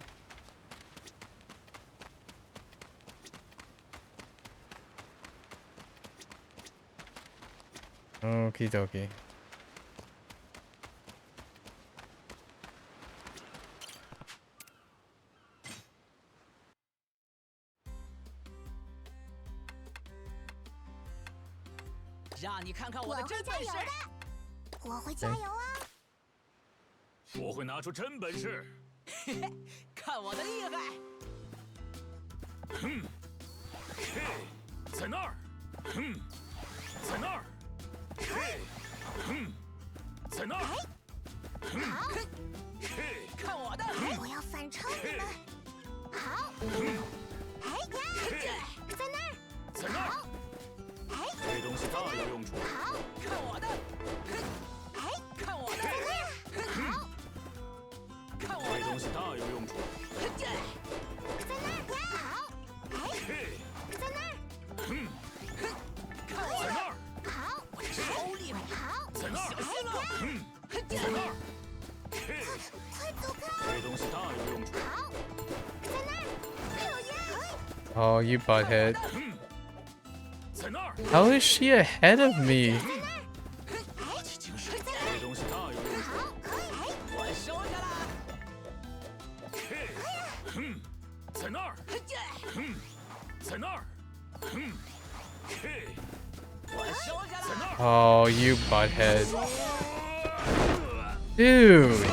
Okie dokie. 让你看看我的会加油真本事！的，我会加油啊！我会拿出真本事。嘿嘿，看我的厉害！哼，嘿，在那儿。哼，在那儿。嘿，哼，在那儿。哼，嘿，看我的！我要反超你们！好，哎呀，在那儿，在那儿。这东西大有用处。好，看我的！哎，看我的！好，看我的！这东西大有用处。在那儿，好，哎，在那儿，哼，看我在那儿。好，我超厉害！好，在那儿。小心了！哼，在那儿。嘿，快走开！这东西大有用处。好，在那儿，讨厌！ Oh, you butthead. 在那儿。 How is she ahead of me? 这东西大有用处。我收下了。嘿，哼，在那儿。哼，在那儿。哼，嘿，我收下了。在那儿。 Oh, you butthead. Dude.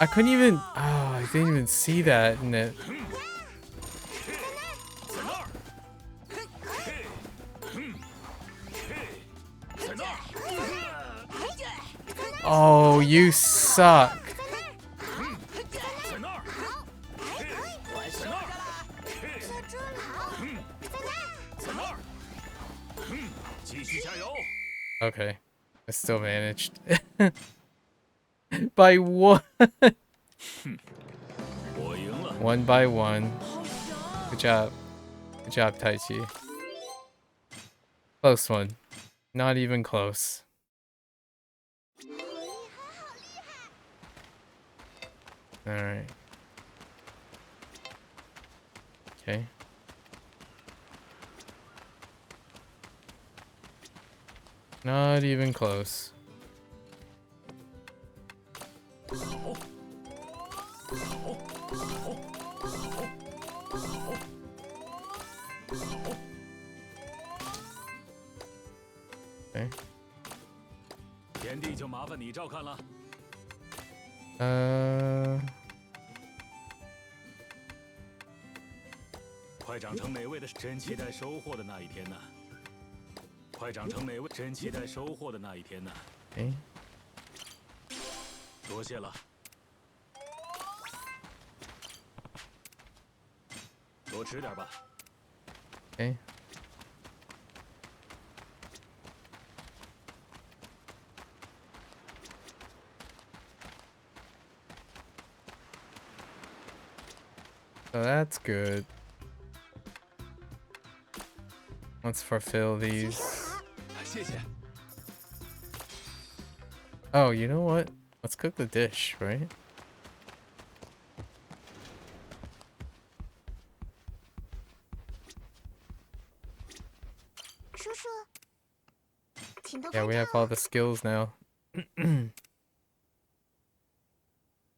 I couldn't even... Oh, I didn't even see that in it. 在那儿。嘿，哼，嘿，在那儿。 Oh, you suck. 在那儿。嘿，在那儿。嘿，在那儿。哼，继续加油。 Okay. I still managed. By one. 我赢了。 One by one. Good job. Good job, Taichi. Close one. Not even close. Alright. Okay. Not even close. 好，好，好，好，好。 Okay. 田地就麻烦你照看了。快长成美味的，真期待收获的那一天呢。快长成美味，真期待收获的那一天呢。Okay. 多谢了。多吃点吧。Okay. So that's good. Let's fulfill these. 谢谢。 Oh, you know what? Let's cook the dish, right? 叔叔，请多 Yeah, we have all the skills now.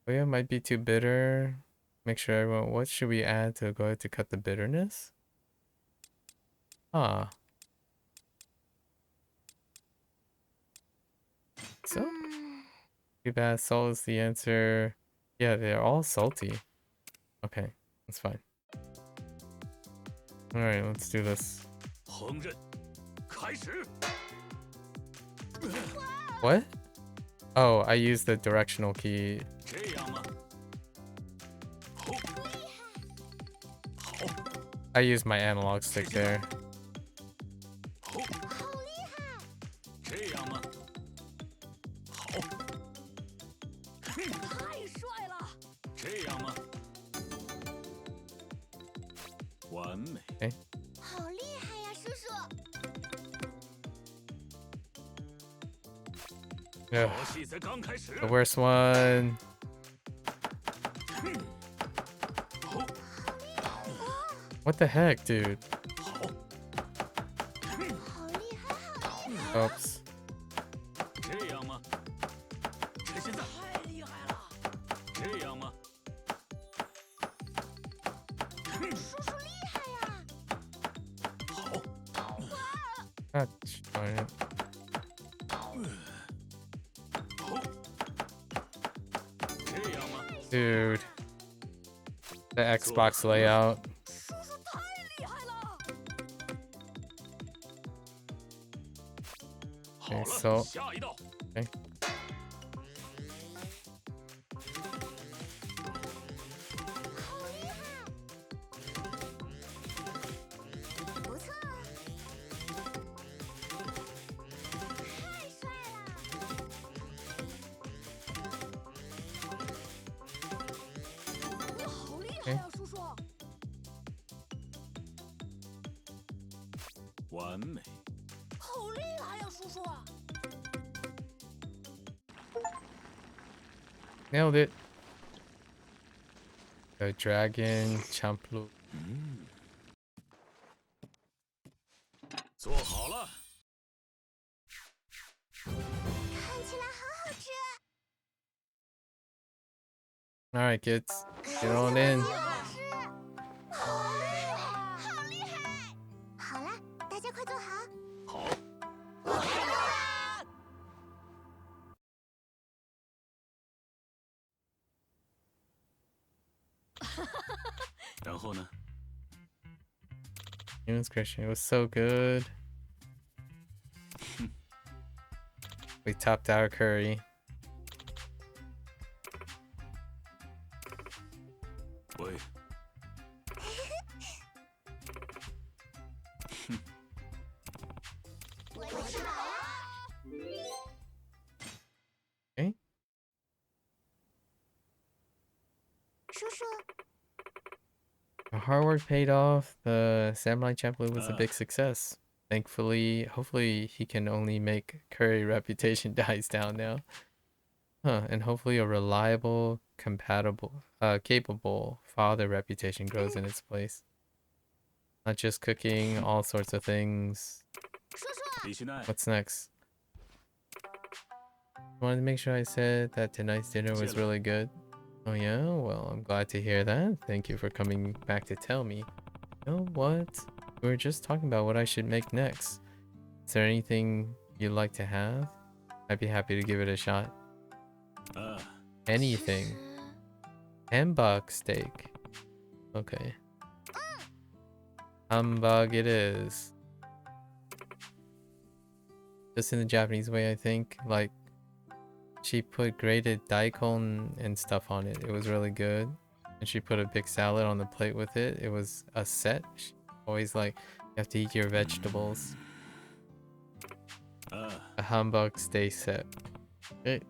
Soya might be too bitter. Make sure everyone. What should we add to go to cut the bitterness? Ah. So. Too bad salt is the answer. Yeah, they're all salty. Okay, that's fine. Alright, let's do this. 烹饪，开始。 What? Oh, I used the directional key. 这样吗？好，好， I used my analog stick there. 好，这样吗？好，太帅了！这样吗？完美。 Okay. 好厉害呀，叔叔！ Ugh, 好戏才刚开始。 the worst one. What the heck, dude? Oops. Darn it. Dude. The Xbox layout. Okay, so okay. Okay. 完美。好厉害呀，叔叔！ Nailed it. The dragon Champloo. 做好了。看起来好好吃。 All right, kids, get on in. 好厉害！好了，大家快坐好。好。然后呢？ Human's Christian. It was so good. We topped our curry. 喂。我吃饱了。 Okay. 叔叔， Our hard work paid off. The Samurai Champloo was a big success. Thankfully, hopefully he can only make curry reputation dies down now. Huh, and hopefully a reliable, capable father reputation grows in its place. Not just cooking, all sorts of things. What's next? Wanted to make sure I said that tonight's dinner was really good. Oh yeah? Well, I'm glad to hear that. Thank you for coming back to tell me. You know what? We were just talking about what I should make next. Is there anything you'd like to have? I'd be happy to give it a shot. Anything. Hamburg steak. Okay. Hamburg it is. Just in the Japanese way, I think. Like, she put grated daikon and stuff on it. It was really good. And she put a big salad on the plate with it. It was a set. She always like, you have to eat your vegetables. A Hamburg steak set. Okay.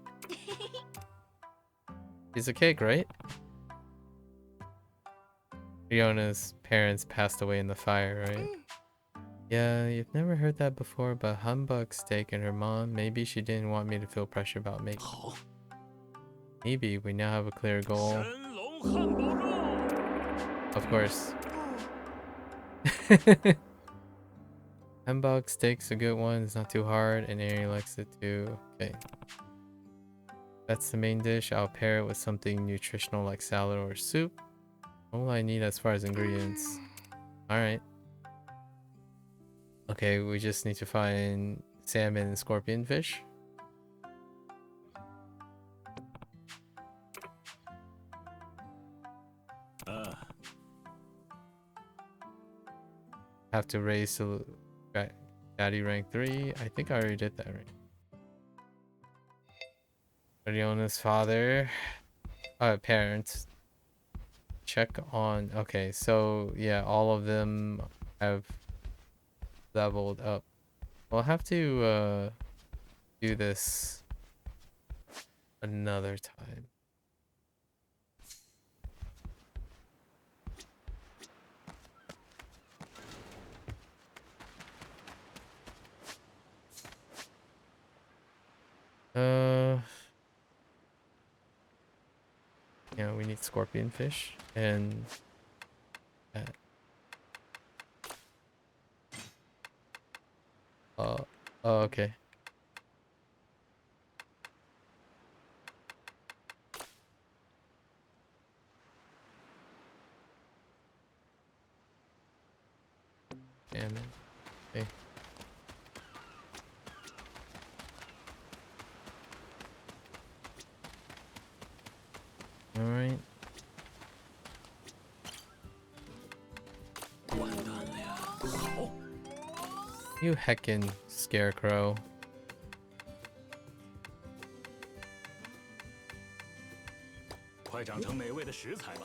Piece of cake, right? Riona's parents passed away in the fire, right? Yeah, you've never heard that before, but Hamburg steak and her mom, maybe she didn't want me to feel pressure about making. Maybe we now have a clear goal. Of course. Hamburg steak's a good one. It's not too hard, and Ari likes it too. Okay. That's the main dish. I'll pair it with something nutritional like salad or soup. All I need as far as ingredients. Alright. Okay, we just need to find salmon and scorpion fish. Have to raise to daddy rank 3. I think I already did that right. Riona's father. Parents. Check on. Okay, so yeah, all of them have leveled up. We'll have to do this another time. Yeah, we need scorpion fish and that. Oh, okay. Salmon. Okay. You heckin' scarecrow. 快长成美味的食材吧，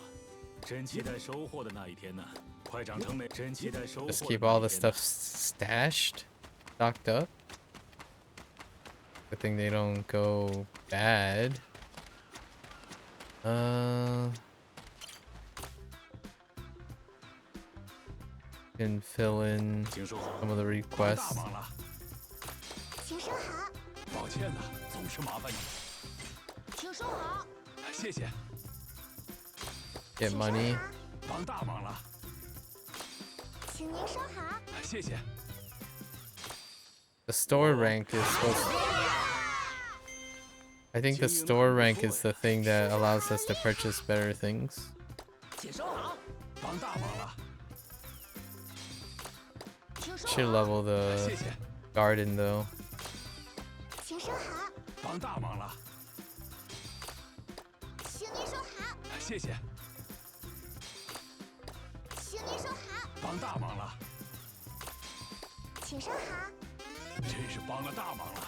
真期待收获的那一天呢。快长成美，真期待收获。 Just keep all the stuff stashed, stocked up. Good thing they don't go bad. Can fill in some of the requests. 请收好。抱歉呐，总是麻烦你。请收好。谢谢。 Get money. 帮大忙了。请您收好。谢谢。 The store rank is supposed to... I think the store rank is the thing that allows us to purchase better things. 请收好。帮大忙了。 Should level the garden though. 请收好。帮大忙了。请您收好。谢谢。 请您收好。帮大忙了。请收好。真是帮了大忙了。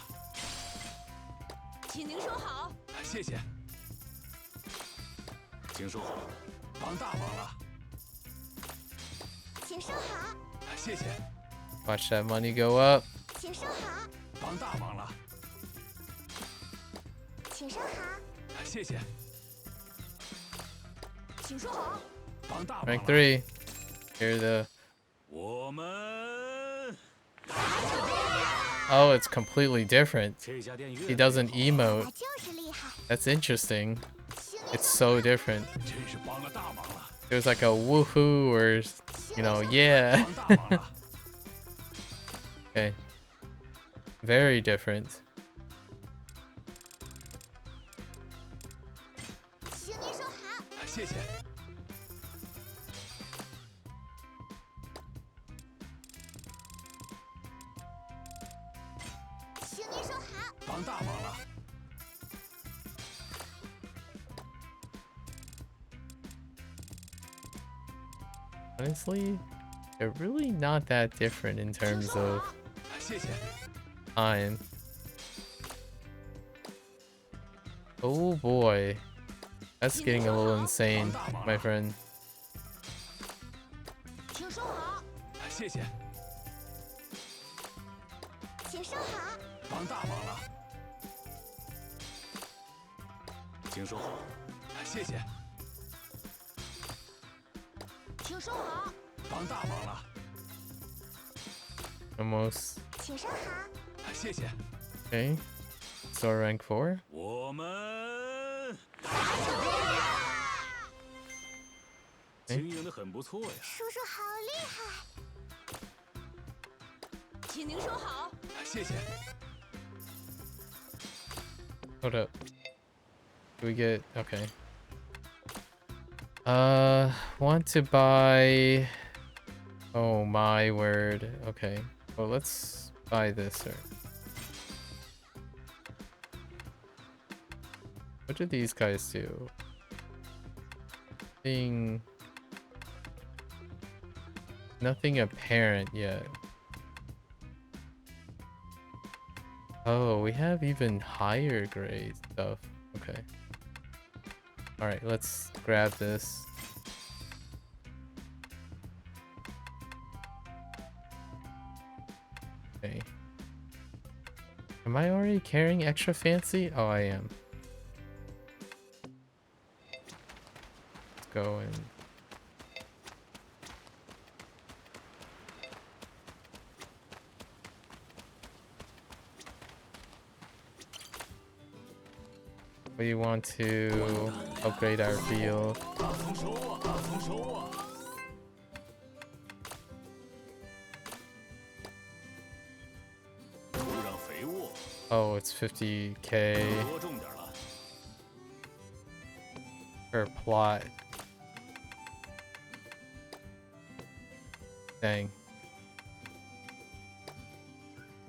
请您收好。谢谢。请收好。帮大忙了。请收好。谢谢。 Watch that money go up. 请收好。帮大忙了。请收好。谢谢。请收好。帮大忙。 Rank 3. Here the... 我们 Oh, it's completely different. He doesn't emote. That's interesting. It's so different. There's like a woohoo or, you know, yeah. Okay. Very different. 请您收好。谢谢。请您收好。帮大忙了。 Honestly, they're really not that different in terms of time. Oh boy. That's getting a little insane, my friend. 请收好。谢谢。请收好。帮大忙了。请收好。谢谢。 请收好。帮大忙了。 Almost. 请收好。谢谢。 Okay. Store rank 4. 我们经营的很不错呀。叔叔好厉害。请您收好。谢谢。 Hold up. Do we get... Okay. Want to buy... Oh my word. Okay. Well, let's buy this, sir. What do these guys do? Nothing apparent yet. Oh, we have even higher grade stuff. Okay. Alright, let's grab this. Okay. Am I already carrying extra fancy? Oh, I am. Let's go and... We want to upgrade our field. Oh, it's 50k per plot. Dang.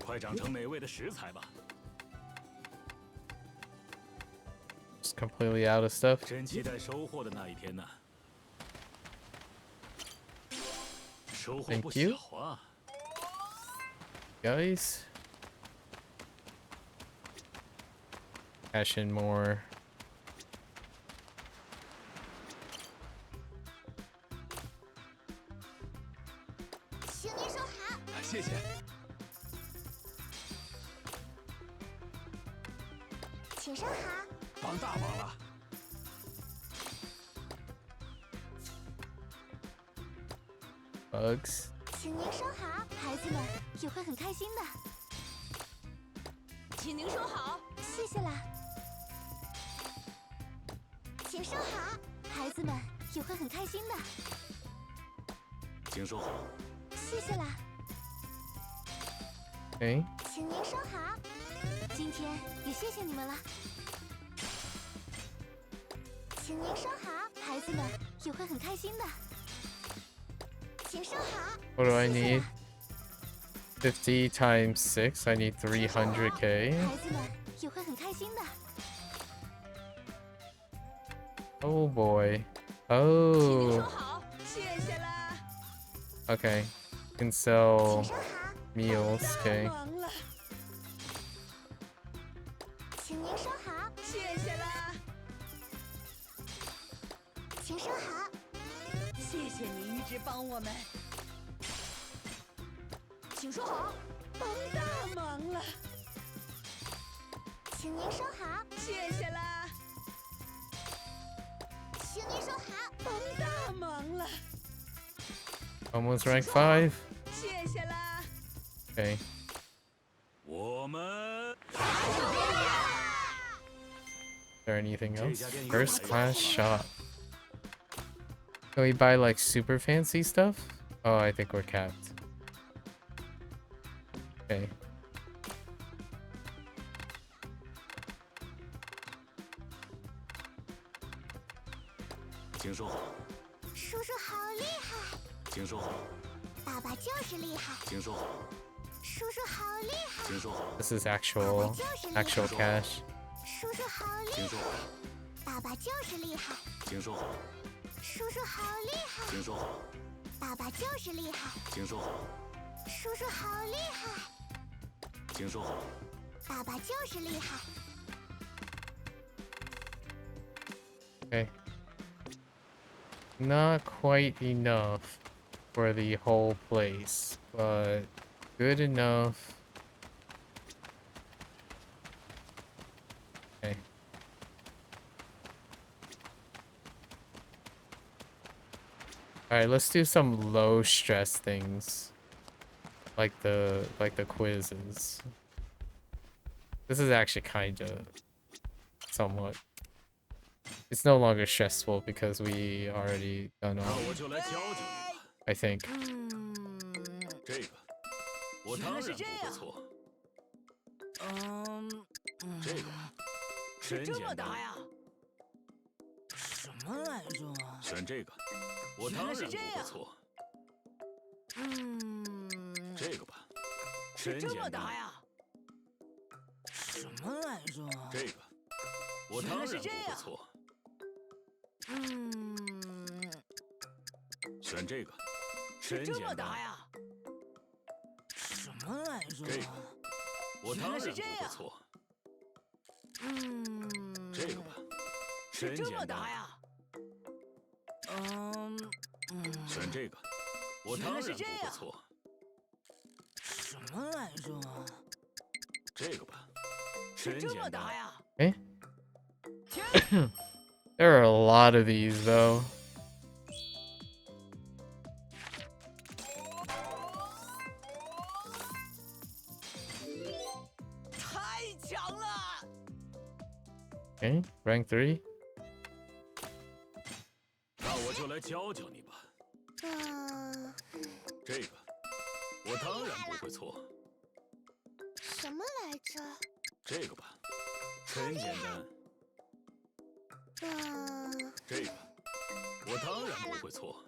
快长成美味的食材吧。 Just completely out of stuff. 真期待收获的那一天呢。收获不小啊。guys. Cash in more.谢谢。请收好。帮大忙了。Bugs. 请您收好，孩子们也会很开心的。请您收好，谢谢啦。请收好，孩子们也会很开心的。请收好。谢谢啦。Okay. 请您收好，今天也谢谢你们了。请您收好，孩子们也会很开心的。请收好。What do I need? 50 times 6. I need 300k. 孩子们也会很开心的。 Oh boy. Oh. 谢谢啦。 Okay. Can sell meals. Okay. 请您收好，谢谢啦。请收好，谢谢你一直帮我们。请收好，帮大忙了。请您收好，谢谢啦。请您收好，帮大忙了。 Almost rank 5. 谢谢啦。 Okay. 我们。 Is there anything else? First class shop. Can we buy like super fancy stuff? Oh, I think we're capped. Okay. 请收好。叔叔好厉害。请收好。爸爸就是厉害。请收好。叔叔好厉害。请收好。 This is actual cash. 叔叔好厉害。请收好。爸爸就是厉害。请收好。叔叔好厉害。请收好。爸爸就是厉害。请收好。叔叔好厉害。请收好。爸爸就是厉害。 Okay. Not quite enough for the whole place, but good enough. Okay. Alright, let's do some low stress things. Like the quizzes. This is actually kinda somewhat. It's no longer stressful because we already done all. I think. 这个，我当然不会错。这个，真简单。什么来着？选这个，我当然不会错。这个吧，真简单。什么来着？这个，我当然不会错。 选这个，真简单。什么来着？这个，我当然不会错。这个吧，真简单。选这个，我当然不会错。什么来着？这个吧，真简单。Eh? There are a lot of these though. 太强了！ Okay, rank 3. 那我就来教教你吧。这个，我当然不会错。什么来着？这个吧，真简单。这个，我当然不会错。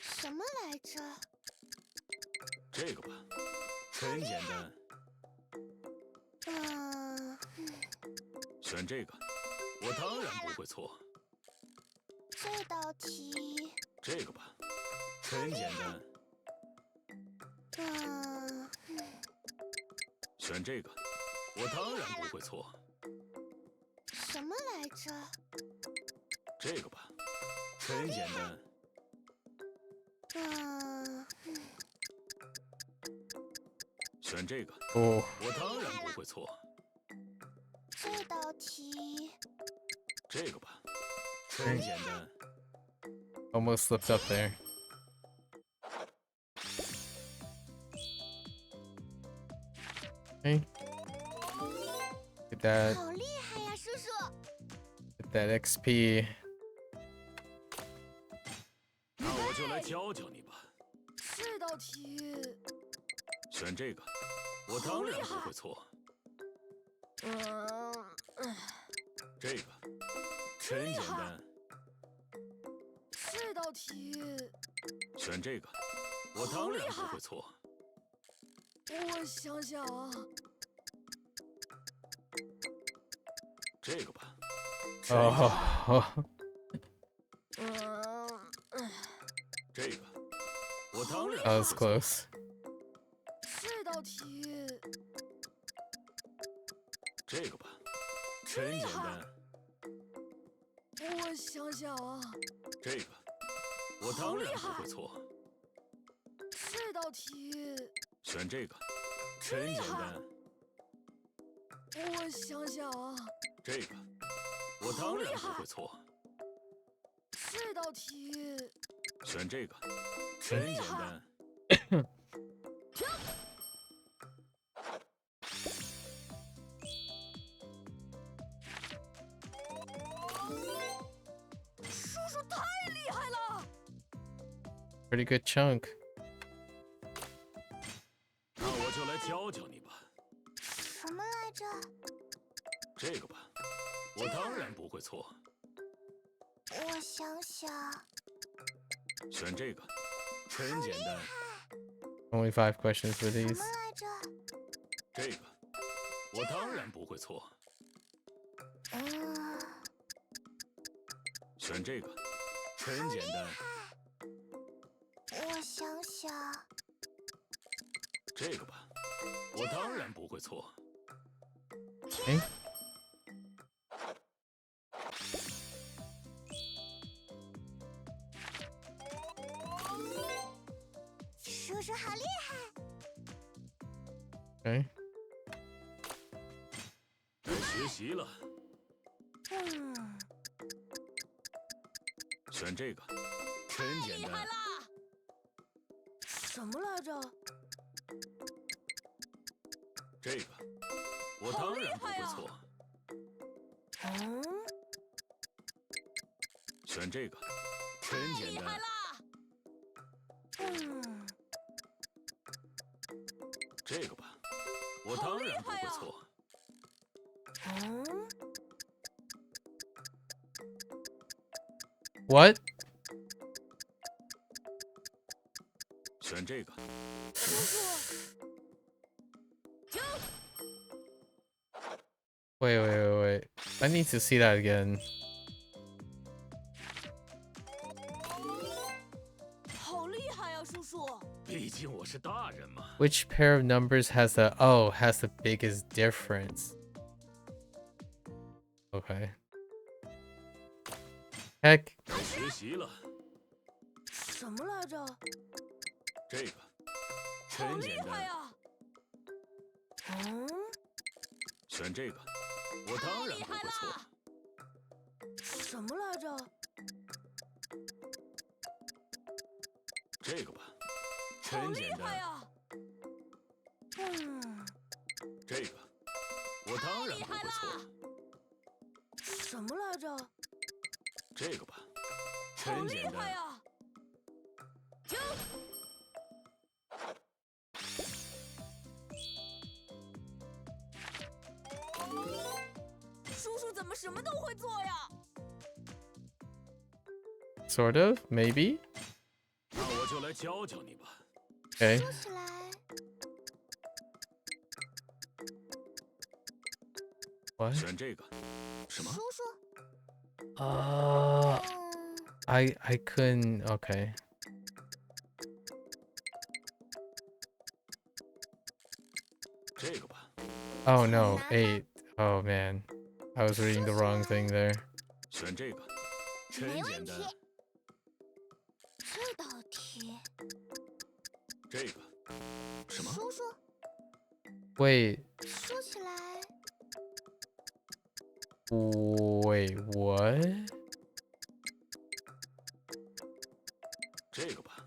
什么来着？这个吧，真简单。选这个，我当然不会错。这道题。这个吧，真简单。选这个，我当然不会错。什么来着？这个吧，很简单。选这个，哦，我当然不会错。这道题，这个吧，很简单。 Almost slipped up there. Okay. Get that. 好厉害呀，叔叔！ Get that XP. 那我就来教教你吧。这道题，选这个，我当然不会错。这个，很简单。这道题，选这个，我当然不会错。我想想啊，这个吧。Oh. 这个，我当然。That was close. 这道题，这个吧，很简单。我想想啊，这个，我当然不会错。这道题，选这个，很简单。我想想啊，这个，我当然不会错。这道题，选这个，很简单。叔叔太厉害了！ Pretty good chunk. 那我就来教教你吧。什么来着？这个吧，我当然不会错。我想想，选这个，很简单。 Only 5 questions for 什 these. 么来着？这个，我当然不会错。选这个，很简单。我想想，这个吧，我当然不会错。哎，叔叔好厉害！ Okay. 该学习了。选这个，很简单。什么来着？这个，我当然不会错。选这个，很简单。这个吧，我当然不会错。What? 选这个。 Wait. I need to see that again. 好厉害呀，叔叔！毕竟我是大人嘛。 Which pair of numbers has the biggest difference? Okay. Heck. 该学习了。什么来着？这个，很简单。选这个，我当然不会错。什么来着？这个吧，很简单。这个，我当然不会错。什么来着？这个吧，很简单。叔叔怎么什么都会做呀？ Sort of, maybe. 那我就来教教你吧。Okay. 说起来， What? 选这个，什么？叔叔， I couldn't. Okay. 这个吧， Oh no, 8. Oh man, I was reading the wrong thing there. 选这个，真简单。这道题，这个，什么？叔叔， Wait, 说起来， wait, what? 这个吧，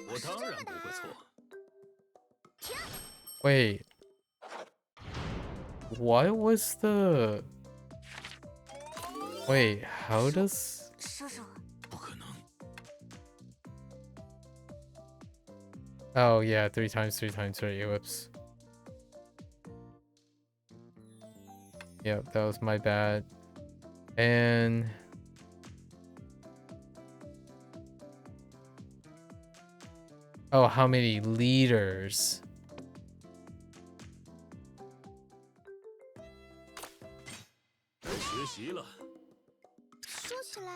我当然不会错。 Wait, what was the... Wait, how does... 叔叔， 不可能。 Oh yeah, 3 times 3 times 3, whoops. Yep, that was my bad. And... Oh, how many liters? 该学习了。 说起来，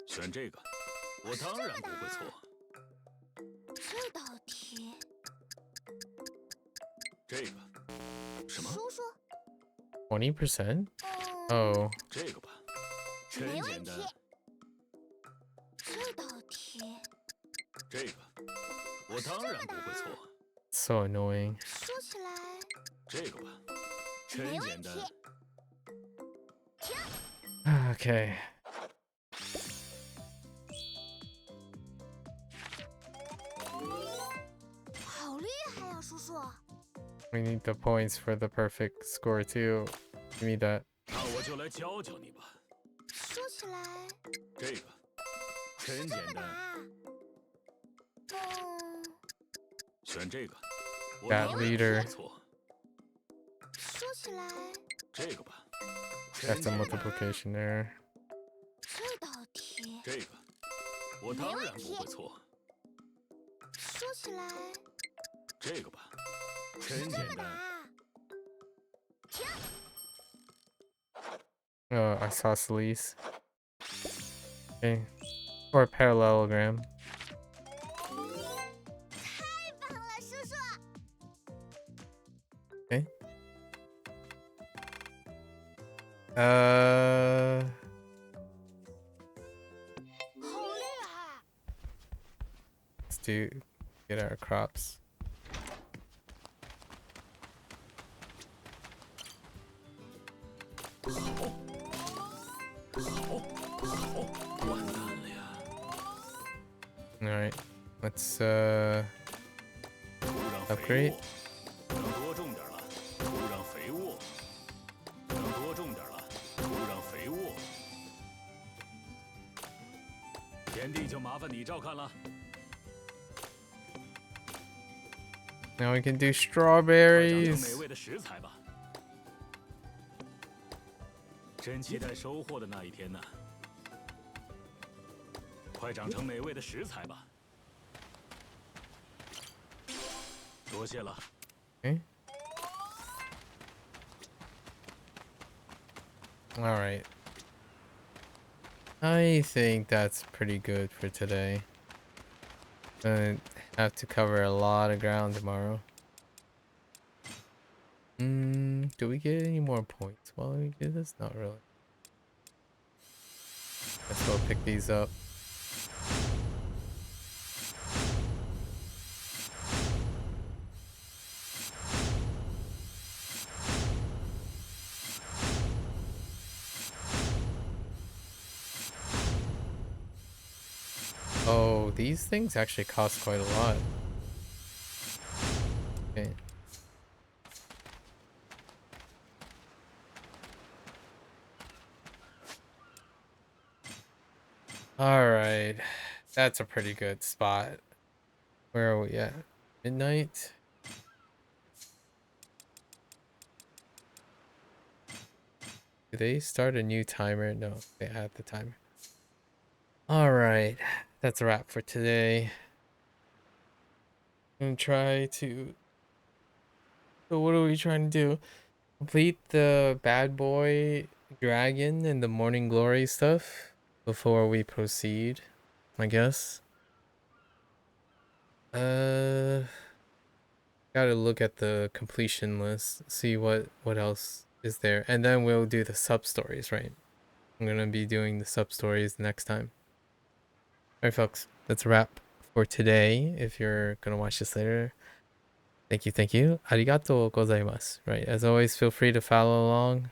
选这个，我当然不会错。 这道题， 这个，什么？叔叔， 20%? Oh. 这个吧，真简单。 这道题， 这个，我当然不会错。 So annoying. 说起来， 这个吧，真简单。 Okay. 好厉害呀，叔叔！ We need the points for the perfect score too. Give me that. 那我就来教教你吧。 说起来， 这个，真简单。 选这个，我 That 当然不 leader. 会错。 说起来， 这个吧， That's a multiplication error. 这道题， 这个，我当然不会错。 说起来， 这个吧，真简单。 Isosceles. Okay. Or parallelogram. 太棒了，叔叔！ Okay. Let's get our crops. 完蛋了呀！ All right. Let's 土壤肥 upgrade. 沃，能多种点了。土壤肥沃，能多种点了。土壤肥沃，田地就麻烦你照看了。 Now we can do 快长成美 strawberries. 味的食材吧！真期待收获的那一天呢！快长成美味的食材吧！多谢了。 Okay. All right. I think that's pretty good for today. Gonna have to cover a lot of ground tomorrow. Do we get any more points while we do this? Not really. Let's go pick these up. Oh, these things actually cost quite a lot. Okay. Alright. That's a pretty good spot. Where are we at? Midnight? Do they start a new timer? No, they had the timer. Alright. That's a wrap for today. I'm gonna try to... So what are we trying to do? Complete the bad boy dragon and the morning glory stuff before we proceed, I guess. Gotta look at the completion list, see what else is there, and then we'll do the sub stories, right? I'm gonna be doing the sub stories next time. Alright folks, that's a wrap for today. If you're gonna watch this later, thank you. Arigatou gozaimasu. Right, as always, feel free to follow along.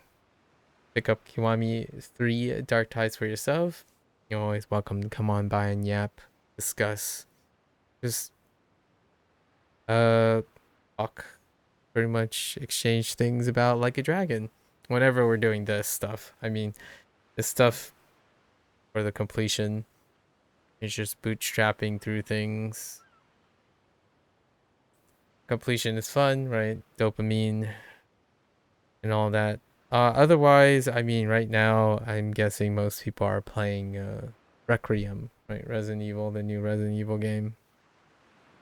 Pick up Kiwami 3 Dark Tides for yourself. You're always welcome to come on by and yap, discuss, just talk, pretty much exchange things about Like a Dragon. Whenever we're doing this stuff. I mean, this stuff for the completion is just bootstrapping through things. Completion is fun, right? Dopamine and all that. Otherwise, I mean, right now, I'm guessing most people are playing Requiem, right? Resident Evil, the new Resident Evil game.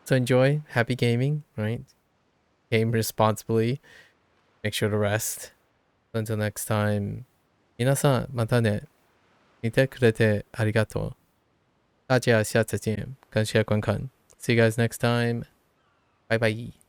So enjoy, happy gaming, right? Game responsibly. Make sure to rest. Until next time, 皆さん、またね。見てくれてありがとう。大家下次见，感谢观看。See you guys next time. Bye bye.